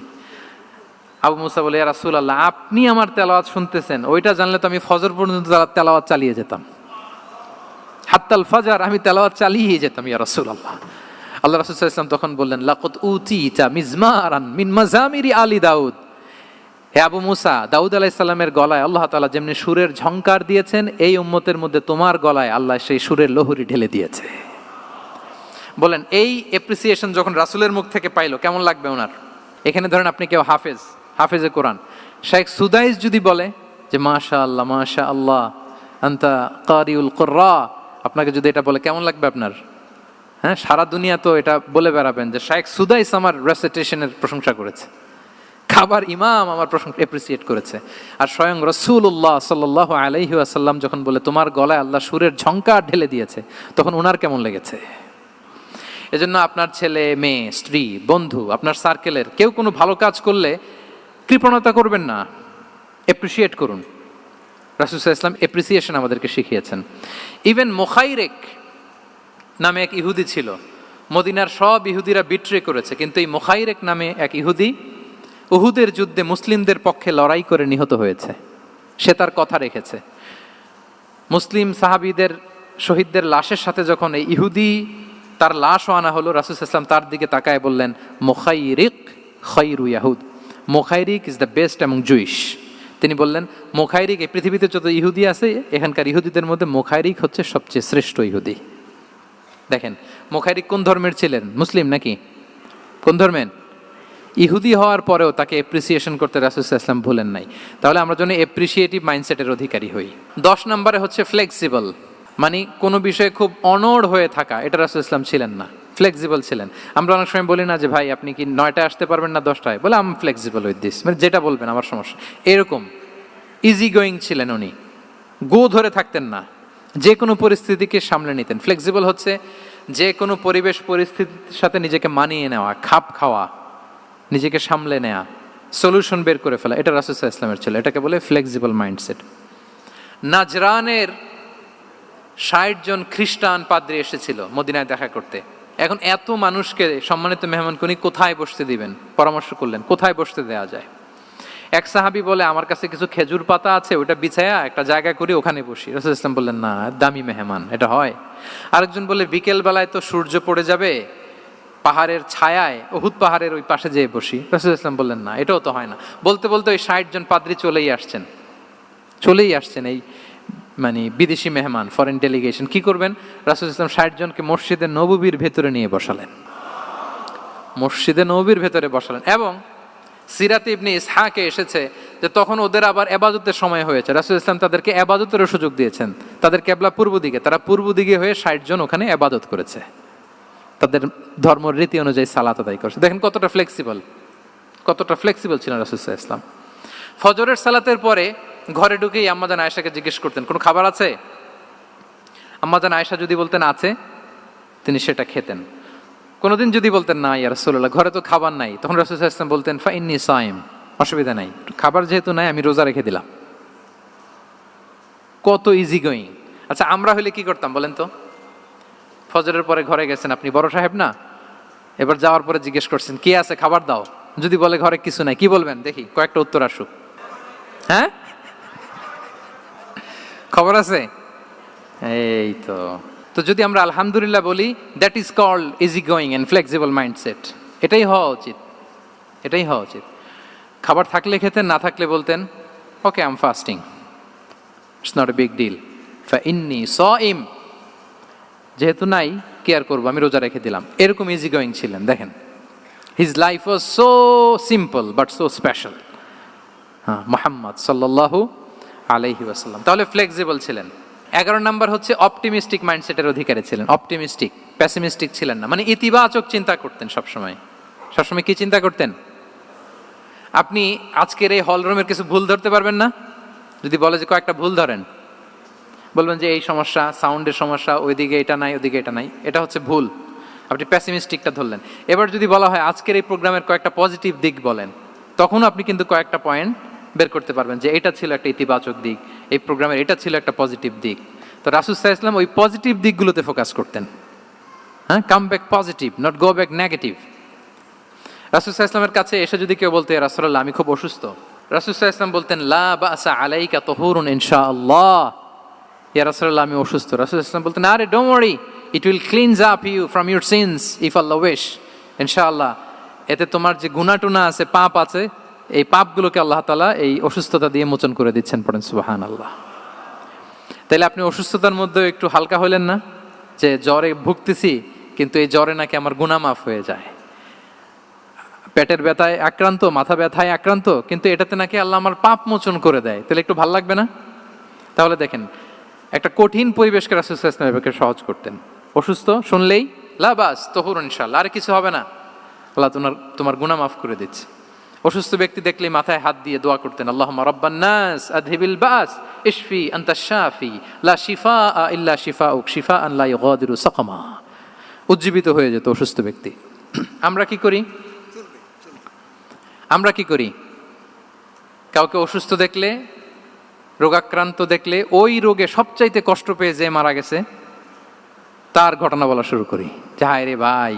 আবু মুসা বলে, ইয়া রাসূলুল্লাহ, আপনি আমার তেলাওয়াত শুনতেছেন, ওইটা জানলে তো আমি ফজর পর্যন্ত তেলাওয়াত চালিয়ে যেতাম, হাত্তাল ফাজর আমি তেলাওয়াত চালিয়ে যেতাম ইয়া রাসূলুল্লাহ। আল্লাহ রাসূল সাল্লাল্লাহু আলাইহি ওয়াসাল্লাম তখন বললেন, লাকাদ উতিতা মিজমারান মিন মাজামিরি আলি দাউদ, হে আবু মুসা, দাউদ আলাইহিস সালামের গলায় আল্লাহ তাআলা যেমনি সুরের ঝংকার দিয়েছেন, এই উম্মতের মধ্যে তোমার গলায় আল্লাহ সেই সুরের লহরী ঢেলে দিয়েছে। বলেন এই অ্যাপ্রিসিয়েশন যখন রাসূলের মুখ থেকে পাইলো কেমন লাগবে ওনার? এখানে ধরেন আপনি কেউ হাফেজে কোরআন শেখ সুদাইস যদি বলে যে মাশাআল্লাহ মাশাআল্লাহ আনতা কারিউল কুররা, আপনাকে যদি এটা বলে কেমন লাগবে আপনার? হ্যাঁ, সারা দুনিয়া তো এটা বলে বেড়াবেন যে শেখ সুদাইস আমার রেসিটেশনের প্রশংসা করেছে, খাবার ইমাম আমার প্রশংসা অ্যাপ্রিসিয়েট করেছে। আর স্বয়ং রাসূলুল্লাহ সাল্লাল্লাহু আলাইহি ওয়াসাল্লাম যখন বলে তোমার গলায় আল্লাহ সুরের ঝংকার ঢেলে দিয়েছে, তখন ওনার কেমন লেগেছে? এজন্য আপনার ছেলে মেয়ে স্ত্রী বন্ধু আপনার সার্কেলের কেউ কোনো ভালো কাজ করলে কৃপণতা করবেন না, অ্যাপ্রিসিয়েট করুন। রাসূল সাল্লাল্লাহু আলাইহি ওয়াসাল্লাম অ্যাপ্রিসিয়েশন আমাদেরকে শিখিয়েছেন। ইভেন মুখাইরেক নামে এক ইহুদি ছিল, মদিনার সব ইহুদিরা বিট্রে করেছে, কিন্তু এই মুখাইরেক নামে এক ইহুদি উহুদের যুদ্ধে মুসলিমদের পক্ষে লড়াই করে নিহত হয়েছে, সে তার কথা রেখেছে। মুসলিম সাহাবীদের শহীদদের লাশের সাথে যখন এই ইহুদি তার লাশও আনা হলো, রাসূল সাল্লাল্লাহু আলাইহি ওয়াসাল্লাম তার দিকে তাকায় বললেন, মুখাইরিক খায়রু ইয়াহুদ, Mukhayriq is the best among Jewish. তিনি বললেন মুখাইরিক, এই পৃথিবীতে যত ইহুদি আছে এখানকার ইহুদিদের মধ্যে মুখাইরিক হচ্ছে সবচেয়ে শ্রেষ্ঠ ইহুদি। দেখেন মুখাইরিক কোন ধর্মের ছিলেন? মুসলিম নাকি? কোন ধর্মের? ইহুদি হওয়ার পরেও তাকে এপ্রিসিয়েশন করতে রাসূল সাল্লাল্লাহু আলাইহি ওয়াসাল্লাম ভুলেন নাই। তাহলে আমরা যেন এপ্রিসিয়েটিভ মাইন্ডসেটের অধিকারী হই। 10 নম্বরে হচ্ছে ফ্লেক্সিবল, মানে কোনো বিষয়ে খুব অনড় হয়ে থাকা, এটা রাসূল সাল্লাল্লাহু আলাইহি ওয়াসাল্লাম ছিলেন না, ফ্লেক্সিবল ছিলেন। আমরা অনেক সময় বলি না যে ভাই আপনি কি 9টায় আসতে পারবেন না 10টায়, বলে আম ফ্লেক্সিবল উইথ দিস, মানে যেটা বলবেন আমার সমস্যা, এরকম ইজি গোয়িং ছিলেন উনি, গো ধরে থাকতেন না, যে কোনো পরিস্থিতিকে সামলে নিতেন। ফ্লেক্সিবল হচ্ছে যে কোনো পরিবেশ পরিস্থিতির সাথে নিজেকে মানিয়ে নেওয়া, খাপ খাওয়া, নিজেকে সামলে নেওয়া, সলিউশন বের করে ফেলা, এটা রাসূল সাল্লাল্লাহু আলাইহি ওয়াসাল্লামের ছিল, এটাকে বলে ফ্লেক্সিবল মাইন্ডসেট। নাজরানের 60 জন খ্রিস্টান পাদ্রী এসেছিল মদিনায় দেখা করতে। এখন এত মানুষকে সম্মানিত মেহমান উনি কোথায় বসতে দিবেন, পরামর্শ করলেন কোথায় বসতে দেওয়া যায়। এক সাহাবী বলে আমার কাছে কিছু খেজুর পাতা আছে, ওটা বিছায়া একটা জায়গা করি ওখানে বসি। রাসূল সাল্লাল্লাহু আলাইহি ওয়াসাল্লাম বললেন না, দামি মেহমান, এটা হয়। আরেকজন বলে বিকেল বেলায় তো সূর্য পড়ে যাবে, পাহাড়ের ছায়ায় উহুদ পাহাড়ের ওই পাশে যেয়ে বসি। রাসূল সাল্লাল্লাহু আলাইহি ওয়াসাল্লাম বললেন না, এটাও তো হয় না। বলতে বলতে ওই 60 জন পাদ্রী চলেই আসছেন এই মানে বিদেশি মেহমান, ফরেন ডেলিগেশন। কি করবেন? রাসূল সাল্লাল্লাহু আলাইহি ওয়াসাল্লাম 60 জনকে মসজিদে নববীর ভেতরে নিয়ে বসালেন, মসজিদে নববীর ভেতরে বসালেন। এবং সিরাতে ইবনে ইসহাকে এসেছে যে তখন ওদের আবার ইবাদতের সময় হয়েছে, রাসূল সাল্লাল্লাহু আলাইহি ওয়াসাল্লাম তাদেরকে ইবাদতেরও সুযোগ দিয়েছেন। তাদের কিবলা পূর্ব দিকে, তারা পূর্ব দিকে হয়ে 60 জন ওখানে ইবাদত করেছে, তাদের ধর্মের রীতি অনুযায়ী সালাত আদায় করছে। দেখেন কতটা ফ্লেক্সিবল ছিলেন রাসূল সাল্লাল্লাহু আলাইহি ওয়াসাল্লাম। ফজরের সালাতের পরে ঘরে ঢুকেই আম্মাজান আয়েশাকে জিজ্ঞেস করতেন কোনো খাবার আছে? আম্মাজান আয়েশা যদি বলতেন আছে, তিনি সেটা খেতেন। কোনোদিন যদি বলতেন না ইয়া রাসূলুল্লাহ ঘরে তো খাবার নাই, তখন রাসূল সাল্লাল্লাহু আলাইহি ওয়াসাল্লাম বলতেন ফা ইন্নী সাইম, অসুবিধা নাই, খাবার যেহেতু নাই আমি রোজা রেখে দিলাম। কত ইজি গোয়িং। আচ্ছা আমরা হলে কি করতাম বলেন তো? ফজরের পরে ঘরে গেছেন, আপনি বড় সাহেব না, এবার যাওয়ার পরে জিজ্ঞেস করছেন কি আছে খাবার দাও, যদি বলে ঘরে কিছু নাই, কি বলবেন দেখি, কয়েকটা উত্তর আসুক। হ্যাঁ, খবর আছে? এই তো যদি আমরা আলহামদুলিল্লাহ বলি, that is called easy going and flexible mindset. এটাই হওয়া উচিত। খাবার থাকলে খেতেন, না থাকলে বলতেন okay I am fasting, it's not a big deal, ফা ইন্নী সাইম, যেহেতু নাই কি আর করবো, আমি রোজা রেখে দিলাম। এরকম ইজি গোয়িং ছিলেন। দেখেন his life was so simple but so special. Muhammad সাল্লাল্লাহু আলাইহি ওয়াসাল্লাম তাহলে ফ্লেক্সিবল ছিলেন। 11 নাম্বার হচ্ছে অপটিমিস্টিক মাইন্ডসেটের অধিকারী ছিলেন। অপটিমিস্টিক, প্যাসিমিস্টিক ছিলেন না, মানে ইতিবাচক চিন্তা করতেন সবসময়। কি চিন্তা করতেন? আপনি আজকের এই হলরুমের কিছু ভুল ধরতে পারবেন না, যদি বলে যে কয়েকটা ভুল ধরেন, বলবেন যে এই সমস্যা, সাউন্ডের সমস্যা, ওইদিকে এটা নাই, ওইদিকে এটা নাই, এটা হচ্ছে ভুল। আপনি প্যাসিমিস্টিকটা ধরলেন। এবার যদি বলা হয় আজকের এই প্রোগ্রামের কয়েকটা পজিটিভ দিক বলেন, তখন আপনি কিন্তু কয়েকটা পয়েন্ট বের করতে পারবেন যে এটা ছিল একটা ইতিবাচক দিক, এই প্রোগ্রামের এটা ছিল একটা পজিটিভ দিক। তো রাসূল সাল্লাল্লাহু আলাইহি ওয়াসাল্লাম ওই পজিটিভ দিকগুলোতে ফোকাস করতেন। Come back positive, not go back negative. রাসূল সাল্লাল্লাহু আলাইহি ওয়াসাল্লামের কাছে এসে যদি কেউ বলতে ইয়া রাসূলুল্লাহ আমি খুব অসুস্থ, রাসূল সাল্লাল্লাহু আলাইহি ওয়াসাল্লাম বলতেন লা বাসা আলাইকা তুহুরুন ইনশাআল্লাহ। ইয়া রাসূলুল্লাহ আমি অসুস্থ, রাসূল সাল্লাল্লাহু আলাইহি ওয়াসাল্লাম বলতেন আরে don't worry, it will cleanse up you from your scenes if Allah wish, ইনশাআল্লাহ এতে তোমার যে গুনাহ টুনা আছে, পাপ আছে, এই পাপগুলোকে আল্লাহ তাআলা এই অসুস্থতা দিয়ে মোচন করে দিচ্ছেন। পড়েন সুবহানাল্লাহ। তাহলে আপনি অসুস্থতার মধ্যে একটু হালকা হইলেন না, যে জ্বরে ভুগতেছি কিন্তু এই জ্বরে নাকি আমার গুনাহ মাফ হয়ে যায়, পেটের ব্যথায় আক্রান্ত, মাথা ব্যথায় আক্রান্ত, কিন্তু এটাতে নাকি আল্লাহ আমার পাপ মোচন করে দেয়, তাহলে একটু ভাল লাগবে না? তাহলে দেখেন একটা কঠিন পরিবেশকে রাসূল সাল্লাল্লাহু আলাইহি ওয়াসাল্লাম সহজ করতেন। অসুস্থ শুনলেই লা বাস তুহুরুন ইনশাআল্লাহ, আর কিছু হবে না, আল্লাহ তোমার গুনাহ মাফ করে দিচ্ছে। অসুস্থ ব্যক্তি দেখলেই মাথায় হাত দিয়ে দোয়া করতেন আল্লাহুম্মা রাব্বান নাস আযহিবিল বাস ইশফি আনতাশ শাফি লা শিফাআ ইল্লা শিফাউক শিফাআন লা ইউগাদিরু সাকামা। উজ্জীবিত হয়ে যেত অসুস্থ ব্যক্তি। আমরা কি করি? কাউকে অসুস্থ দেখলে, রোগাক্রান্ত দেখলে, ওই রোগে সবচাইতে কষ্ট পেয়ে যে মারা গেছে তার ঘটনা বলা শুরু করি, যে হায় রে ভাই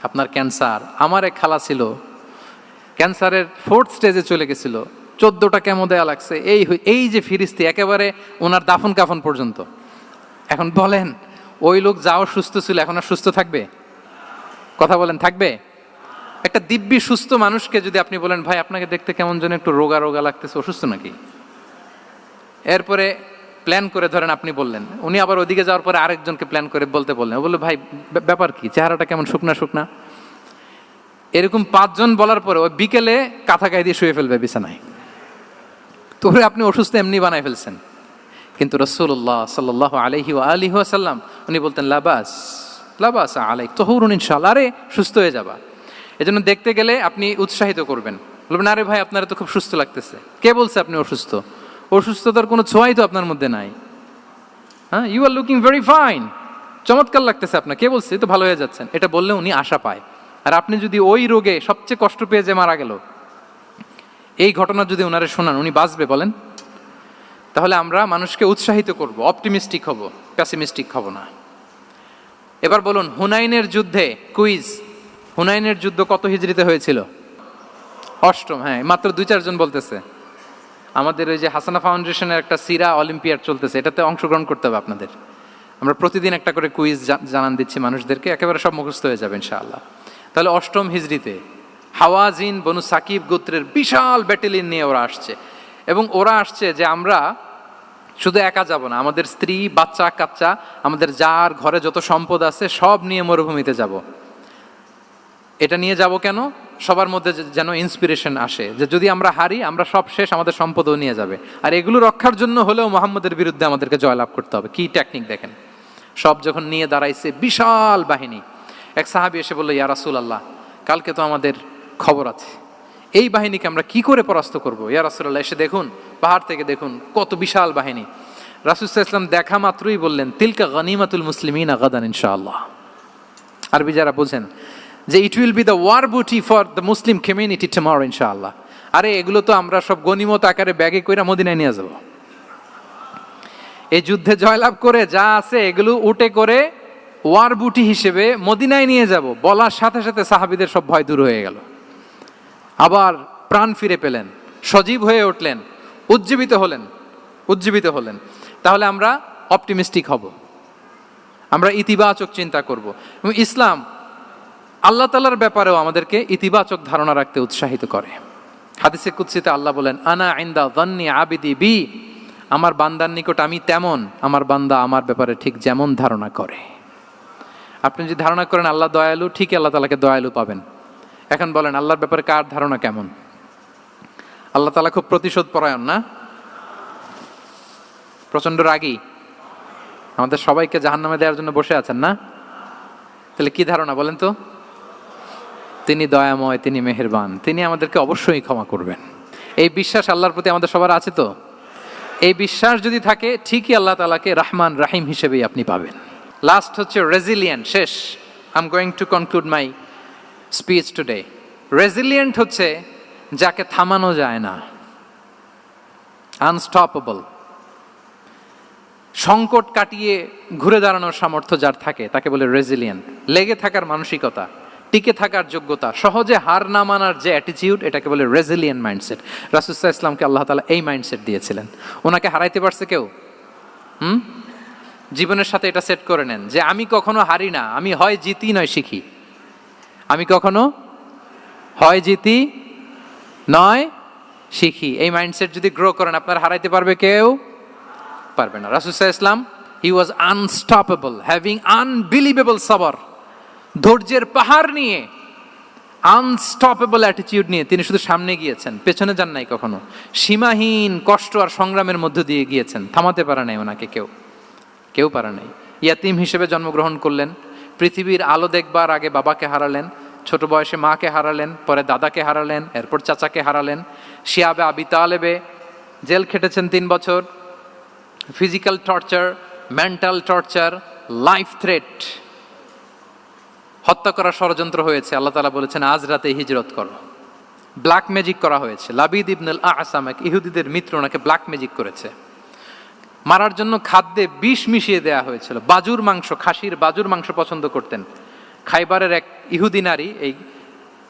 আপনার ক্যান্সার, আমার এক খালা ছিল ক্যান্সারের 4th স্টেজে চলে গেছিল, 14টা কেমো দেয়া লাগছে, এই যে ফিরিস্তি একেবারে ওনার দাফন কাফন পর্যন্ত। এখন বলেন ওই লোক যাও সুস্থ ছিল, এখন আর সুস্থ থাকবে? কথা বলেন, থাকবে? একটা দিব্যি সুস্থ মানুষকে যদি আপনি বলেন ভাই আপনাকে দেখতে কেমন যেন একটু রোগা রোগা লাগতেছে, অসুস্থ নাকি? এরপরে প্ল্যান করে ধরেন আপনি বললেন, উনি আবার ওদিকে যাওয়ার পরে আরেকজনকে প্ল্যান করে বলতে বললেন, ও বললো ভাই ব্যাপার কি, চেহারাটা কেমন শুকনা শুকনা। এরকম 5 জন বলার পরে ওই বিকেলে কাঁথা গায়ে দিয়ে শুয়ে ফেলবে বিছানায়। তো আপনি অসুস্থ এমনি বানায় ফেলছেন। কিন্তু রাসূলুল্লাহ সাল্লাল্লাহু আলাইহি ওয়া আলিহি ওয়াসাল্লাম উনি বলতেন লাবাস লাবাস আলাইক তাহুরুন ইনশাআল্লাহ, আরে সুস্থ হয়ে যাবা। এজন্য দেখতে গেলে আপনি উৎসাহিত করবেন, বলবেন আরে ভাই আপনারা তো খুব সুস্থ লাগতেছে। কে বলছে আপনি অসুস্থ? অসুস্থতার কোনো ছোঁয়াই তো আপনার মধ্যে নাই। হ্যাঁ, you are looking very fine, চমৎকার লাগতেছে আপনার, কে বলছে? তো ভালো হয়ে যাচ্ছেন। এটা বললে উনি আশা পায়। আর আপনি যদি ওই রোগে সবচেয়ে কষ্ট পেয়ে যে মারা গেল, এই ঘটনা যদি ওনারে শোনান, উনি বাঁচবে বলেন? তাহলে আমরা মানুষকে উৎসাহিত করব, অপটিমিস্টিক হব, প্যাসিমিস্টিক হব না। এবার বলুন হুনাইনের যুদ্ধে, কুইজ, হুনাইনের যুদ্ধ কত হিজরিতে হয়েছিল? 8ম। হ্যাঁ, মাত্র 2-4 জন বলতেছে। আমাদের ওই যে হাসানা ফাউন্ডেশনের একটা সিরা অলিম্পিয়াড চলতেছে, এটাতে অংশগ্রহণ করতে হবে আপনাদের। আমরা প্রতিদিন একটা করে কুইজ জানান দিচ্ছি মানুষদেরকে, একেবারে সব মুখস্থ হয়ে যাবে ইনশাআল্লাহ। তাহলে 8ম হিজরিতে হাওয়াজিন বনু সাকিব গোত্রের বিশাল ব্যাটালিয়ন নিয়ে ওরা আসছে, এবং ওরা আসছে যে আমরা শুধু একা যাব না, আমাদের স্ত্রী বাচ্চা কাচ্চা, আমাদের যার ঘরে যত সম্পদ আছে সব নিয়ে মরুভূমিতে যাব। এটা নিয়ে যাব কেন? সবার মধ্যে যেন ইন্সপিরেশন আসে যে যদি আমরা হারি, আমরা সব শেষ, আমাদের সম্পদও নিয়ে যাবে। আর এগুলো রক্ষার জন্য হলেও মুহাম্মদের বিরুদ্ধে আমাদেরকে জয়লাভ করতে হবে। কি টেকনিক দেখেন! সব যখন নিয়ে দাঁড়াইছে বিশাল বাহিনী, এক সাহাবী এসে বলল ইয়া রাসূলুল্লাহ, কালকে তো আমাদের খবর আছে, এই বাহিনীকে আমরা কি করে পরাস্ত করব? ইয়া রাসূলুল্লাহ, এসে দেখুন, পাহাড় থেকে দেখুন কত বিশাল বাহিনী। রাসূল সাল্লাল্লাহু আলাইহি ওয়াসাল্লাম দেখা মাত্রই বললেন তিলকা গনিমাতুল মুসলিমিনা গাদান ইনশাআল্লাহ। আরবি যারা বুঝেন যে it will be the war booty for the Muslim community tomorrow ইনশাআল্লাহ। আরে এগুলো তো আমরা সব গনিমত আকারে ব্যাগে কইরা মদিনায় নিয়ে যাব। এই যুদ্ধে জয়লাভ করে যা আছে এগুলো উটে করে ওয়ার বুটি হিসেবে মদিনায় নিয়ে যাব। বলার সাথে সাথে সাহাবীদের সব ভয় দূর হয়ে গেল, আবার প্রাণ ফিরে পেলেন, সজীব হয়ে উঠলেন, উজ্জীবিত হলেন। তাহলে আমরা অপটিমিস্টিক হব, আমরা ইতিবাচক চিন্তা করব। এবং ইসলাম আল্লাহ তাআলার ব্যাপারেও আমাদেরকে ইতিবাচক ধারণা রাখতে উৎসাহিত করে। হাদিসে কুদসিতে আল্লাহ বলেন আনা ইনদা যান্নি আবিদি বি, আমার বান্দার নিকট আমি তেমন, আমার বান্দা আমার ব্যাপারে ঠিক যেমন ধারণা করে। আপনি যদি ধারণা করেন আল্লাহ দয়ালু, ঠিক আল্লাহ তাআলাকে দয়ালু পাবেন। এখন বলেন আল্লাহর ব্যাপারে কার ধারণা কেমন? আল্লাহ তাআলা খুব প্রতিশোধ পরায়ণ না? প্রচন্ড রাগী, আমাদের সবাইকে জাহান্নামে দেওয়ার জন্য বসে আছেন না? তাহলে কি ধারণা বলেন তো? তিনি দয়াময়, তিনি মেহেরবান, তিনি আমাদেরকে অবশ্যই ক্ষমা করবেন। এই বিশ্বাস আল্লাহর প্রতি আমাদের সবার আছে তো? এই বিশ্বাস যদি থাকে, ঠিকই আল্লাহ তাআলাকে রহমান রাহিম হিসেবেই আপনি পাবেন। লাস্ট হচ্ছে রেজিলিয়েন্ট। শেষ, I am going to conclude my speech today. Resilient হচ্ছে যাকে থামানো যায় না, আনস্টপেবল। সংকট কাটিয়ে ঘুরে দাঁড়ানোর সামর্থ্য যার থাকে তাকে বলে রেজিলিয়েন্ট। লেগে থাকার মানসিকতা, টিকে থাকার যোগ্যতা, সহজে হার না মানার যে অ্যাটিটিউড, এটাকে বলে রেজিলিয়েন্ট মাইন্ডসেট। রাসূল সাল্লাল্লাহু আলাইহি ওয়াসাল্লামকে আল্লাহ তাআলা এই মাইন্ডসেট দিয়েছিলেন। ওনাকে হারাইতে পারছে কেউ? জীবনের সাথে এটা সেট করে নেন যে আমি কখনো হারি না, আমি হয় জিতি নয় শিখি। আমি কখনো হয় জিতি নয় শিখি। এই মাইন্ডসেট যদি গ্রো করেন, আপনার হারাইতে পারবে কেউ? পারবে না। রাসূল সাল্লাল্লাহু আলাইহি ওয়াসাল্লাম he was unstoppable, having unbelievable সাবর। ধৈর্যের পাহাড় নিয়ে, আনস্টপেবল অ্যাটিটিউড নিয়ে তিনি শুধু সামনে গিয়েছেন, পেছনে যান নাই কখনো। সীমাহীন কষ্ট আর সংগ্রামের মধ্য দিয়ে গিয়েছেন, থামাতে পারে নাই ওনাকে কেউ পারে নাই। ইয়াতিম হিসেবে জন্মগ্রহণ করলেন, পৃথিবীর আলো দেখবার আগে বাবাকে হারালেন, ছোট বয়সে মাকে হারালেন, পরে দাদাকে হারালেন, এরপর চাচাকে হারালেন। শিয়াবে আবি তালেবে জেল খেটেছেন 3 বছর। Physical torture, mental torture, life threat, হত্যা করার ষড়যন্ত্র হয়েছে। আল্লাহ তাআলা বলেছেন আজ রাতে হিজরত করো। ব্ল্যাক ম্যাজিক করা হয়েছে। লাবিদ ইবনুল আসাম, এক ইহুদিদের মিত্র, ওনাকে ব্ল্যাক ম্যাজিক করেছে। মারার জন্য খাদ্যে বিষ মিশিয়ে দেওয়া হয়েছিল। বাজুর মাংস, খাসির বাজুর মাংস পছন্দ করতেন। খাইবারের এক ইহুদি নারী এই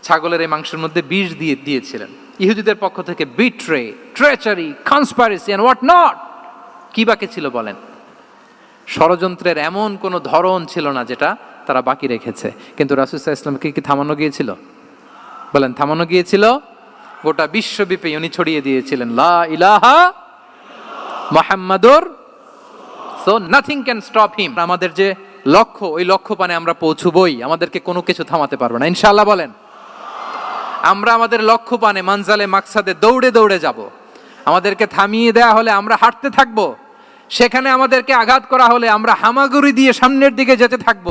ছাগলের এই মাংসের মধ্যে বিষ দিয়েছিলেন। ইহুদিদের পক্ষ থেকে betray, treachery, conspiracy and what not, কি বাকি ছিল বলেন? ষড়যন্ত্রের এমন কোনো ধরন ছিল না যেটা তারা বাকি রেখেছে। কিন্তু রাসূল সাল্লাল্লাহু আলাইহি ওয়াসাল্লামকে কি থামানো গিয়েছিল? বলেন, থামানো গিয়েছিল? গোটা বিশ্বব্যাপী উনি ছড়িয়ে দিয়েছিলেন লা ইলাহা মুহাম্মাদুর, so nothing can stop him. আমাদের যে লক্ষ্য, ওই লক্ষ্য পানে আমরা পৌঁছবই, আমাদেরকে কোনো কিছু থামাতে পারবে না ইনশাআল্লাহ। বলেন, আমরা আমাদের লক্ষ্য পানে মানজালে মাকসাদে দৌড়ে দৌড়ে যাব। আমাদেরকে থামিয়ে দেয়া হলে আমরা হাঁটতে থাকব, সেখানে আমাদেরকে আঘাত করা হলে আমরা হামাগুড়ি দিয়ে সামনের দিকে যেতে থাকব,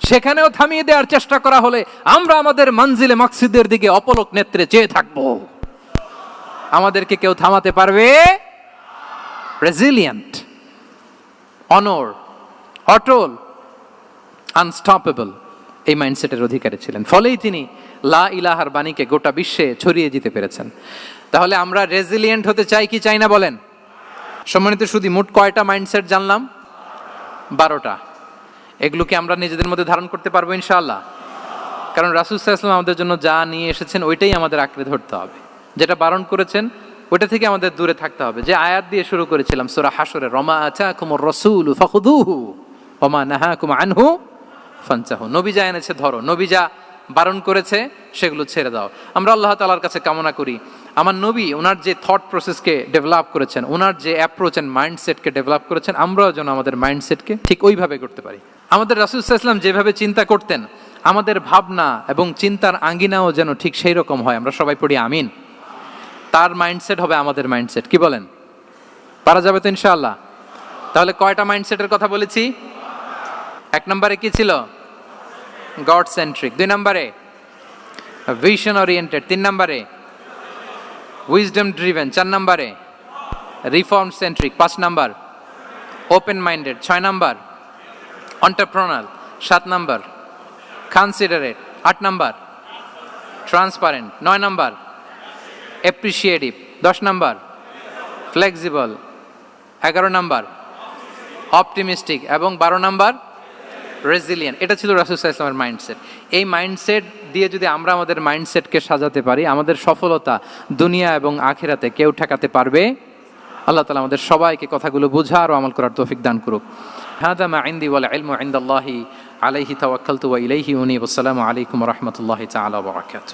সেখানেও থামিয়ে দেওয়ার চেষ্টা করা হলে আমরা আমাদের মঞ্জিলে মাকসুদের দিকে অপলক নেত্রে চেয়ে থাকব। আমাদেরকে কেউ থামাতে পারবে? রেজিলিয়েন্ট, অনর, অটল, আনস্টপেবল, এই মাইন্ডসেটের অধিকারী ছিলেন। ফলেই তিনি লা ইলাহার বাণীকে গোটা বিশ্বে ছড়িয়ে দিতে পেরেছেন। তাহলে আমরা রেজিলিয়েন্ট হতে চাই কি চাই না বলেন? সম্মানিত শুধু মোট কয়টা মাইন্ডসেট জানলাম? 12টা। এগুলোকে আমরা নিজেদের মধ্যে ধারণ করতে পারবো ইনশাআল্লাহ। কারণ রাসূল সাল্লাল্লাহু আলাইহি ওয়াসাল্লাম আমাদের জন্য যা নিয়ে এসেছেন ওইটাই আমাদের আঁকড়ে ধরতে হবে। যেটা বারণ করেছেন ওইটা থেকে আমাদের দূরে থাকতে হবে। যে আয়াত দিয়ে শুরু করেছিলাম সূরা হাশরে, রমা আতাকুমুর রাসূলু ফাখুযুহু ওয়া মা নাহাকুম আনহু ফানতাহু। নবী যা এনেছে ধরো, নবী যা বারণ করেছে সেগুলো ছেড়ে দাও। আমরা আল্লাহ তাআলার কাছে কামনা করি আমার নবী ওনার যে থট প্রসেসকে ডেভেলপ করেছেন, ওনার যে অ্যাপ্রোচ এন্ড মাইন্ডসেটকে ডেভেলপ করেছেন, আমরাও যেন আমাদের মাইন্ডসেটকে ঠিক ওইভাবে করতে পারি। আমাদের রাসূল সাল্লাল্লাহু আলাইহি ওয়াসাল্লাম যেভাবে চিন্তা করতেন, আমাদের ভাবনা এবং চিন্তার আঙ্গিনাও যেন ঠিক সেই রকম হয়। আমরা সবাই পড়ি আমিন। তার মাইন্ডসেট হবে আমাদের মাইন্ডসেট। কি বলেন? পারা যাবে তো ইনশাআল্লাহ? তাহলে কয়টা মাইন্ডসেটের কথা বলেছি? 1 নম্বরে কি ছিল? God centric. 2 নম্বরে ভিশন ওরিয়েন্টেড। 3 নম্বরে উইজডম ড্রিভেন। 4 নম্বরে রিফর্ম সেন্ট্রিক। 5 নম্বর ওপেন মাইন্ডেড। 6 নম্বর এন্টারপ্রেনার। 7 নম্বর কনসিডারেট। 8 নম্বর ট্রান্সপারেন্ট। 9 নম্বর অ্যাপ্রিশিয়েটিভ। 10 নম্বর ফ্লেক্সিবল। 11 নম্বর অপটিমিস্টিক এবং 12 নম্বর রেজিলিয়েন্ট। এটা ছিল রাসূল সাল্লাল্লাহু আলাইহি ওয়াসাল্লামের মাইন্ডসেট। এই মাইন্ডসেট দিয়ে যদি আমরা আমাদের মাইন্ডসেটকে সাজাতে পারি, আমাদের সফলতা দুনিয়া এবং আখিরাতে কেউ ঠেকাতে পারবে? আল্লাহ তাআলা আমাদের সবাইকে কথাগুলো বোঝার ও আমল করার তৌফিক দান করুক। হাদা মা ইনদি ওয়াল ইলমু ইনদাল্লাহি আলাইহি তাওয়াক্কালতু ওয়া ইলাইহি উনীব। আসসালামু আলাইকুম ওয়া রাহমাতুল্লাহি তাআলা ওয়া বারাকাতুহু।